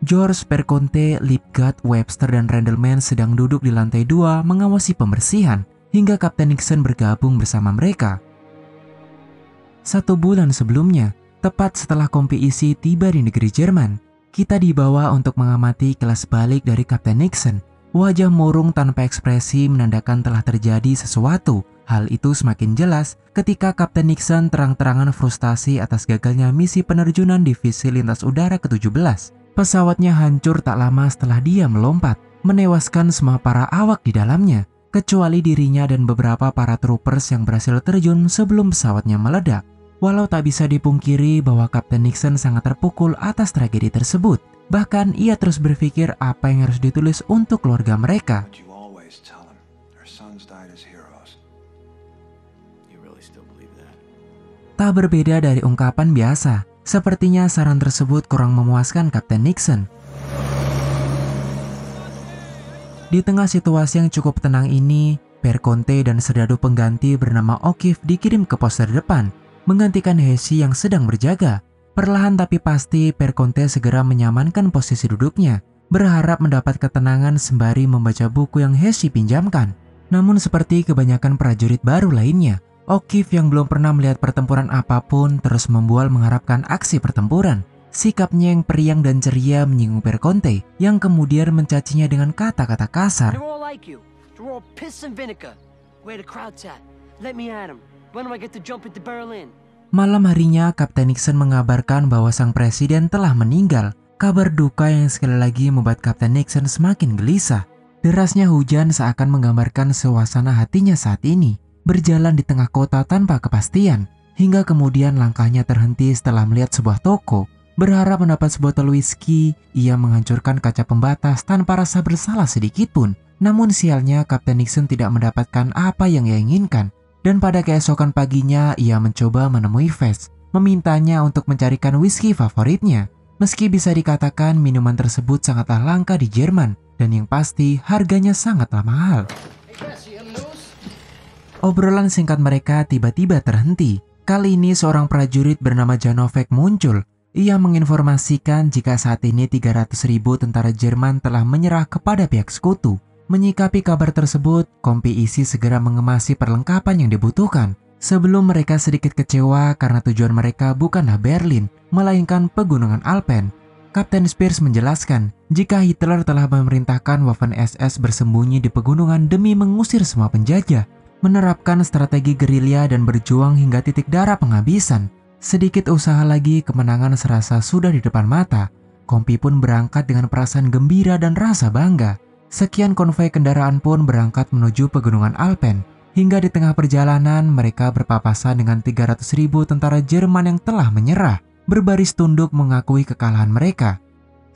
George, Perconte, Lipgat, Webster, dan Randleman sedang duduk di lantai 2 mengawasi pembersihan hingga Kapten Nixon bergabung bersama mereka. 1 bulan sebelumnya, tepat setelah Kompi Isi tiba di negeri Jerman, kita dibawa untuk mengamati kelas balik dari Kapten Nixon. Wajah murung tanpa ekspresi menandakan telah terjadi sesuatu. Hal itu semakin jelas ketika Kapten Nixon terang-terangan frustasi atas gagalnya misi penerjunan Divisi Lintas Udara ke-17. Pesawatnya hancur tak lama setelah dia melompat, menewaskan semua para awak di dalamnya, kecuali dirinya dan beberapa para troopers yang berhasil terjun sebelum pesawatnya meledak. Walau tak bisa dipungkiri bahwa Kapten Nixon sangat terpukul atas tragedi tersebut. Bahkan ia terus berpikir apa yang harus ditulis untuk keluarga mereka. Tak berbeda dari ungkapan biasa, sepertinya saran tersebut kurang memuaskan Kapten Nixon. Di tengah situasi yang cukup tenang ini, Perconte dan serdadu pengganti bernama O'Keefe dikirim ke pos terdepan, menggantikan Hesse yang sedang berjaga. Perlahan tapi pasti, Perconte segera menyamankan posisi duduknya, berharap mendapat ketenangan sembari membaca buku yang Hesse pinjamkan. Namun seperti kebanyakan prajurit baru lainnya, O'Keefe yang belum pernah melihat pertempuran apapun terus membual mengharapkan aksi pertempuran. Sikapnya yang periang dan ceria menyinggung Perconte, yang kemudian mencacinya dengan kata-kata kasar. Malam harinya, Kapten Nixon mengabarkan bahwa sang presiden telah meninggal. Kabar duka yang sekali lagi membuat Kapten Nixon semakin gelisah. Derasnya hujan seakan menggambarkan suasana hatinya saat ini. Berjalan di tengah kota tanpa kepastian, hingga kemudian langkahnya terhenti setelah melihat sebuah toko. Berharap mendapat sebotol whisky, ia menghancurkan kaca pembatas tanpa rasa bersalah sedikit pun. Namun sialnya, Kapten Nixon tidak mendapatkan apa yang ia inginkan. Dan pada keesokan paginya, ia mencoba menemui Vess, memintanya untuk mencarikan whisky favoritnya. Meski bisa dikatakan minuman tersebut sangatlah langka di Jerman, dan yang pasti harganya sangatlah mahal. Obrolan singkat mereka tiba-tiba terhenti. Kali ini seorang prajurit bernama Janovek muncul. Ia menginformasikan jika saat ini 300.000 tentara Jerman telah menyerah kepada pihak sekutu. Menyikapi kabar tersebut, Kompi Isi segera mengemasi perlengkapan yang dibutuhkan. Sebelum mereka sedikit kecewa karena tujuan mereka bukanlah Berlin, melainkan pegunungan Alpen. Kapten Spears menjelaskan jika Hitler telah memerintahkan Waffen SS bersembunyi di pegunungan demi mengusir semua penjajah, menerapkan strategi gerilya dan berjuang hingga titik darah penghabisan. Sedikit usaha lagi, kemenangan serasa sudah di depan mata. Kompi pun berangkat dengan perasaan gembira dan rasa bangga. Sekian konvoi kendaraan pun berangkat menuju pegunungan Alpen. Hingga di tengah perjalanan, mereka berpapasan dengan 300.000 tentara Jerman yang telah menyerah, berbaris tunduk mengakui kekalahan mereka.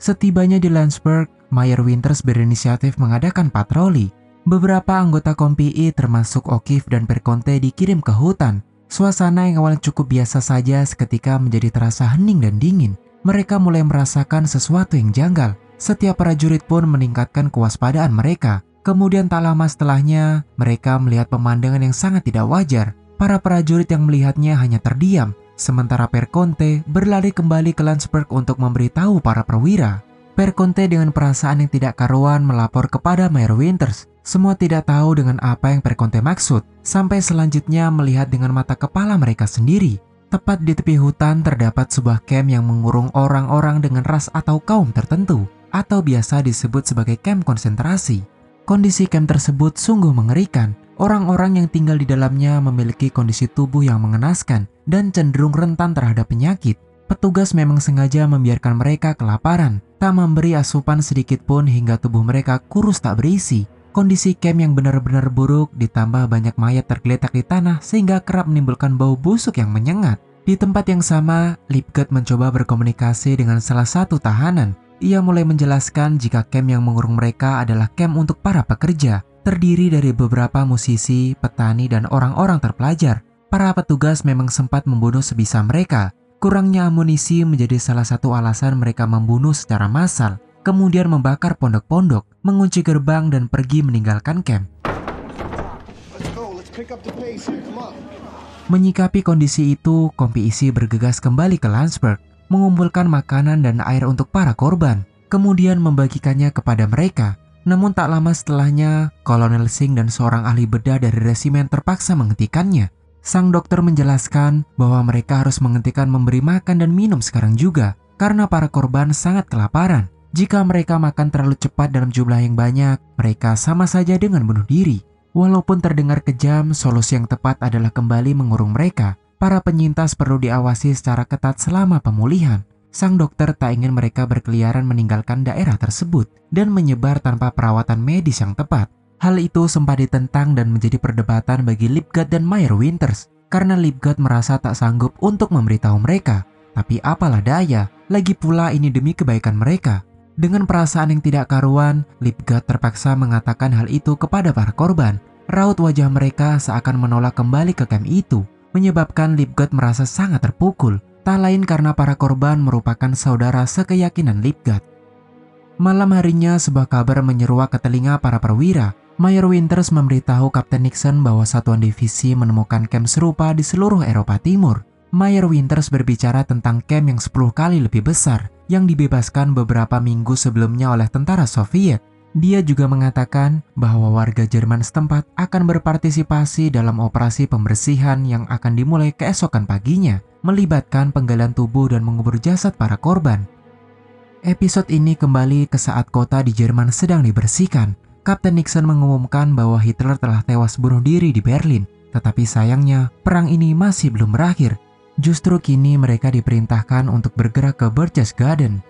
Setibanya di Landsberg, Mayor Winters berinisiatif mengadakan patroli. Beberapa anggota Kompi I termasuk O'Keefe dan Perconte dikirim ke hutan. Suasana yang awalnya cukup biasa saja seketika menjadi terasa hening dan dingin. mereka mulai merasakan sesuatu yang janggal. Setiap prajurit pun meningkatkan kewaspadaan mereka. Kemudian tak lama setelahnya, mereka melihat pemandangan yang sangat tidak wajar. Para prajurit yang melihatnya hanya terdiam, sementara Perconte berlari kembali ke Landsberg untuk memberitahu para perwira. Perconte dengan perasaan yang tidak karuan melapor kepada Mayor Winters. Semua tidak tahu dengan apa yang Perconte maksud, sampai selanjutnya melihat dengan mata kepala mereka sendiri. Tepat di tepi hutan terdapat sebuah camp yang mengurung orang-orang dengan ras atau kaum tertentu, atau biasa disebut sebagai camp konsentrasi. Kondisi camp tersebut sungguh mengerikan. Orang-orang yang tinggal di dalamnya memiliki kondisi tubuh yang mengenaskan dan cenderung rentan terhadap penyakit. Petugas memang sengaja membiarkan mereka kelaparan, tak memberi asupan sedikit pun hingga tubuh mereka kurus tak berisi. Kondisi camp yang benar-benar buruk ditambah banyak mayat tergeletak di tanah sehingga kerap menimbulkan bau busuk yang menyengat. Di tempat yang sama, Lipgut mencoba berkomunikasi dengan salah satu tahanan. Ia mulai menjelaskan jika camp yang mengurung mereka adalah camp untuk para pekerja, terdiri dari beberapa musisi, petani, dan orang-orang terpelajar. Para petugas memang sempat membunuh sebisa mereka. Kurangnya amunisi menjadi salah satu alasan mereka membunuh secara massal, kemudian membakar pondok-pondok, mengunci gerbang, dan pergi meninggalkan camp. Menyikapi kondisi itu, Kompi Isi bergegas kembali ke Landsberg, mengumpulkan makanan dan air untuk para korban, kemudian membagikannya kepada mereka. Namun tak lama setelahnya, Kolonel Singh dan seorang ahli bedah dari resimen terpaksa menghentikannya. Sang dokter menjelaskan bahwa mereka harus menghentikan memberi makan dan minum sekarang juga, karena para korban sangat kelaparan. Jika mereka makan terlalu cepat dalam jumlah yang banyak, mereka sama saja dengan bunuh diri. Walaupun terdengar kejam, solusi yang tepat adalah kembali mengurung mereka. Para penyintas perlu diawasi secara ketat selama pemulihan. Sang dokter tak ingin mereka berkeliaran meninggalkan daerah tersebut dan menyebar tanpa perawatan medis yang tepat. Hal itu sempat ditentang dan menjadi perdebatan bagi Lipgut dan Mayor Winters, karena Lipgut merasa tak sanggup untuk memberitahu mereka. Tapi apalah daya, lagi pula ini demi kebaikan mereka. Dengan perasaan yang tidak karuan, Lipgut terpaksa mengatakan hal itu kepada para korban. Raut wajah mereka seakan menolak kembali ke camp itu, menyebabkan Lipgut merasa sangat terpukul, tak lain karena para korban merupakan saudara sekeyakinan Lipgut. Malam harinya, sebuah kabar menyeruak ke telinga para perwira. Mayor Winters memberitahu Kapten Nixon bahwa satuan divisi menemukan camp serupa di seluruh Eropa Timur. Mayor Winters berbicara tentang camp yang 10 kali lebih besar, yang dibebaskan beberapa minggu sebelumnya oleh tentara Soviet. Dia juga mengatakan bahwa warga Jerman setempat akan berpartisipasi dalam operasi pembersihan yang akan dimulai keesokan paginya, melibatkan penggalian tubuh dan mengubur jasad para korban. Episode ini kembali ke saat kota di Jerman sedang dibersihkan. Kapten Nixon mengumumkan bahwa Hitler telah tewas bunuh diri di Berlin, tetapi sayangnya perang ini masih belum berakhir. Justru kini mereka diperintahkan untuk bergerak ke Berchtesgaden.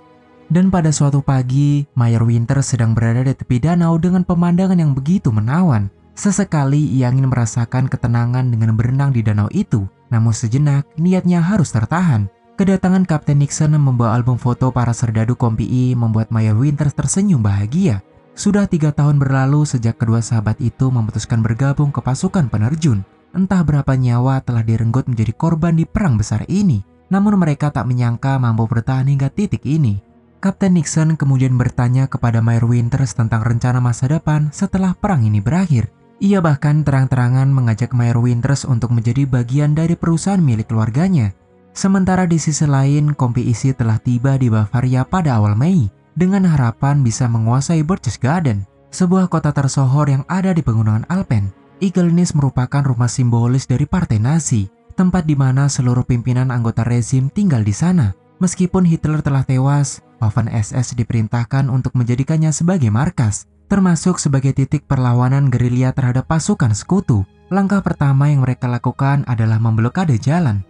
Dan pada suatu pagi, Mayor Winters sedang berada di tepi danau dengan pemandangan yang begitu menawan. Sesekali ia ingin merasakan ketenangan dengan berenang di danau itu, namun sejenak niatnya harus tertahan. Kedatangan Kapten Nixon membawa album foto para serdadu Kompi I membuat Mayor Winters tersenyum bahagia. Sudah 3 tahun berlalu sejak kedua sahabat itu memutuskan bergabung ke pasukan penerjun. Entah berapa nyawa telah direnggut menjadi korban di perang besar ini, namun mereka tak menyangka mampu bertahan hingga titik ini. Kapten Nixon kemudian bertanya kepada Mayor Winters tentang rencana masa depan setelah perang ini berakhir. Ia bahkan terang-terangan mengajak Mayor Winters untuk menjadi bagian dari perusahaan milik keluarganya. Sementara di sisi lain, Kompi Isi telah tiba di Bavaria pada awal Mei, dengan harapan bisa menguasai Berchtesgaden, sebuah kota tersohor yang ada di pegunungan Alpen. Igelnis merupakan rumah simbolis dari Partai Nazi, tempat di mana seluruh pimpinan anggota rezim tinggal di sana. Meskipun Hitler telah tewas, Waffen SS diperintahkan untuk menjadikannya sebagai markas, termasuk sebagai titik perlawanan gerilya terhadap pasukan sekutu. Langkah pertama yang mereka lakukan adalah memblokade jalan,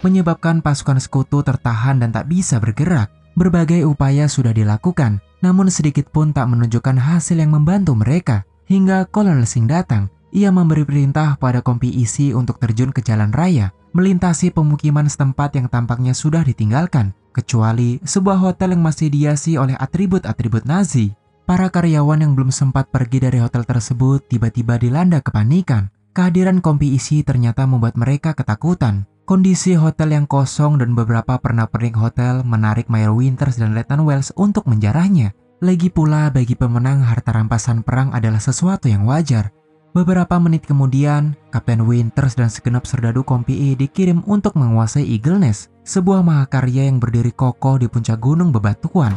menyebabkan pasukan sekutu tertahan dan tak bisa bergerak. Berbagai upaya sudah dilakukan, namun sedikit pun tak menunjukkan hasil yang membantu mereka. Hingga Kolonel Singh datang, ia memberi perintah pada Kompi Isi untuk terjun ke jalan raya, melintasi pemukiman setempat yang tampaknya sudah ditinggalkan, kecuali sebuah hotel yang masih dihiasi oleh atribut-atribut Nazi. Para karyawan yang belum sempat pergi dari hotel tersebut tiba-tiba dilanda kepanikan. Kehadiran Kompi Isi ternyata membuat mereka ketakutan. Kondisi hotel yang kosong dan beberapa pernak-pernik hotel menarik Mayor Winters dan Letnan Wells untuk menjarahnya. Lagi pula bagi pemenang harta rampasan perang adalah sesuatu yang wajar. Beberapa menit kemudian, Kapten Winters dan segenap serdadu Kompi E dikirim untuk menguasai Eagle Nest, sebuah mahakarya yang berdiri kokoh di puncak gunung bebatuan.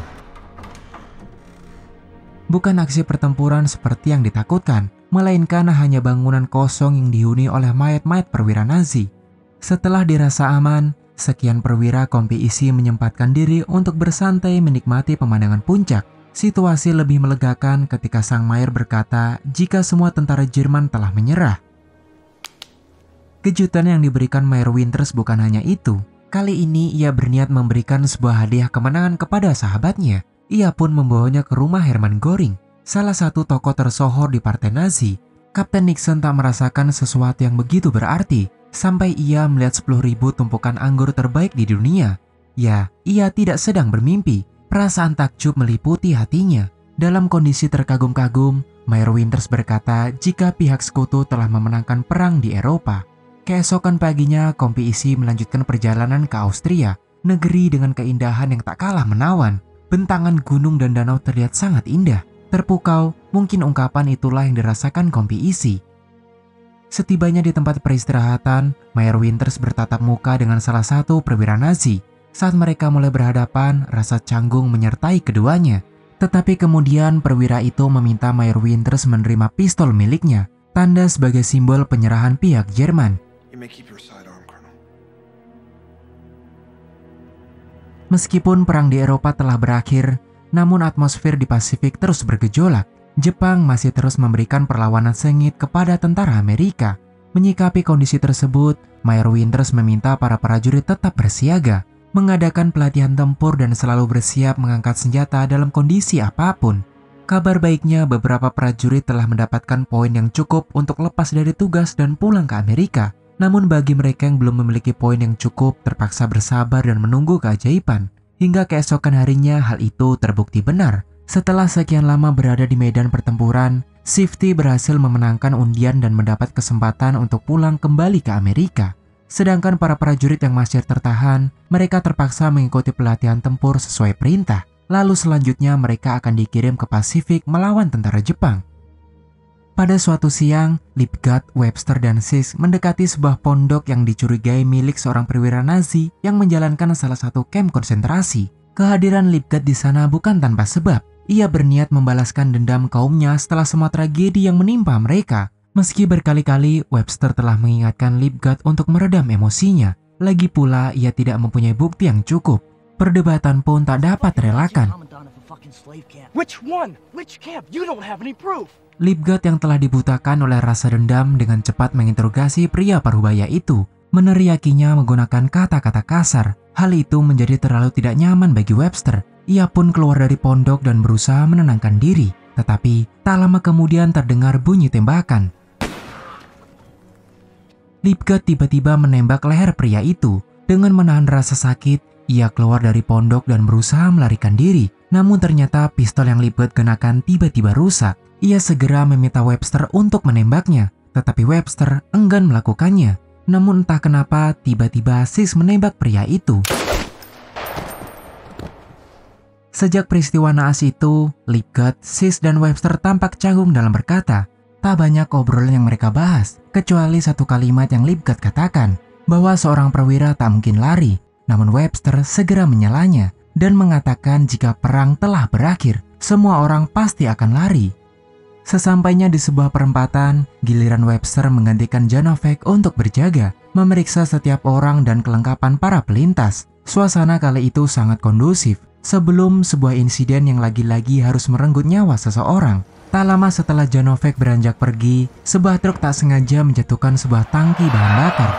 Bukan aksi pertempuran seperti yang ditakutkan, melainkan hanya bangunan kosong yang dihuni oleh mayat-mayat perwira Nazi. Setelah dirasa aman, sekian perwira Kompi Isi menyempatkan diri untuk bersantai menikmati pemandangan puncak. Situasi lebih melegakan ketika sang mayor berkata jika semua tentara Jerman telah menyerah. Kejutan yang diberikan Mayor Winters bukan hanya itu. Kali ini ia berniat memberikan sebuah hadiah kemenangan kepada sahabatnya. Ia pun membawanya ke rumah Hermann Göring, salah satu tokoh tersohor di Partai Nazi. Kapten Nixon tak merasakan sesuatu yang begitu berarti, sampai ia melihat 10.000 tumpukan anggur terbaik di dunia. Ya, ia tidak sedang bermimpi. Perasaan takjub meliputi hatinya. Dalam kondisi terkagum-kagum, Mayor Winters berkata jika pihak sekutu telah memenangkan perang di Eropa. Keesokan paginya, Kompi Isi melanjutkan perjalanan ke Austria, negeri dengan keindahan yang tak kalah menawan. Bentangan gunung dan danau terlihat sangat indah. Terpukau, mungkin ungkapan itulah yang dirasakan Kompi Isi. Setibanya di tempat peristirahatan, Mayor Winters bertatap muka dengan salah satu perwira Nazi. Saat mereka mulai berhadapan, rasa canggung menyertai keduanya. Tetapi kemudian perwira itu meminta Mayor Winters menerima pistol miliknya, tanda sebagai simbol penyerahan pihak Jerman. Meskipun perang di Eropa telah berakhir, namun atmosfer di Pasifik terus bergejolak. Jepang masih terus memberikan perlawanan sengit kepada tentara Amerika. Menyikapi kondisi tersebut, Mayor Winters meminta para prajurit tetap bersiaga, mengadakan pelatihan tempur dan selalu bersiap mengangkat senjata dalam kondisi apapun. Kabar baiknya, beberapa prajurit telah mendapatkan poin yang cukup untuk lepas dari tugas dan pulang ke Amerika. Namun bagi mereka yang belum memiliki poin yang cukup, terpaksa bersabar dan menunggu keajaiban. Hingga keesokan harinya hal itu terbukti benar. Setelah sekian lama berada di medan pertempuran, Shifty berhasil memenangkan undian dan mendapat kesempatan untuk pulang kembali ke Amerika. Sedangkan para prajurit yang masih tertahan, mereka terpaksa mengikuti pelatihan tempur sesuai perintah. Lalu selanjutnya mereka akan dikirim ke Pasifik melawan tentara Jepang. Pada suatu siang, Lipgat, Webster, dan Six mendekati sebuah pondok yang dicurigai milik seorang perwira Nazi yang menjalankan salah satu kamp konsentrasi. Kehadiran Lipgat di sana bukan tanpa sebab. Ia berniat membalaskan dendam kaumnya setelah semua tragedi yang menimpa mereka. Meski berkali-kali Webster telah mengingatkan Lipgat untuk meredam emosinya, lagi pula ia tidak mempunyai bukti yang cukup. Perdebatan pun tak dapat terelakkan. Which one? Which camp? You don't have any proof. Lipgat yang telah dibutakan oleh rasa dendam dengan cepat menginterogasi pria parubaya itu, meneriakinya menggunakan kata-kata kasar. Hal itu menjadi terlalu tidak nyaman bagi Webster. Ia pun keluar dari pondok dan berusaha menenangkan diri. Tetapi tak lama kemudian terdengar bunyi tembakan. Lipgat tiba-tiba menembak leher pria itu. Dengan menahan rasa sakit, ia keluar dari pondok dan berusaha melarikan diri. Namun ternyata pistol yang Lipgat kenakan tiba-tiba rusak. Ia segera meminta Webster untuk menembaknya, tetapi Webster enggan melakukannya. Namun entah kenapa tiba-tiba Six menembak pria itu. Sejak peristiwa naas itu, Lipgat, Six, dan Webster tampak canggung dalam berkata. Tak banyak obrolan yang mereka bahas, kecuali satu kalimat yang Lipgat katakan, bahwa seorang perwira tak mungkin lari. Namun Webster segera menyalanya dan mengatakan jika perang telah berakhir, semua orang pasti akan lari. Sesampainya di sebuah perempatan, giliran Webster menggantikan Janovek untuk berjaga, memeriksa setiap orang dan kelengkapan para pelintas. Suasana kali itu sangat kondusif, sebelum sebuah insiden yang lagi-lagi harus merenggut nyawa seseorang. Tak lama setelah Janovek beranjak pergi, sebuah truk tak sengaja menjatuhkan sebuah tangki bahan bakar.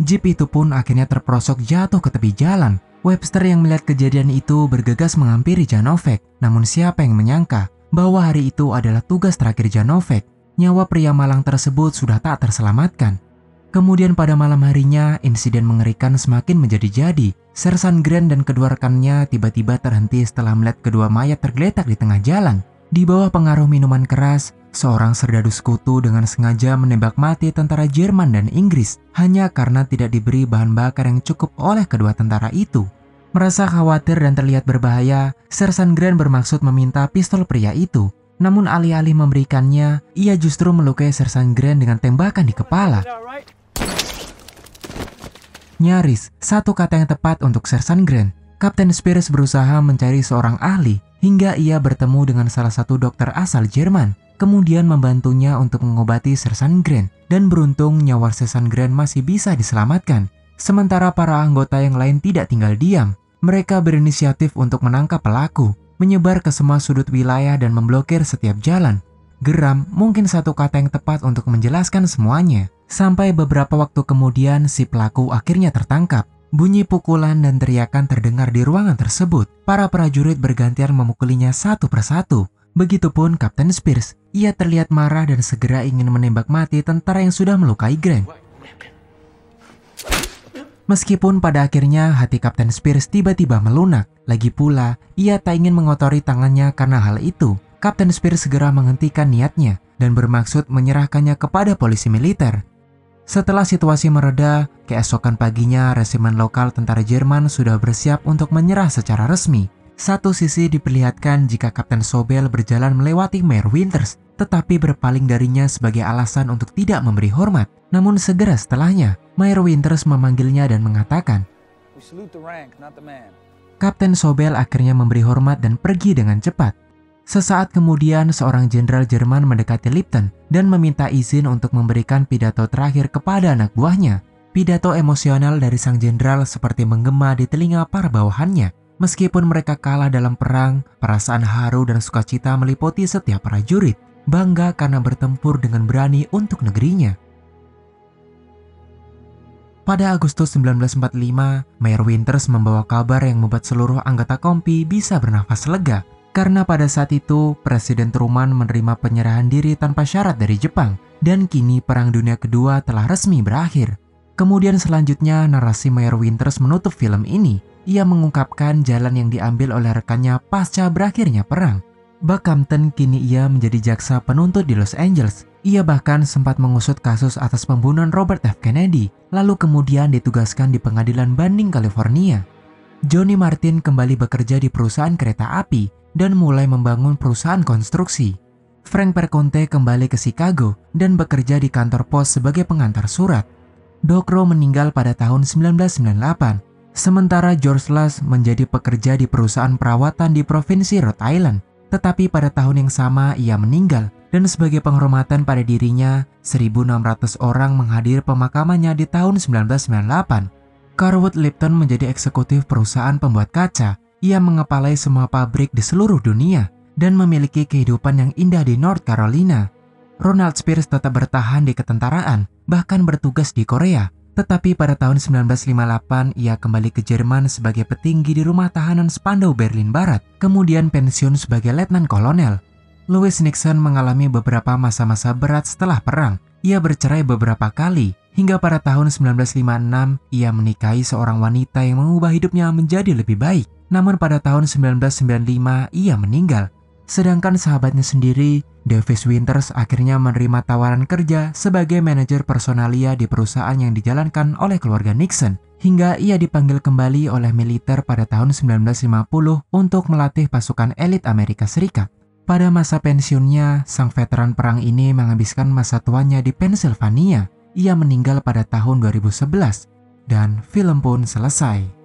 Jeep itu pun akhirnya terperosok jatuh ke tepi jalan. Webster yang melihat kejadian itu bergegas menghampiri Janovek. Namun siapa yang menyangka bahwa hari itu adalah tugas terakhir Janovek. Nyawa pria malang tersebut sudah tak terselamatkan. Kemudian pada malam harinya, insiden mengerikan semakin menjadi-jadi. Sersan Grant dan kedua rekannya tiba-tiba terhenti setelah melihat kedua mayat tergeletak di tengah jalan. Di bawah pengaruh minuman keras, seorang serdadu sekutu dengan sengaja menembak mati tentara Jerman dan Inggris hanya karena tidak diberi bahan bakar yang cukup oleh kedua tentara itu. Merasa khawatir dan terlihat berbahaya, Sersan Grant bermaksud meminta pistol pria itu. Namun alih-alih memberikannya, ia justru melukai Sersan Grant dengan tembakan di kepala. Nyaris, satu kata yang tepat untuk Sersan Grant. Kapten Spears berusaha mencari seorang ahli hingga ia bertemu dengan salah satu dokter asal Jerman, kemudian membantunya untuk mengobati Sersan Grant, dan beruntung nyawa Sersan Grant masih bisa diselamatkan. Sementara para anggota yang lain tidak tinggal diam, mereka berinisiatif untuk menangkap pelaku, menyebar ke semua sudut wilayah dan memblokir setiap jalan. Geram mungkin satu kata yang tepat untuk menjelaskan semuanya. Sampai beberapa waktu kemudian si pelaku akhirnya tertangkap. Bunyi pukulan dan teriakan terdengar di ruangan tersebut. Para prajurit bergantian memukulinya satu persatu. Begitupun Kapten Spears. Ia terlihat marah dan segera ingin menembak mati tentara yang sudah melukai Grant. Meskipun pada akhirnya hati Kapten Spears tiba-tiba melunak. Lagi pula, ia tak ingin mengotori tangannya karena hal itu. Kapten Spears segera menghentikan niatnya dan bermaksud menyerahkannya kepada polisi militer. Setelah situasi mereda, keesokan paginya resimen lokal tentara Jerman sudah bersiap untuk menyerah secara resmi. Satu sisi diperlihatkan jika Kapten Sobel berjalan melewati Mayor Winters, tetapi berpaling darinya sebagai alasan untuk tidak memberi hormat. Namun segera setelahnya, Mayor Winters memanggilnya dan mengatakan, Kapten Sobel akhirnya memberi hormat dan pergi dengan cepat. Sesaat kemudian, seorang jenderal Jerman mendekati Lipton dan meminta izin untuk memberikan pidato terakhir kepada anak buahnya. Pidato emosional dari sang jenderal seperti menggema di telinga para bawahannya. Meskipun mereka kalah dalam perang, perasaan haru dan sukacita meliputi setiap prajurit, bangga karena bertempur dengan berani untuk negerinya. Pada Agustus 1945, Mayor Winters membawa kabar yang membuat seluruh anggota kompi bisa bernafas lega. Karena pada saat itu, Presiden Truman menerima penyerahan diri tanpa syarat dari Jepang, dan kini Perang Dunia Kedua telah resmi berakhir. Kemudian selanjutnya, narasi Mayor Winters menutup film ini. Ia mengungkapkan jalan yang diambil oleh rekannya pasca berakhirnya perang. Buck Compton kini ia menjadi jaksa penuntut di Los Angeles. Ia bahkan sempat mengusut kasus atas pembunuhan Robert F. Kennedy, lalu kemudian ditugaskan di pengadilan banding California. Johnny Martin kembali bekerja di perusahaan kereta api dan mulai membangun perusahaan konstruksi. Frank Perconte kembali ke Chicago dan bekerja di kantor pos sebagai pengantar surat. Doc Rowe meninggal pada tahun 1998, sementara George Lush menjadi pekerja di perusahaan perawatan di provinsi Rhode Island. Tetapi pada tahun yang sama ia meninggal, dan sebagai penghormatan pada dirinya, 1.600 orang menghadiri pemakamannya di tahun 1998. Carwood Lipton menjadi eksekutif perusahaan pembuat kaca. Ia mengepalai semua pabrik di seluruh dunia dan memiliki kehidupan yang indah di North Carolina. Ronald Spears tetap bertahan di ketentaraan, bahkan bertugas di Korea. Tetapi pada tahun 1958, ia kembali ke Jerman sebagai petinggi di rumah tahanan Spandau Berlin Barat, kemudian pensiun sebagai letnan kolonel. Louis Nixon mengalami beberapa masa-masa berat setelah perang. Ia bercerai beberapa kali, hingga pada tahun 1956, ia menikahi seorang wanita yang mengubah hidupnya menjadi lebih baik. Namun pada tahun 1995 ia meninggal. Sedangkan sahabatnya sendiri, Davis Winters, akhirnya menerima tawaran kerja sebagai manajer personalia di perusahaan yang dijalankan oleh keluarga Nixon. Hingga ia dipanggil kembali oleh militer pada tahun 1950 untuk melatih pasukan elit Amerika Serikat. Pada masa pensiunnya, sang veteran perang ini menghabiskan masa tuanya di Pennsylvania. Ia meninggal pada tahun 2011 dan film pun selesai.